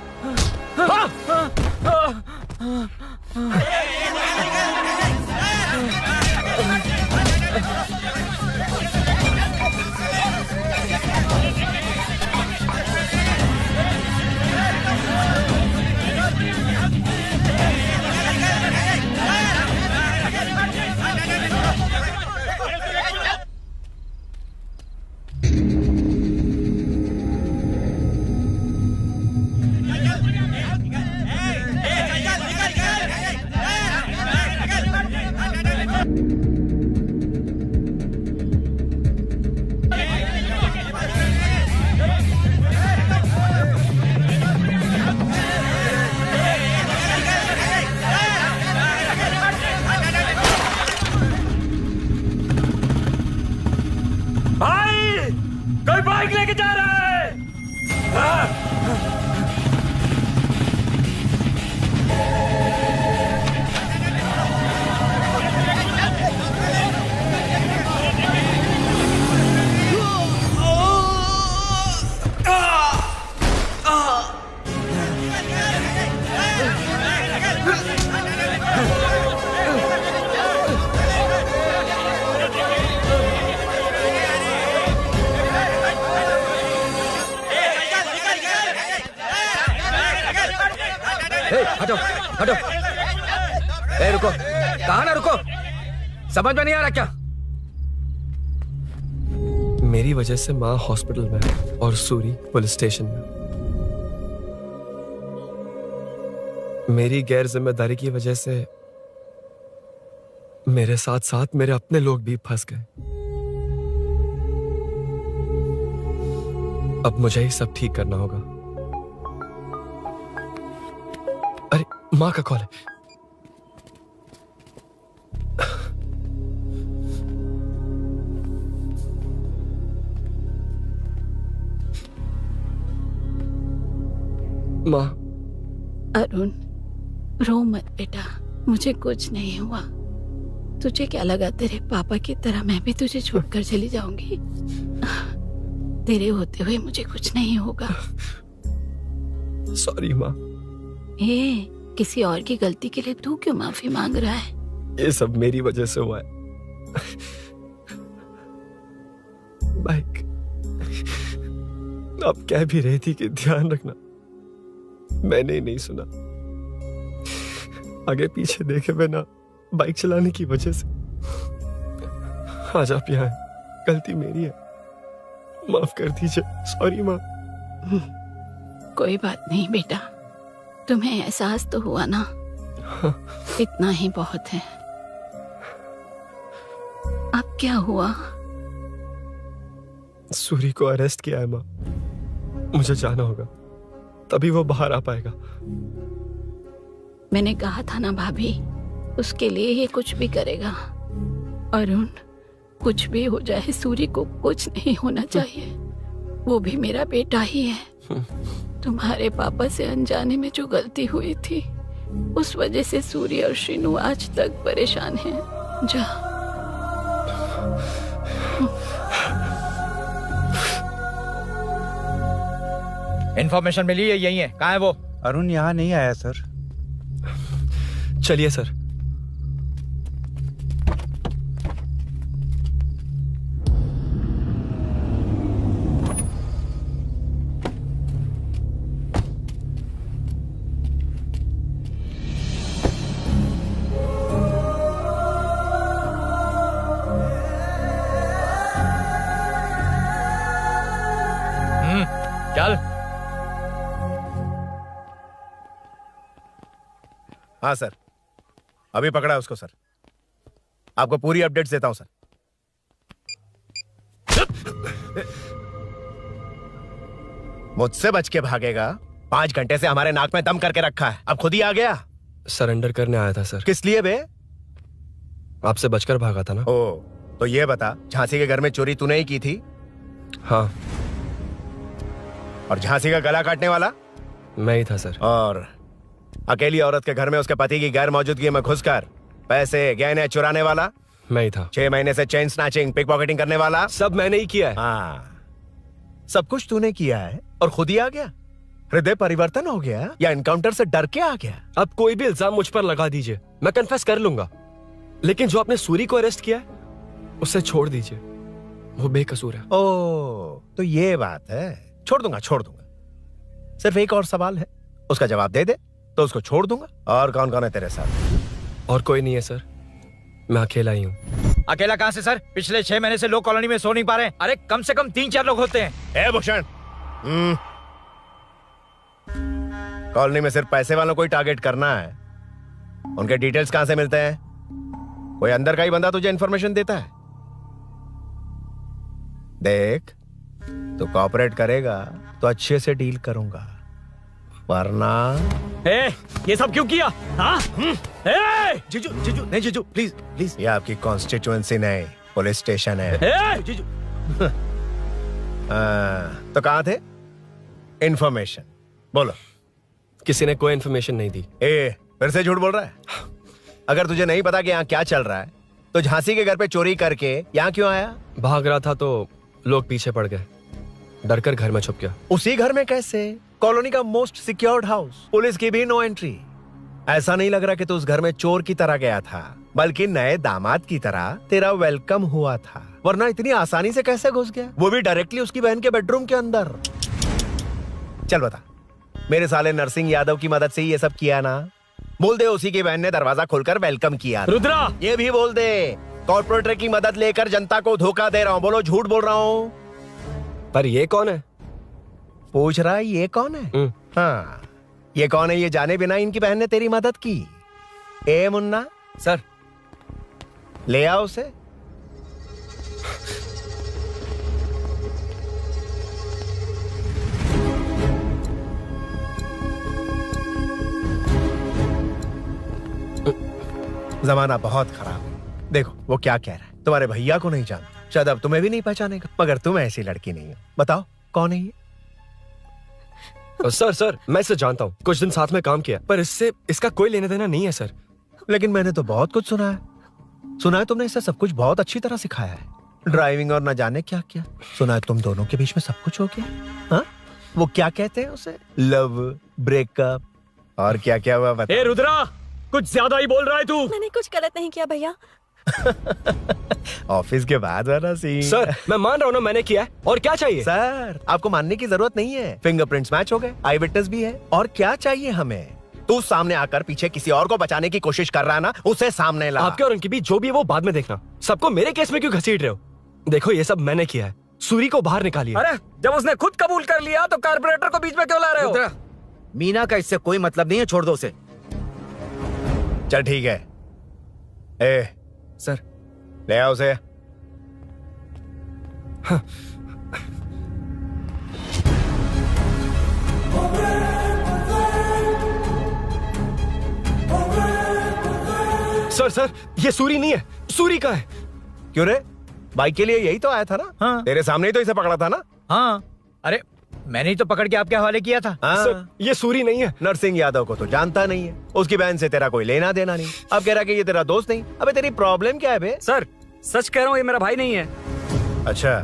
हटो हटो। रुको, कहा ना रुको, समझ में नहीं आ रहा क्या?
मेरी वजह से माँ हॉस्पिटल में है और सूरी पुलिस स्टेशन में। मेरी गैर जिम्मेदारी की वजह से मेरे साथ साथ मेरे अपने लोग भी फंस गए। अब मुझे ही सब ठीक करना होगा। अरे माँ का कॉल है। माँ।
अरुण, रो मत बेटा, मुझे कुछ नहीं हुआ। तुझे क्या लगा तेरे पापा की तरह मैं भी तुझे छोड़कर चली जाऊंगी? तेरे होते हुए मुझे कुछ नहीं होगा।
सॉरी माँ।
किसी और की गलती के लिए तू क्यों माफी मांग रहा है?
ये सब मेरी वजह से हुआ है। बाइक, आप कह भी रही थी कि ध्यान रखना, मैंने ही नहीं सुना। आगे पीछे देखे बिना बाइक चलाने की वजह से आज आप यहाँ हैं। गलती मेरी है, माफ कर दीजिए। सॉरी माँ।
कोई बात नहीं बेटा, तुम्हें एहसास तो हुआ ना?
हाँ।
इतना ही बहुत है। अब क्या हुआ?
सूरी को अरेस्ट किया है माँ। मुझे जाना होगा, तभी वो बाहर आ पाएगा।
मैंने कहा था ना भाभी, उसके लिए ये कुछ भी करेगा। अरुण, कुछ भी हो जाए सूरी को कुछ नहीं होना चाहिए। वो भी मेरा बेटा ही है। तुम्हारे पापा से अनजाने में जो गलती हुई थी, उस वजह से सूरी और श्रीनु आज तक परेशान हैं। जा।
इन्फॉर्मेशन मिली है, यही है। कहाँ है वो?
अरुण यहाँ नहीं आया सर।
चलिए सर।
चल।
हाँ सर, अभी पकड़ा उसको सर। आपको पूरी अपडेट्स देता हूं सर। मुझसे बच के भागेगा? 5 घंटे से हमारे नाक में दम करके रखा है, अब खुद ही आ गया।
सरेंडर करने आया था सर।
किस लिए बे?
आपसे बचकर भागा था ना।
ओ, तो ये बता, झांसी के घर में चोरी तूने ही की थी?
हाँ।
और झांसी का गला काटने वाला?
मैं ही था सर।
और अकेली औरत के घर में उसके पति की गैर मौजूदगी में घुसकर पैसे गहने चुराने वाला?
मैं ही था।
6 महीने से चेन स्नैचिंग, पिक पॉकेटिंग करने वाला?
सब मैंने ही किया है।
हाँ, सब कुछ तूने किया है और खुद ही आ गया? हृदय परिवर्तन हो गया या एनकाउंटर से डर के आ गया?
अब कोई भी इल्जाम मुझ पर लगा दीजिए, मैं कन्फेस कर लूंगा। लेकिन जो आपने सूरी को अरेस्ट किया है, उसे छोड़ दीजिए, वो बेकसूर है।
ओ, तो ये बात है। छोड़ दूंगा, छोड़ दूंगा। सिर्फ एक और सवाल है, उसका जवाब दे दे तो उसको छोड़ दूंगा। और कौन कौन है तेरे साथ?
और कोई नहीं है सर, मैं अकेला ही हूँ।
अकेला कहाँ से सर? पिछले 6 महीने से लोग कॉलोनी में सो नहीं पा रहे हैं। अरे कम से कम 3-4 लोग होते हैं।
ए भूषण, कॉलोनी में सिर्फ पैसे वालों को ही टारगेट करना है? उनके डिटेल्स कहां से मिलते हैं? कोई अंदर का ही बंदा तुझे इंफॉर्मेशन देता है? देख, तो कोऑपरेट करेगा तो अच्छे से डील करूंगा, वरना
ये सब क्यों किया? हाँ?
जीजू, जीजू, नहीं जीजू, प्लीज प्लीज। ये आपकी कॉन्स्टिट्यूएंसी नहीं, पुलिस स्टेशन है। जीजू। तो कहाँ थे? इंफॉर्मेशन बोलो।
किसी ने कोई इंफॉर्मेशन नहीं दी।
फिर से झूठ बोल रहा है? अगर तुझे नहीं पता कि यहाँ क्या चल रहा है, तो झांसी के घर पे चोरी करके यहाँ क्यों आया?
भाग रहा था तो लोग पीछे पड़ गए, डरकर घर में छुप गया।
उसी घर में कैसे? कॉलोनी का मोस्ट सिक्योर्ड हाउस, पुलिस की भी नो एंट्री। ऐसा नहीं लग रहा कि तू उस घर में चोर की तरह गया था, बल्कि नए दामाद की तरह तेरा वेलकम हुआ था। वरना इतनी आसानी से कैसे घुस गया, वो भी डायरेक्टली उसकी बहन के बेडरूम के अंदर? चल बता, मेरे साले नरसिंह यादव की मदद से ही ये सब किया ना। बोल दे उसी की बहन ने दरवाजा खोलकर वेलकम किया।
रुद्रा,
ये भी बोल दे कॉर्पोरेटर की मदद लेकर जनता को धोखा दे रहा हूँ। बोलो झूठ बोल रहा हूँ।
पर ये कौन है?
पूछ रहा है ये कौन है? हाँ, ये कौन है ये जाने बिना इनकी बहन ने तेरी मदद की। ए मुन्ना
सर,
ले आओ उसे। जमाना बहुत खराब है। देखो वो क्या कह रहा है। तुम्हारे भैया को नहीं जानता, शायद अब तुम्हें भी नहीं पहचानेगा, मगर तुम ऐसी लड़की नहीं हो। बताओ कौन है ये?
सर मैं इसे जानता हूँ, कुछ दिन साथ में काम किया, पर इससे इसका कोई लेना देना नहीं है सर।
लेकिन मैंने तो बहुत कुछ सुना है तुमने इसे सब कुछ बहुत अच्छी तरह सिखाया है, ड्राइविंग और न जाने क्या क्या। सुना है तुम दोनों के बीच में सब कुछ हो गया। हाँ, वो क्या कहते हैं उसे, लव, ब्रेकअप और क्या क्या हुआ बता।
ए रुद्रा, कुछ ज्यादा ही बोल रहा है तू।
मैंने कुछ गलत नहीं किया भैया।
ऑफिस के बाद वाला सीन।
सर मैं मान रहा हूँ ना मैंने किया है, और क्या चाहिए?
सर आपको मानने की जरूरत नहीं है, फिंगरप्रिंट्स मैच हो गए, आई विटनेस भी है, और क्या चाहिए हमें? तू सामने आकर पीछे किसी और को बचाने की कोशिश कर रहा है ना, उसे सामने ला।
आपके और उनके बीच जो भी है वो बाद में देखना, सबको मेरे केस में क्यों घसीट रहे हो? देखो ये सब मैंने किया है, सूरी को बाहर निकालिए।
अरे जब उसने खुद कबूल कर लिया तो कारपोरेटर को बीच में क्यों ला रहे हो?
मीना का इससे कोई मतलब नहीं है, छोड़ दो उसे।
चल ठीक है। ए
सर
ले आओ उसे।
हाँ। सर ये सूरी नहीं है, सूरी का है।
क्यों रे, बाइक के लिए यही तो आया था ना?
हाँ।
तेरे सामने ही तो इसे पकड़ा था ना?
हाँ, अरे मैंने ही तो पकड़ के आपके हवाले किया था।
हाँ।
सर ये सूरी नहीं है।
नरसिंह यादव को तो जानता नहीं है, उसकी बहन से तेरा कोई लेना देना नहीं, अब कह रहा कि ये तेरा दोस्त नहीं। अबे तेरी प्रॉब्लम क्या है बे?
सर सच कह रहा हूँ, ये मेरा भाई नहीं है।
अच्छा,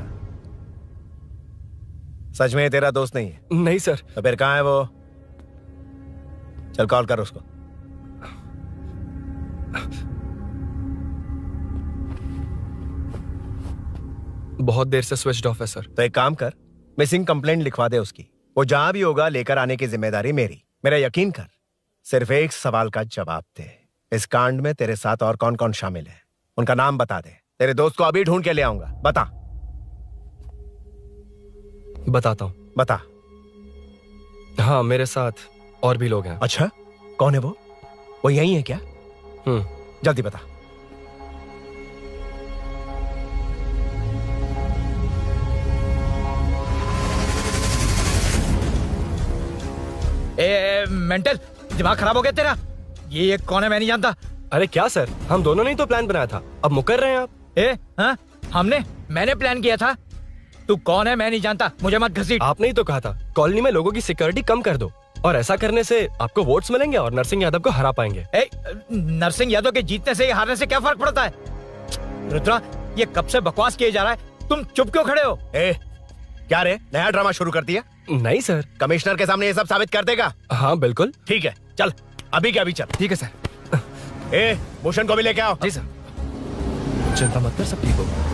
सच में ये तेरा दोस्त नहीं है?
नहीं सर।
तो फिर कहाँ है वो? चल कॉल कर उसको।
बहुत देर से स्विच ऑफ है सर।
तो एक काम कर, मिसिंग कंप्लेंट लिखवा दे उसकी। वो जहां भी होगा लेकर आने की जिम्मेदारी मेरी। मेरा यकीन कर, सिर्फ एक सवाल का जवाब दे, इस कांड में तेरे साथ और कौन कौन शामिल है, उनका नाम बता दे। तेरे दोस्त को अभी ढूंढ के ले आऊंगा।
बताता हूँ।
बता।
हाँ मेरे साथ और भी लोग हैं।
अच्छा, कौन है वो? वो यही है क्या? जल्दी बता।
मेंटल दिमाग खराब हो गया तेरा? ये कौन है मैं नहीं जानता।
अरे क्या सर, हम दोनों ने ही तो प्लान बनाया था, अब मुकर रहे हैं आप?
हाँ मैंने प्लान किया था। तू कौन है मैं नहीं जानता, मुझे मत घसीट।
आपने ही तो कहा था कॉलोनी में लोगों की सिक्योरिटी कम कर दो, और ऐसा करने से आपको वोट्स मिलेंगे और नरसिंह यादव को हरा पाएंगे।
नरसिंह यादव के जीतने से हारने से क्या फर्क पड़ता है? रुद्रा, ये कब से बकवास किए जा रहा है, तुम चुप क्यों खड़े हो?
क्या रे, नया ड्रामा शुरू कर दिया?
नहीं सर।
कमिश्नर के सामने ये सब साबित कर देगा?
हाँ बिल्कुल।
ठीक है, चल अभी के अभी चल।
ठीक है सर।
भूषण को भी लेके आओ।
जी सर। चिंता मत कर, सब ठीक होगा।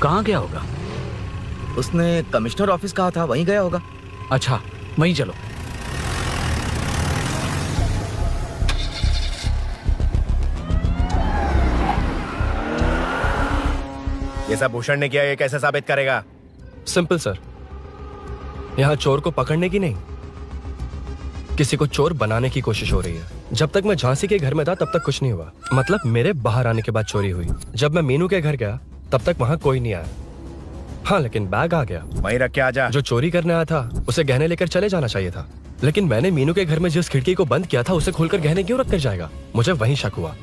कहाँ गया होगा?
उसने कमिश्नर ऑफिस कहा था, वहीं गया होगा।
अच्छा वहीं चलो।
ये सब भूषण ने किया, ये कैसे साबित करेगा?
सिंपल सर, यहाँ चोर को पकड़ने की नहीं, किसी को चोर बनाने की कोशिश हो रही है। जब तक मैं झांसी के घर में था तब तक कुछ नहीं हुआ, मतलब मेरे बाहर आने के बाद चोरी हुई। जब मैं मीनू के घर गया तब तक वहां कोई नहीं आया। हाँ लेकिन बैग आ गया।
वहीं रख के आ जा।
जो चोरी करने आया था उसे गहने लेकर चले जाना चाहिए था, लेकिन मैंने मीनू के घर में जिस खिड़की को बंद किया था उसे खोलकर गहने क्यों रख कर जाएगा? मुझे वहीं शक हुआ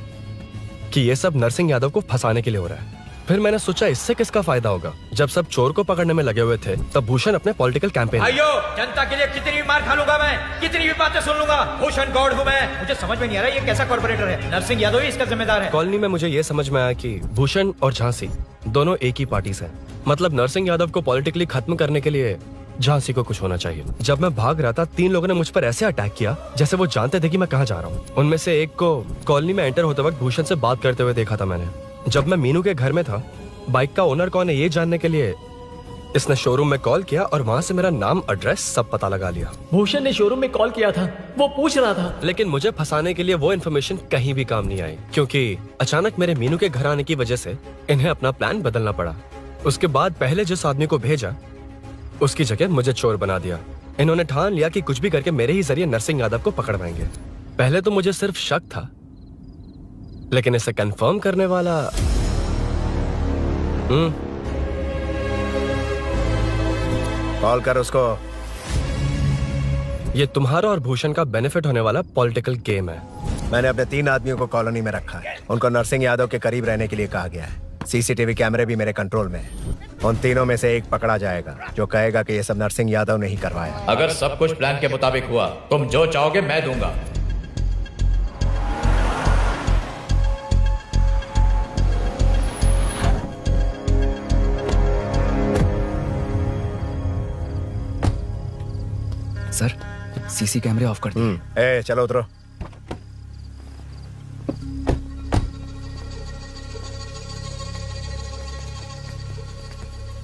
कि ये सब नरसिंह यादव को फंसाने के लिए हो रहा है। फिर मैंने सोचा इससे किसका फायदा होगा। जब सब चोर को पकड़ने में लगे हुए थे तब भूषण अपने पॉलिटिकल कैंपेन।
भाइयों, जनता के लिए कितनी भी मार खा लूंगा मैं, कितनी भी बातें सुन लूंगा, भूषण गौड़ हूँ मैं। मुझे समझ में नहीं आ रहा ये कैसा कॉर्पोरेटर है। नरसिंह यादव ही इसका जिम्मेदार है।
कॉलोनी में मुझे ये समझ में आया कि भूषण और झांसी दोनों एक ही पार्टी से हैं। मतलब नरसिंह यादव को पॉलिटिकली खत्म करने के लिए झांसी को कुछ होना चाहिए। जब मैं भाग रहा था 3 लोगों ने मुझ पर ऐसे अटैक किया जैसे वो जानते थे कि मैं कहाँ जा रहा हूँ। उनमें से एक को कॉलोनी में एंटर होते वक्त भूषण से बात करते हुए देखा था मैंने। जब मैं मीनू के घर में था, बाइक का ओनर कौन है ये जानने के लिए इसने शोरूम में कॉल किया और वहाँ से मेरा नाम, एड्रेस सब पता लगा लिया।
भूषण ने शोरूम में कॉल किया था, वो पूछ रहा था।
लेकिन मुझे फंसाने के लिए वो इन्फॉर्मेशन कहीं भी काम नहीं आई, क्योंकि अचानक मेरे मीनू के घर आने की वजह से इन्हें अपना प्लान बदलना पड़ा। उसके बाद पहले जिस आदमी को भेजा उसकी जगह मुझे चोर बना दिया। इन्होंने ठान लिया कि कुछ भी करके मेरे ही जरिए नरसिंह यादव को पकड़वाएंगे। पहले तो मुझे सिर्फ शक था, लेकिन इसे कंफर्म करने वाला
कॉल कर उसको।
ये तुम्हारा और भूषण का बेनिफिट होने वाला पॉलिटिकल गेम है।
मैंने अपने 3 आदमियों को कॉलोनी में रखा है। उनको नरसिंह यादव के करीब रहने के लिए कहा गया है। सीसीटीवी कैमरे भी मेरे कंट्रोल में है। उन तीनों में से एक पकड़ा जाएगा जो कहेगा कि ये सब नरसिंह यादव ने ही करवाया।
अगर सब कुछ प्लान के मुताबिक हुआ, तुम जो चाहोगे मैं दूंगा।
सर, सीसी कैमरे ऑफ कर दिए।
चलो उतरो।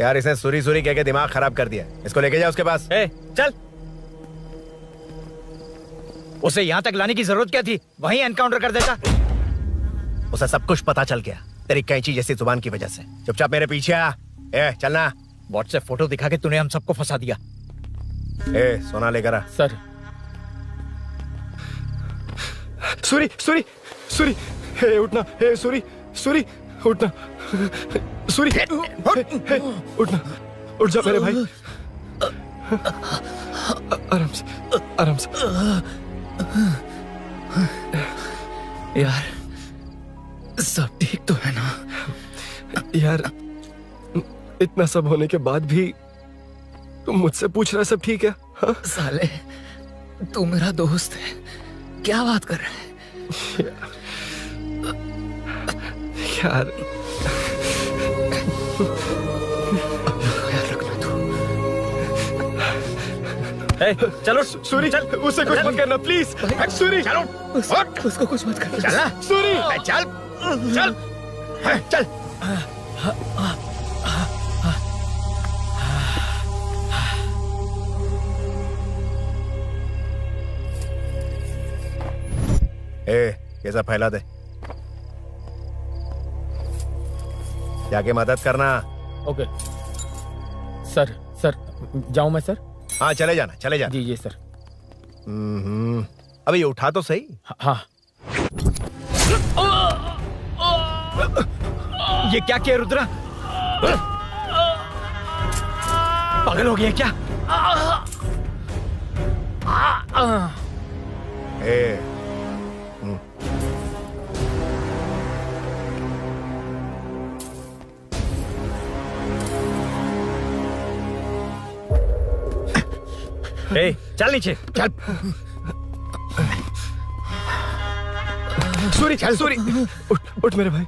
यार इसने सुरी सुरी कह के दिमाग खराब कर दिया। इसको लेके जा उसके पास।
चल। उसे यहाँ तक लाने की जरूरत क्या थी? वहीं एनकाउंटर कर देता।
उसे सब कुछ पता चल गया तेरी कैंची जैसी जुबान की वजह से। चुपचाप मेरे पीछे आ। चलना।
व्हाट्सएप फोटो दिखा के तूने हम सबको फंसा दिया।
सोना लेकर आ।
सर।
सूरी सूरी सूरी, उठना। सूरी सूरी उठना। सूरी उठना। उठ जा मेरे भाई। आराम से आराम से।
यार सब ठीक तो है ना?
यार इतना सब होने के बाद भी तुम मुझसे पूछ रहा सब ठीक है? हाँ?
साले तू मेरा दोस्त है, क्या बात कर रहा है?
यार
चलो
सूरी, चल उसे कुछ मत करना प्लीज। सूरी
चलो,
उसको कुछ मत करना।
चल
सूरी,
चल चल चल।
ये सब फैला दे। जाके मदद करना।
Okay sir. सर जाऊं मैं सर?
हाँ चले जाना, चले जाना।
जी सर।
अबे ये उठा तो सही।
हाँ।
ये क्या किया रुद्रा? पागल हो गया क्या? चल नीचे चल।
सूरी सूरी उठ मेरे भाई।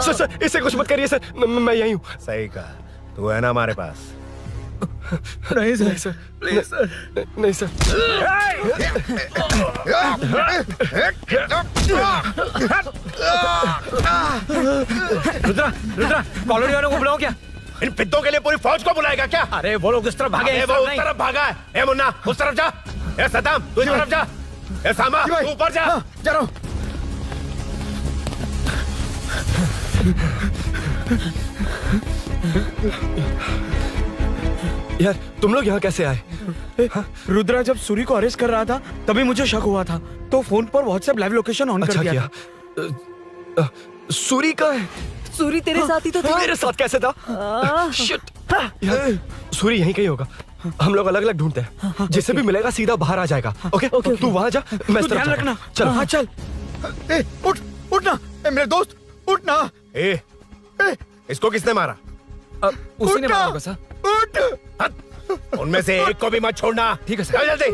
सर सर इसे कुछ मत करिए सर, मैं यहीं हूँ।
सही कहा, तू है ना हमारे पास?
नहीं सर, नहीं सर, प्लीज सर, नहीं सर।
रुद्रा रुद्रा कॉलोनी वालों को बुलाओ क्या?
इन पिद्दों के लिए पूरी फौज को बुलाएगा क्या?
अरे वो लोग उस तरफ भागे।
वो उस तरफ भागा है। ए मुन्ना उस तरफ जा। ए सदाम तू इस तरफ जा। ए सामा तू ऊपर जा।
जा रहा हूं।
यार तुम लोग यहाँ कैसे आए?
रुद्रा जब सूरी को अरेस्ट कर रहा था तभी मुझे शक हुआ था, तो फोन पर व्हाट्सएप लाइव लोकेशन ऑन कर दिया।
सूरी का है?
सूरी तेरे साथ ही तो था।
मेरे साथ कैसे था? शिट। यार सूरी यहीं कहीं होगा, हम लोग अलग अलग ढूंढते हैं। जिसे भी मिलेगा सीधा बाहर आ जाएगा। ओके तू वहां जा, मैं इस तरफ
ध्यान रखना।
चल।
हाँ चल। उठ उठना मेरे दोस्त, उठना।
इसको किसने मारा?
उसी ने मारा होगा सर।
उठ। उनमें से एक को भी मत छोड़ना।
ठीक है सर।
जल्दी।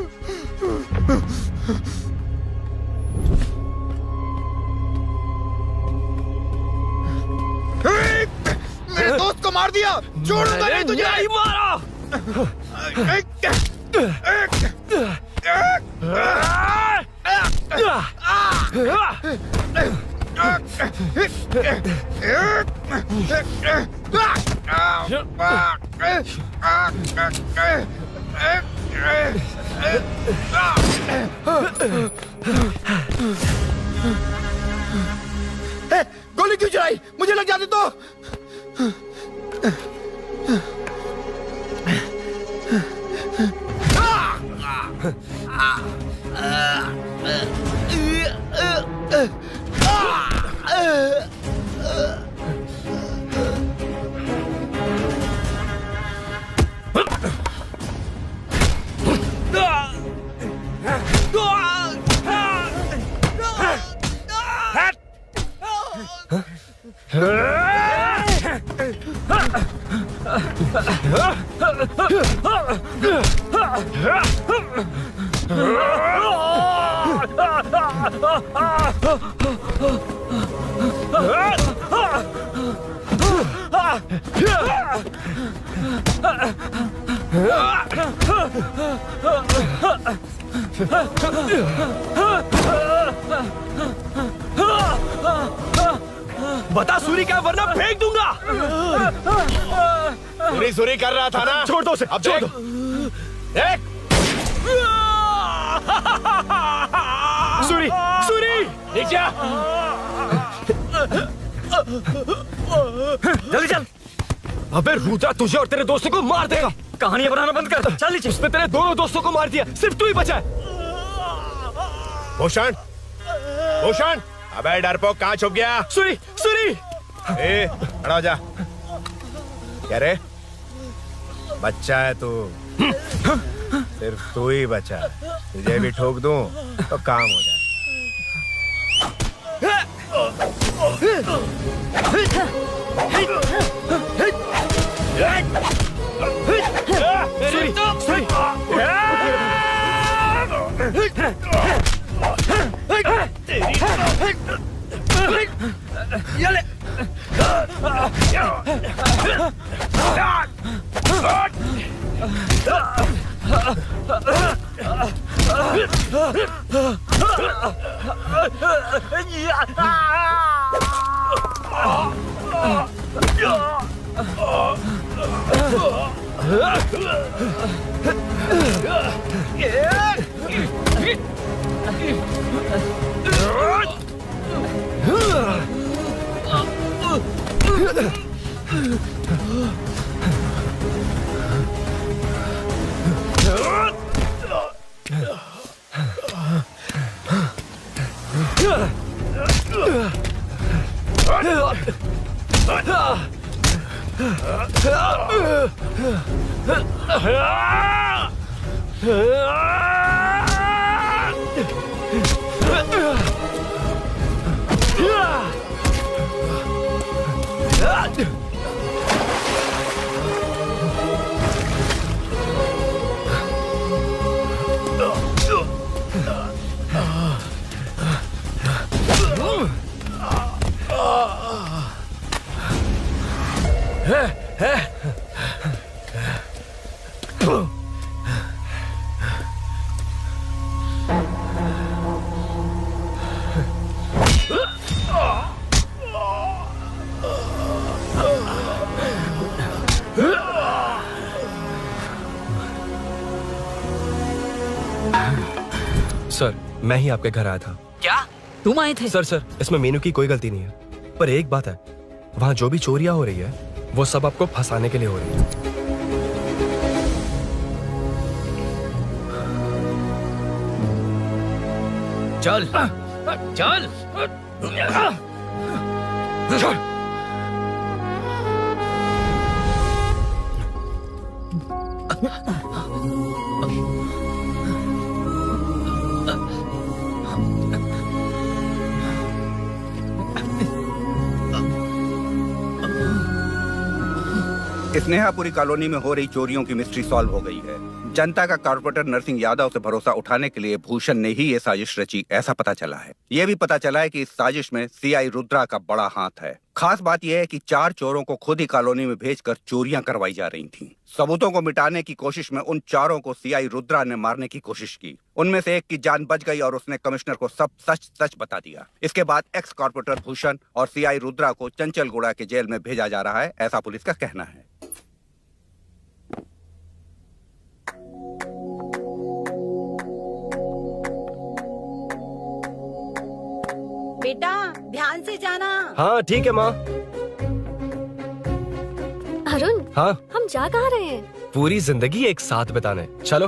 मेरे दोस्त को मार दिया, छोड़ूंगा नहीं तुझे।
नहीं मारा।
गोली क्यों चलाई? मुझे लग जाती तो।
बता सूरी क्या, वरना फेंक दूंगा। सूरी कर रहा था ना, छोड़ दो उसे, अब छोड़ दो। एक सूरी नीचे आ। जल्दी चल। अबे रुद्रा तुझे और तेरे दोस्तों को मार देगा। कहानियां बनाना बंद कर, चल नीचे। उसने तेरे दोनों दोस्तों को मार दिया, सिर्फ तू ही बचा है। भूषण, अबे डरपोक कहाँ छुप गया? सूरी खड़ा हो जा। क्या रे, बच्चा है तू, सिर्फ तू ही बचा है। तुझे भी ठोक दूं तो काम हो जाए।
सर, मैं ही आपके घर आया था।
क्या तुम आए थे?
सर, इसमें मीनू की कोई गलती नहीं है, पर एक बात है, वहाँ जो भी चोरियां हो रही है वो सब आपको फंसाने के लिए हो रही है।
चल चल
स्नेहापुरी कॉलोनी में हो रही चोरियों की मिस्ट्री सॉल्व हो गई है। जनता का कॉर्पोरेटर नरसिंह यादव से भरोसा उठाने के लिए भूषण ने ही ये साजिश रची, ऐसा पता चला है। ये भी पता चला है कि इस साजिश में सीआई रुद्रा का बड़ा हाथ है।
खास बात यह है कि 4 चोरों को खुद ही कॉलोनी में भेजकर चोरियां करवाई जा रही थीं। सबूतों को मिटाने की कोशिश में उन चारों को सीआई रुद्रा ने मारने की कोशिश की। उनमें से एक की जान बच गई और उसने कमिश्नर को सब सच सच बता दिया। इसके बाद एक्स कॉर्पोरेटर भूषण और सीआई रुद्रा को चंचलगुड़ा के जेल में भेजा जा रहा है, ऐसा पुलिस का कहना है।
बेटा ध्यान से जाना।
हाँ ठीक है माँ।
अरुण,
हाँ
हम जा कहाँ रहे हैं?
पूरी जिंदगी एक साथ बिताने, चलो।